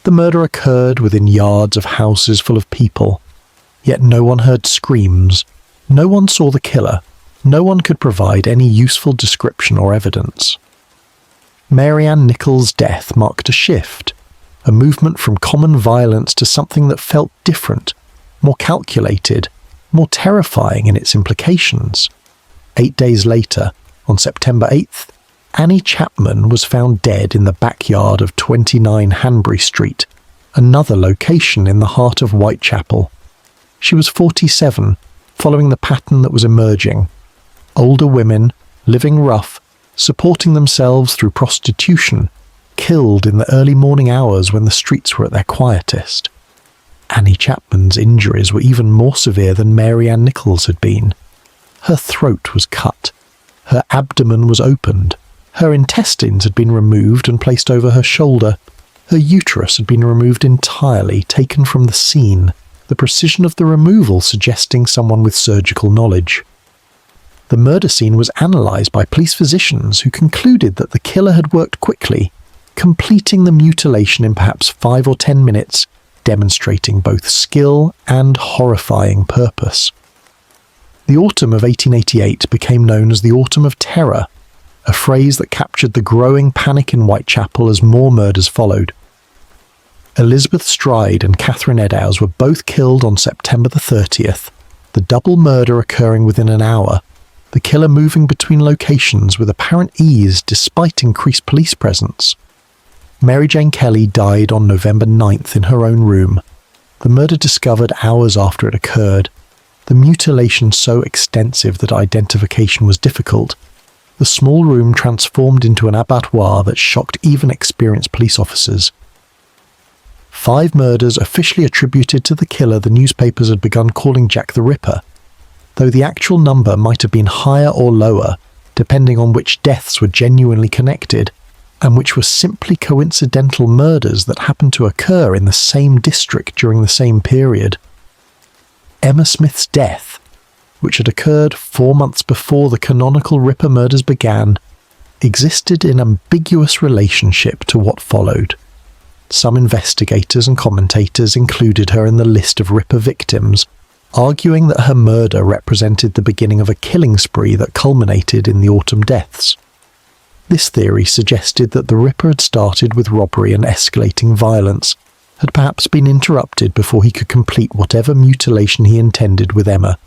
[SPEAKER 1] The murder occurred within yards of houses full of people, yet no one heard screams, no one saw the killer, no one could provide any useful description or evidence. Mary Ann Nichols' death marked a shift, a movement from common violence to something that felt different, more calculated, more terrifying in its implications. 8 days later, on September 8th, Annie Chapman was found dead in the backyard of 29 Hanbury Street, another location in the heart of Whitechapel. She was 47, following the pattern that was emerging. Older women, living rough, supporting themselves through prostitution, killed in the early morning hours when the streets were at their quietest. Annie Chapman's injuries were even more severe than Mary Ann Nichols had been. Her throat was cut, her abdomen was opened, her intestines had been removed and placed over her shoulder, her uterus had been removed entirely, taken from the scene, the precision of the removal suggesting someone with surgical knowledge. The murder scene was analysed by police physicians who concluded that the killer had worked quickly, completing the mutilation in perhaps 5 or 10 minutes, demonstrating both skill and horrifying purpose. The autumn of 1888 became known as the Autumn of Terror, a phrase that captured the growing panic in Whitechapel as more murders followed. Elizabeth Stride and Catherine Eddowes were both killed on September the 30th, the double murder occurring within an hour, the killer moving between locations with apparent ease despite increased police presence. Mary Jane Kelly died on November 9th in her own room, the murder discovered hours after it occurred, the mutilation so extensive that identification was difficult, the small room transformed into an abattoir that shocked even experienced police officers. 5 murders officially attributed to the killer the newspapers had begun calling Jack the Ripper, though the actual number might have been higher or lower, depending on which deaths were genuinely connected, and which were simply coincidental murders that happened to occur in the same district during the same period. Emma Smith's death, which had occurred 4 months before the canonical Ripper murders began, existed in ambiguous relationship to what followed. Some investigators and commentators included her in the list of Ripper victims, arguing that her murder represented the beginning of a killing spree that culminated in the autumn deaths. This theory suggested that the Ripper had started with robbery and escalating violence, had perhaps been interrupted before he could complete whatever mutilation he intended with Emma,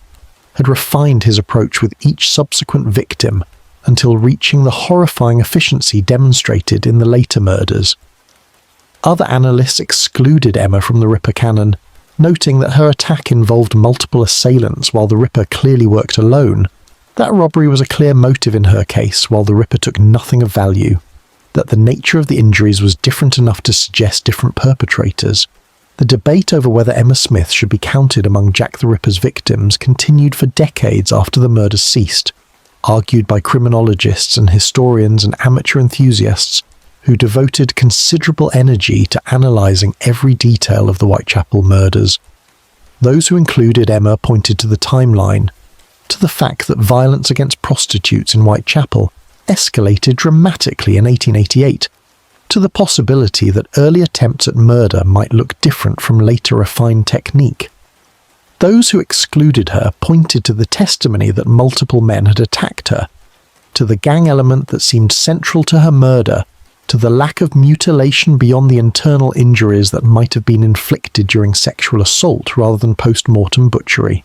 [SPEAKER 1] had refined his approach with each subsequent victim until reaching the horrifying efficiency demonstrated in the later murders. Other analysts excluded Emma from the Ripper canon, noting that her attack involved multiple assailants while the Ripper clearly worked alone, that robbery was a clear motive in her case while the Ripper took nothing of value, that the nature of the injuries was different enough to suggest different perpetrators. The debate over whether Emma Smith should be counted among Jack the Ripper's victims continued for decades after the murders ceased, argued by criminologists and historians and amateur enthusiasts who devoted considerable energy to analysing every detail of the Whitechapel murders. Those who included Emma pointed to the timeline, to the fact that violence against prostitutes in Whitechapel escalated dramatically in 1888, to the possibility that early attempts at murder might look different from later refined technique. Those who excluded her pointed to the testimony that multiple men had attacked her, to the gang element that seemed central to her murder, to the lack of mutilation beyond the internal injuries that might have been inflicted during sexual assault rather than post-mortem butchery.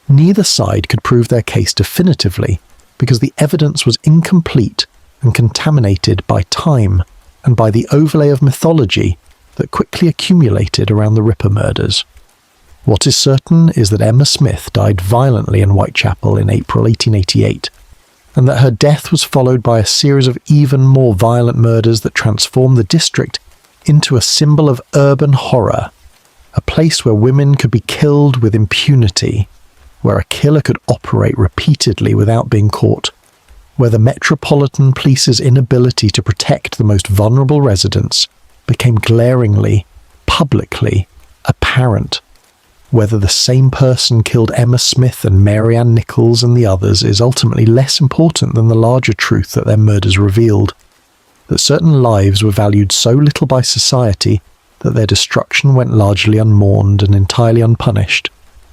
[SPEAKER 1] Neither side could prove their case definitively because the evidence was incomplete and contaminated by time and by the overlay of mythology that quickly accumulated around the Ripper murders. What is certain is that Emma Smith died violently in Whitechapel in April 1888, and that her death was followed by a series of even more violent murders that transformed the district into a symbol of urban horror, a place where women could be killed with impunity, where a killer could operate repeatedly without being caught, where the Metropolitan Police's inability to protect the most vulnerable residents became glaringly, publicly apparent. Whether the same person killed Emma Smith and Mary Ann Nichols and the others is ultimately less important than the larger truth that their murders revealed, that certain lives were valued so little by society that their destruction went largely unmourned and entirely unpunished,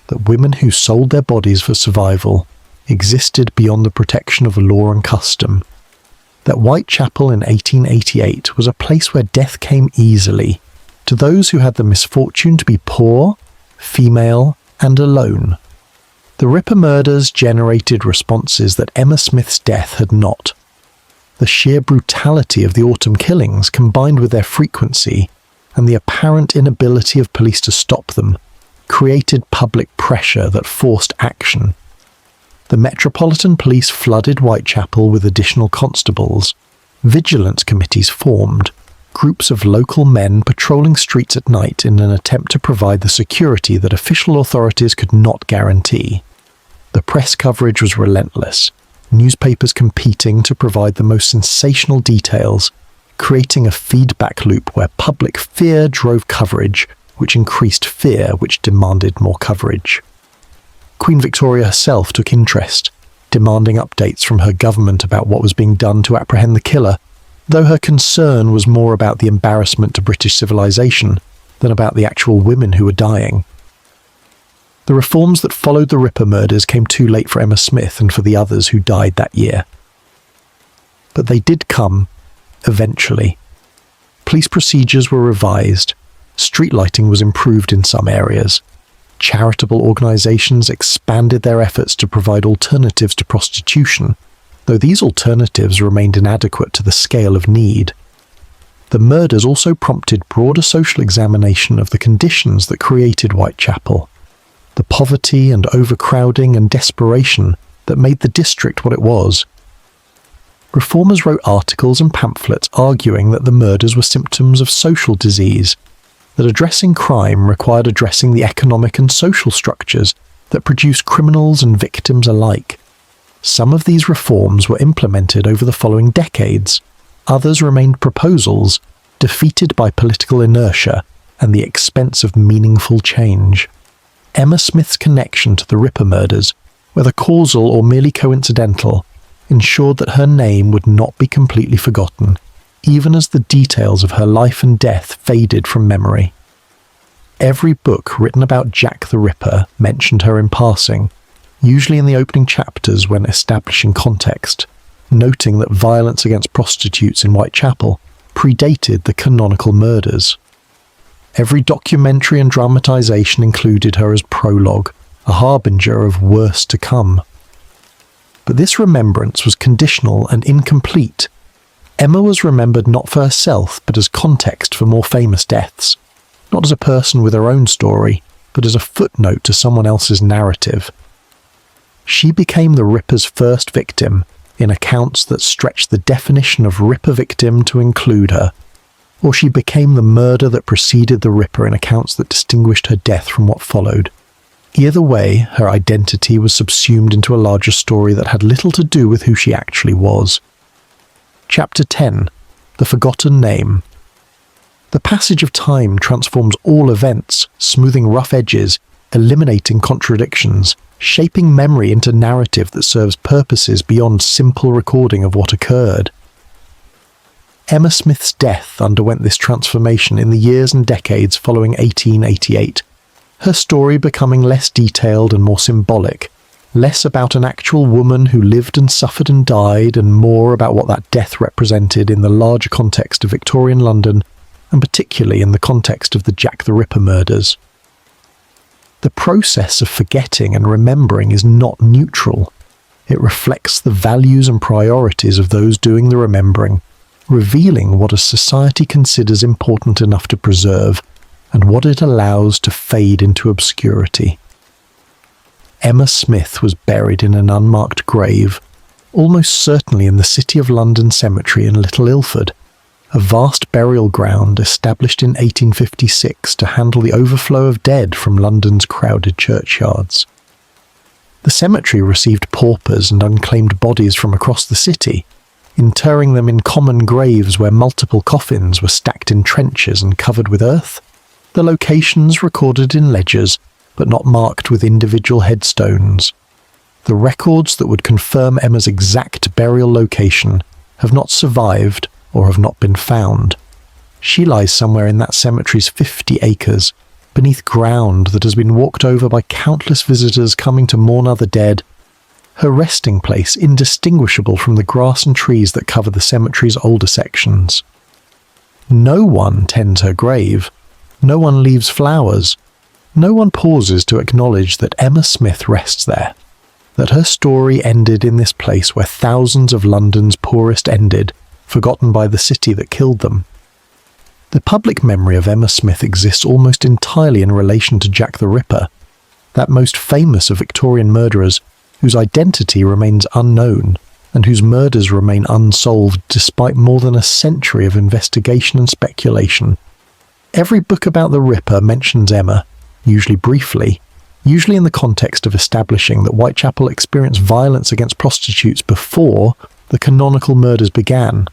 [SPEAKER 1] that women who sold their bodies for survival existed beyond the protection of law and custom, that Whitechapel in 1888 was a place where death came easily to those who had the misfortune to be poor, female, and alone. The Ripper murders generated responses that Emma Smith's death had not. The sheer brutality of the autumn killings, combined with their frequency and the apparent inability of police to stop them, created public pressure that forced action. The Metropolitan Police flooded Whitechapel with additional constables. Vigilance committees formed. groups of local men patrolling streets at night in an attempt to provide the security that official authorities could not guarantee. The press coverage was relentless, newspapers competing to provide the most sensational details, creating a feedback loop where public fear drove coverage, which increased fear, which demanded more coverage. Queen Victoria herself took interest, demanding updates from her government about what was being done to apprehend the killer, though her concern was more about the embarrassment to British civilization than about the actual women who were dying. The reforms that followed the Ripper murders came too late for Emma Smith and for the others who died that year. But they did come, eventually. Police procedures were revised, street lighting was improved in some areas, charitable organisations expanded their efforts to provide alternatives to prostitution, though these alternatives remained inadequate to the scale of need. The murders also prompted broader social examination of the conditions that created Whitechapel, the poverty and overcrowding and desperation that made the district what it was. Reformers wrote articles and pamphlets arguing that the murders were symptoms of social disease, that addressing crime required addressing the economic and social structures that produce criminals and victims alike. Some of these reforms were implemented over the following decades, others remained proposals, defeated by political inertia and the expense of meaningful change. Emma Smith's connection to the Ripper murders, whether causal or merely coincidental, ensured that her name would not be completely forgotten, even as the details of her life and death faded from memory. Every book written about Jack the Ripper mentioned her in passing, usually in the opening chapters when establishing context, noting that violence against prostitutes in Whitechapel predated the canonical murders. Every documentary and dramatisation included her as prologue, a harbinger of worse to come. But this remembrance was conditional and incomplete. Emma was remembered not for herself, but as context for more famous deaths, not as a person with her own story, but as a footnote to someone else's narrative. She became the Ripper's first victim in accounts that stretched the definition of Ripper victim to include her, or she became the murder that preceded the Ripper in accounts that distinguished her death from what followed. Either way, her identity was subsumed into a larger story that had little to do with who she actually was. Chapter 10. The Forgotten Name. The passage of time transforms all events, smoothing rough edges, eliminating contradictions, shaping memory into narrative that serves purposes beyond simple recording of what occurred. Emma Smith's death underwent this transformation in the years and decades following 1888, her story becoming less detailed and more symbolic, less about an actual woman who lived and suffered and died, and more about what that death represented in the larger context of Victorian London, and particularly in the context of the Jack the Ripper murders. The process of forgetting and remembering is not neutral. It reflects the values and priorities of those doing the remembering, revealing what a society considers important enough to preserve and what it allows to fade into obscurity. Emma Smith was buried in an unmarked grave, almost certainly in the City of London Cemetery in Little Ilford, a vast burial ground established in 1856 to handle the overflow of dead from London's crowded churchyards. The cemetery received paupers and unclaimed bodies from across the city, interring them in common graves where multiple coffins were stacked in trenches and covered with earth, the locations recorded in ledgers but not marked with individual headstones. The records that would confirm Emma's exact burial location have not survived or have not been found. She lies somewhere in that cemetery's 50 acres, beneath ground that has been walked over by countless visitors coming to mourn other dead, her resting place indistinguishable from the grass and trees that cover the cemetery's older sections. No one tends her grave, no one leaves flowers, no one pauses to acknowledge that Emma Smith rests there, that her story ended in this place where thousands of London's poorest ended, forgotten by the city that killed them. The public memory of Emma Smith exists almost entirely in relation to Jack the Ripper, that most famous of Victorian murderers whose identity remains unknown, and whose murders remain unsolved despite more than a century of investigation and speculation. Every book about the Ripper mentions Emma, usually briefly, usually in the context of establishing that Whitechapel experienced violence against prostitutes before the canonical murders began.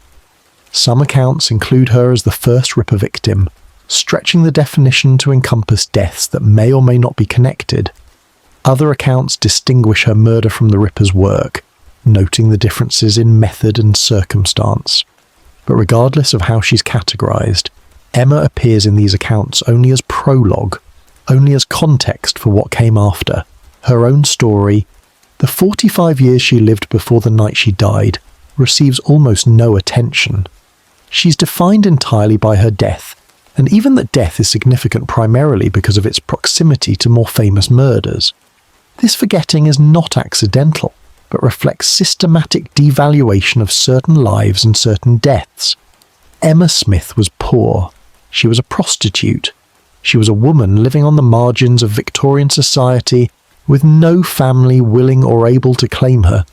[SPEAKER 1] Some accounts include her as the first Ripper victim, stretching the definition to encompass deaths that may or may not be connected. Other accounts distinguish her murder from the Ripper's work, noting the differences in method and circumstance. But regardless of how she's categorized, Emma appears in these accounts only as prologue, only as context for what came after. Her own story, the 45 years she lived before the night she died, receives almost no attention. She's defined entirely by her death, and even that death is significant primarily because of its proximity to more famous murders. This forgetting is not accidental, but reflects systematic devaluation of certain lives and certain deaths. Emma Smith was poor. She was a prostitute. She was a woman living on the margins of Victorian society with no family willing or able to claim her,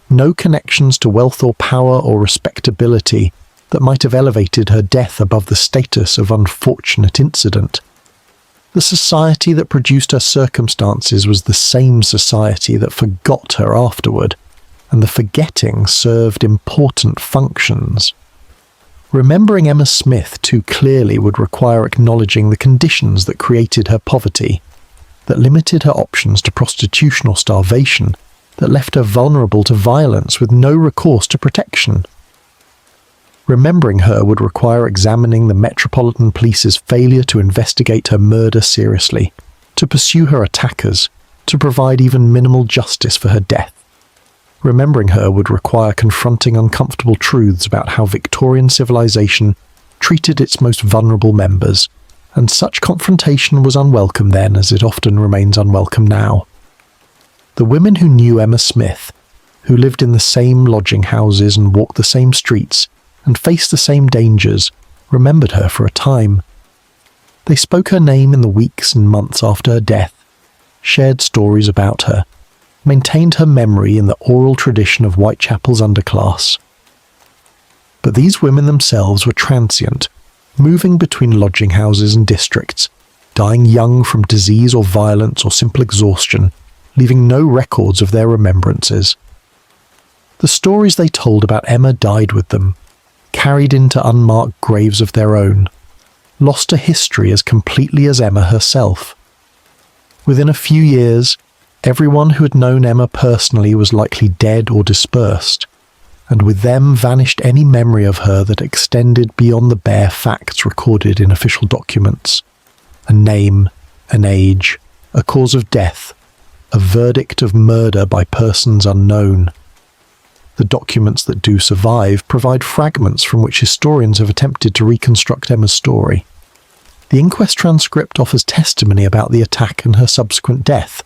[SPEAKER 1] no connections to wealth or power or respectability that might have elevated her death above the status of unfortunate incident. The society that produced her circumstances was the same society that forgot her afterward, and the forgetting served important functions. Remembering Emma Smith too clearly would require acknowledging the conditions that created her poverty, that limited her options to prostitution or starvation, that left her vulnerable to violence with no recourse to protection. Remembering her would require examining the Metropolitan Police's failure to investigate her murder seriously, to pursue her attackers, to provide even minimal justice for her death. Remembering her would require confronting uncomfortable truths about how Victorian civilization treated its most vulnerable members, and such confrontation was unwelcome then as it often remains unwelcome now. The women who knew Emma Smith, who lived in the same lodging houses and walked the same streets, and faced the same dangers, remembered her for a time. They spoke her name in the weeks and months after her death, shared stories about her, maintained her memory in the oral tradition of Whitechapel's underclass. But these women themselves were transient, moving between lodging houses and districts, dying young from disease or violence or simple exhaustion, leaving no records of their remembrances. The stories they told about Emma died with them, carried into unmarked graves of their own, lost to history as completely as Emma herself. Within a few years, everyone who had known Emma personally was likely dead or dispersed, and with them vanished any memory of her that extended beyond the bare facts recorded in official documents. A name, an age, a cause of death, a verdict of murder by persons unknown. The documents that do survive provide fragments from which historians have attempted to reconstruct Emma's story. The inquest transcript offers testimony about the attack and her subsequent death,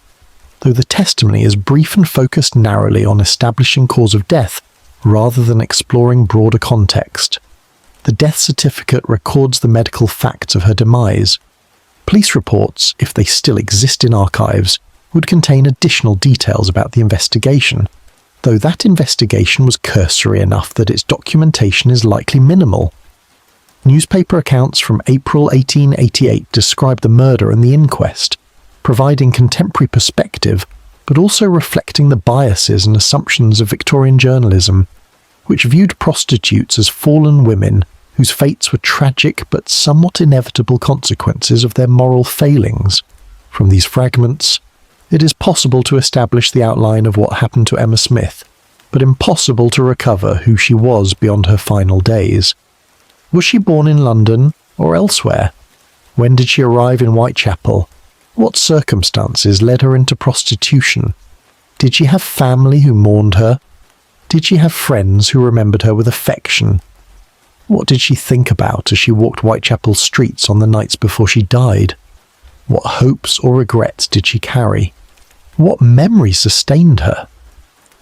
[SPEAKER 1] though the testimony is brief and focused narrowly on establishing cause of death rather than exploring broader context. The death certificate records the medical facts of her demise. Police reports, if they still exist in archives, would contain additional details about the investigation, though that investigation was cursory enough that its documentation is likely minimal. Newspaper accounts from April 1888 describe the murder and the inquest, providing contemporary perspective, but also reflecting the biases and assumptions of Victorian journalism, which viewed prostitutes as fallen women whose fates were tragic but somewhat inevitable consequences of their moral failings. From these fragments, it is possible to establish the outline of what happened to Emma Smith, but impossible to recover who she was beyond her final days. Was she born in London or elsewhere? When did she arrive in Whitechapel? What circumstances led her into prostitution? Did she have family who mourned her? Did she have friends who remembered her with affection? What did she think about as she walked Whitechapel streets on the nights before she died? What hopes or regrets did she carry? What memories sustained her?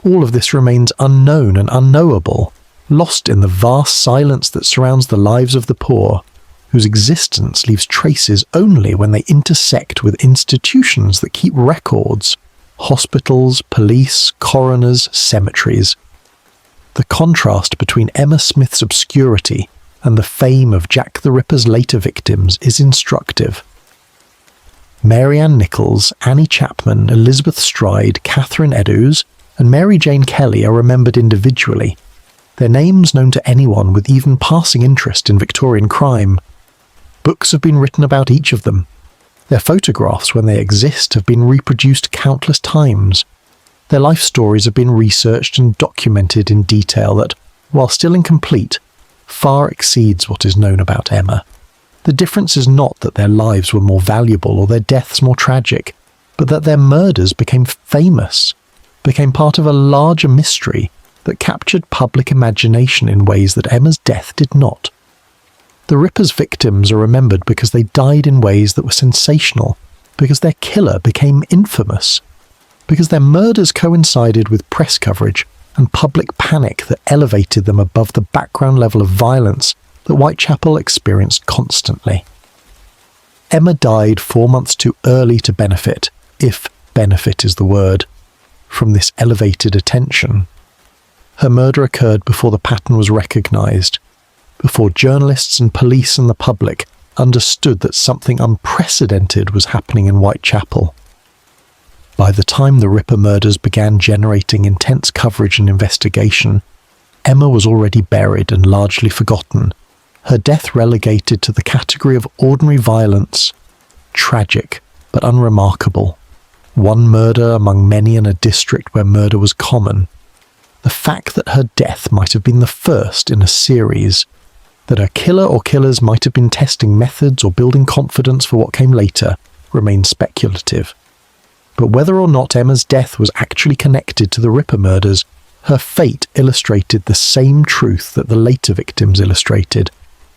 [SPEAKER 1] All of this remains unknown and unknowable, lost in the vast silence that surrounds the lives of the poor, whose existence leaves traces only when they intersect with institutions that keep records: hospitals, police, coroners, cemeteries. The contrast between Emma Smith's obscurity and the fame of Jack the Ripper's later victims is instructive. Mary Ann Nichols, Annie Chapman, Elizabeth Stride, Catherine Eddowes, and Mary Jane Kelly are remembered individually, their names known to anyone with even passing interest in Victorian crime. Books have been written about each of them. Their photographs, when they exist, have been reproduced countless times. Their life stories have been researched and documented in detail that, while still incomplete, far exceeds what is known about Emma. The difference is not that their lives were more valuable or their deaths more tragic, but that their murders became famous, became part of a larger mystery that captured public imagination in ways that Emma's death did not. The Ripper's victims are remembered because they died in ways that were sensational, because their killer became infamous, because their murders coincided with press coverage and public panic that elevated them above the background level of violence that Whitechapel experienced constantly. Emma died 4 months too early to benefit, if benefit is the word, from this elevated attention. Her murder occurred before the pattern was recognised, before journalists and police and the public understood that something unprecedented was happening in Whitechapel. By the time the Ripper murders began generating intense coverage and investigation, Emma was already buried and largely forgotten, her death relegated to the category of ordinary violence, tragic but unremarkable, one murder among many in a district where murder was common. The fact that her death might have been the first in a series, that her killer or killers might have been testing methods or building confidence for what came later, remains speculative. But whether or not Emma's death was actually connected to the Ripper murders, her fate illustrated the same truth that the later victims illustrated,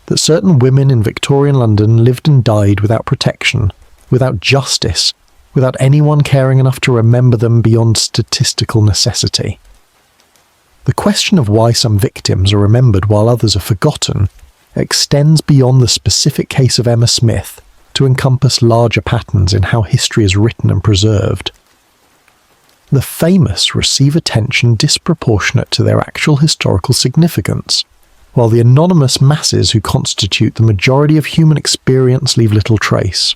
[SPEAKER 1] that certain women in Victorian London lived and died without protection, without justice, without anyone caring enough to remember them beyond statistical necessity. The question of why some victims are remembered while others are forgotten extends beyond the specific case of Emma Smith to encompass larger patterns in how history is written and preserved. The famous receive attention disproportionate to their actual historical significance, while the anonymous masses who constitute the majority of human experience leave little trace.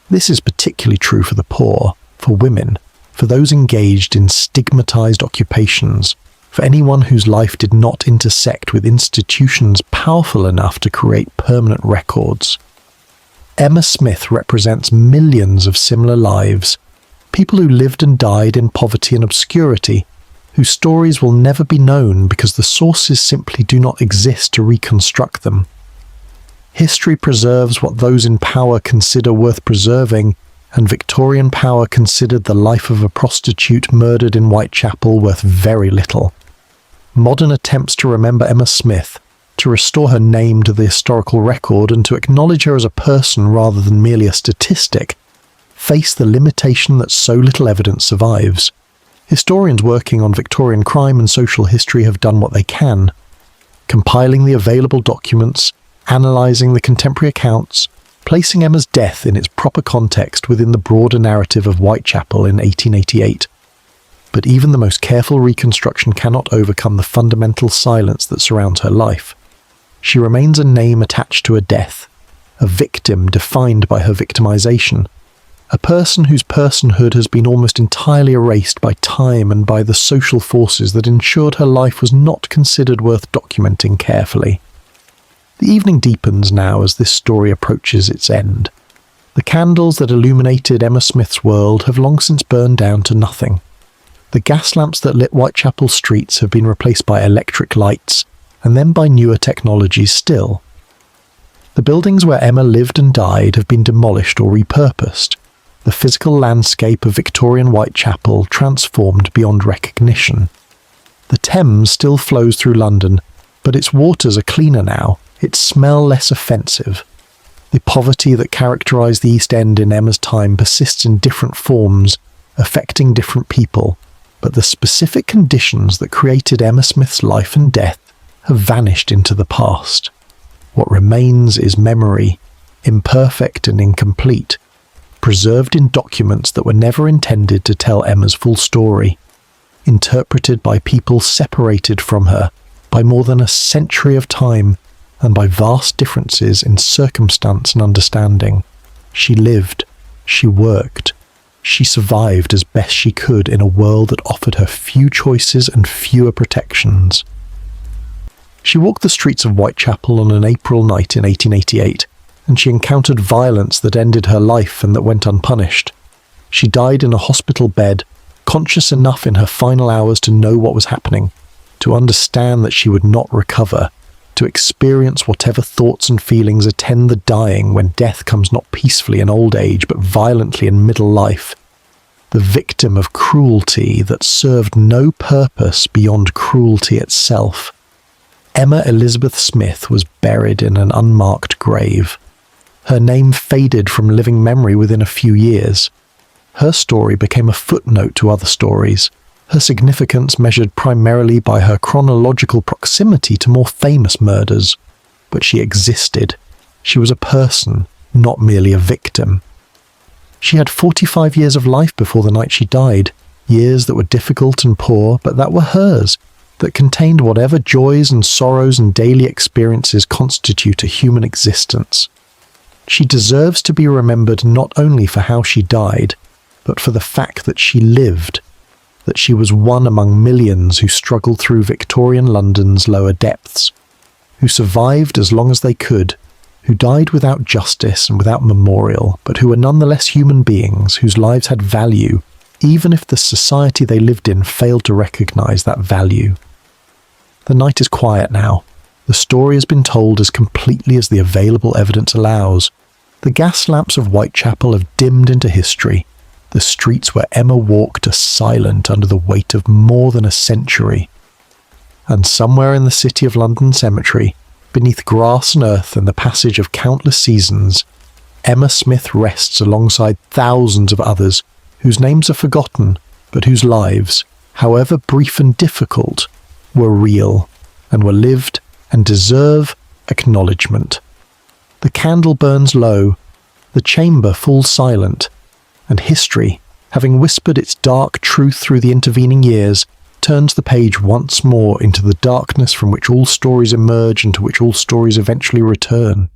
[SPEAKER 1] This is particularly true for the poor, for women, for those engaged in stigmatized occupations, for anyone whose life did not intersect with institutions powerful enough to create permanent records. Emma Smith represents millions of similar lives, people who lived and died in poverty and obscurity, whose stories will never be known because the sources simply do not exist to reconstruct them. History preserves what those in power consider worth preserving, and Victorian power considered the life of a prostitute murdered in Whitechapel worth very little. Modern attempts to remember Emma Smith, to restore her name to the historical record and to acknowledge her as a person rather than merely a statistic, face the limitation that so little evidence survives. Historians working on Victorian crime and social history have done what they can, compiling the available documents, analysing the contemporary accounts, placing Emma's death in its proper context within the broader narrative of Whitechapel in 1888. But even the most careful reconstruction cannot overcome the fundamental silence that surrounds her life. She remains a name attached to a death, a victim defined by her victimization, a person whose personhood has been almost entirely erased by time and by the social forces that ensured her life was not considered worth documenting carefully. The evening deepens now as this story approaches its end. The candles that illuminated Emma Smith's world have long since burned down to nothing. The gas lamps that lit Whitechapel streets have been replaced by electric lights, and then by newer technologies still. The buildings where Emma lived and died have been demolished or repurposed, the physical landscape of Victorian Whitechapel transformed beyond recognition. The Thames still flows through London, but its waters are cleaner now, its smell less offensive. The poverty that characterised the East End in Emma's time persists in different forms, affecting different people, but the specific conditions that created Emma Smith's life and death have vanished into the past. What remains is memory, imperfect and incomplete, preserved in documents that were never intended to tell Emma's full story. interpreted by people separated from her by more than a century of time and by vast differences in circumstance and understanding. She lived, she worked, she survived as best she could in a world that offered her few choices and fewer protections. She walked the streets of Whitechapel on an April night in 1888, and she encountered violence that ended her life and that went unpunished. She died in a hospital bed, conscious enough in her final hours to know what was happening, to understand that she would not recover, to experience whatever thoughts and feelings attend the dying when death comes not peacefully in old age but violently in middle life. The victim of cruelty that served no purpose beyond cruelty itself. Emma Elizabeth Smith was buried in an unmarked grave. Her name faded from living memory within a few years. Her story became a footnote to other stories, her significance measured primarily by her chronological proximity to more famous murders. But she existed. She was a person, not merely a victim. She had 45 years of life before the night she died, years that were difficult and poor, but that were hers, that contained whatever joys and sorrows and daily experiences constitute a human existence. She deserves to be remembered not only for how she died, but for the fact that she lived, that she was one among millions who struggled through Victorian London's lower depths, who survived as long as they could, who died without justice and without memorial, but who were nonetheless human beings whose lives had value, even if the society they lived in failed to recognize that value. The night is quiet now. The story has been told as completely as the available evidence allows. The gas lamps of Whitechapel have dimmed into history. The streets where Emma walked are silent under the weight of more than a century. And somewhere in the City of London cemetery, beneath grass and earth and the passage of countless seasons, Emma Smith rests alongside thousands of others whose names are forgotten, but whose lives, however brief and difficult, were real and were lived and deserve acknowledgement. The candle burns low, the chamber falls silent, and history, having whispered its dark truth through the intervening years, turns the page once more into the darkness from which all stories emerge and to which all stories eventually return.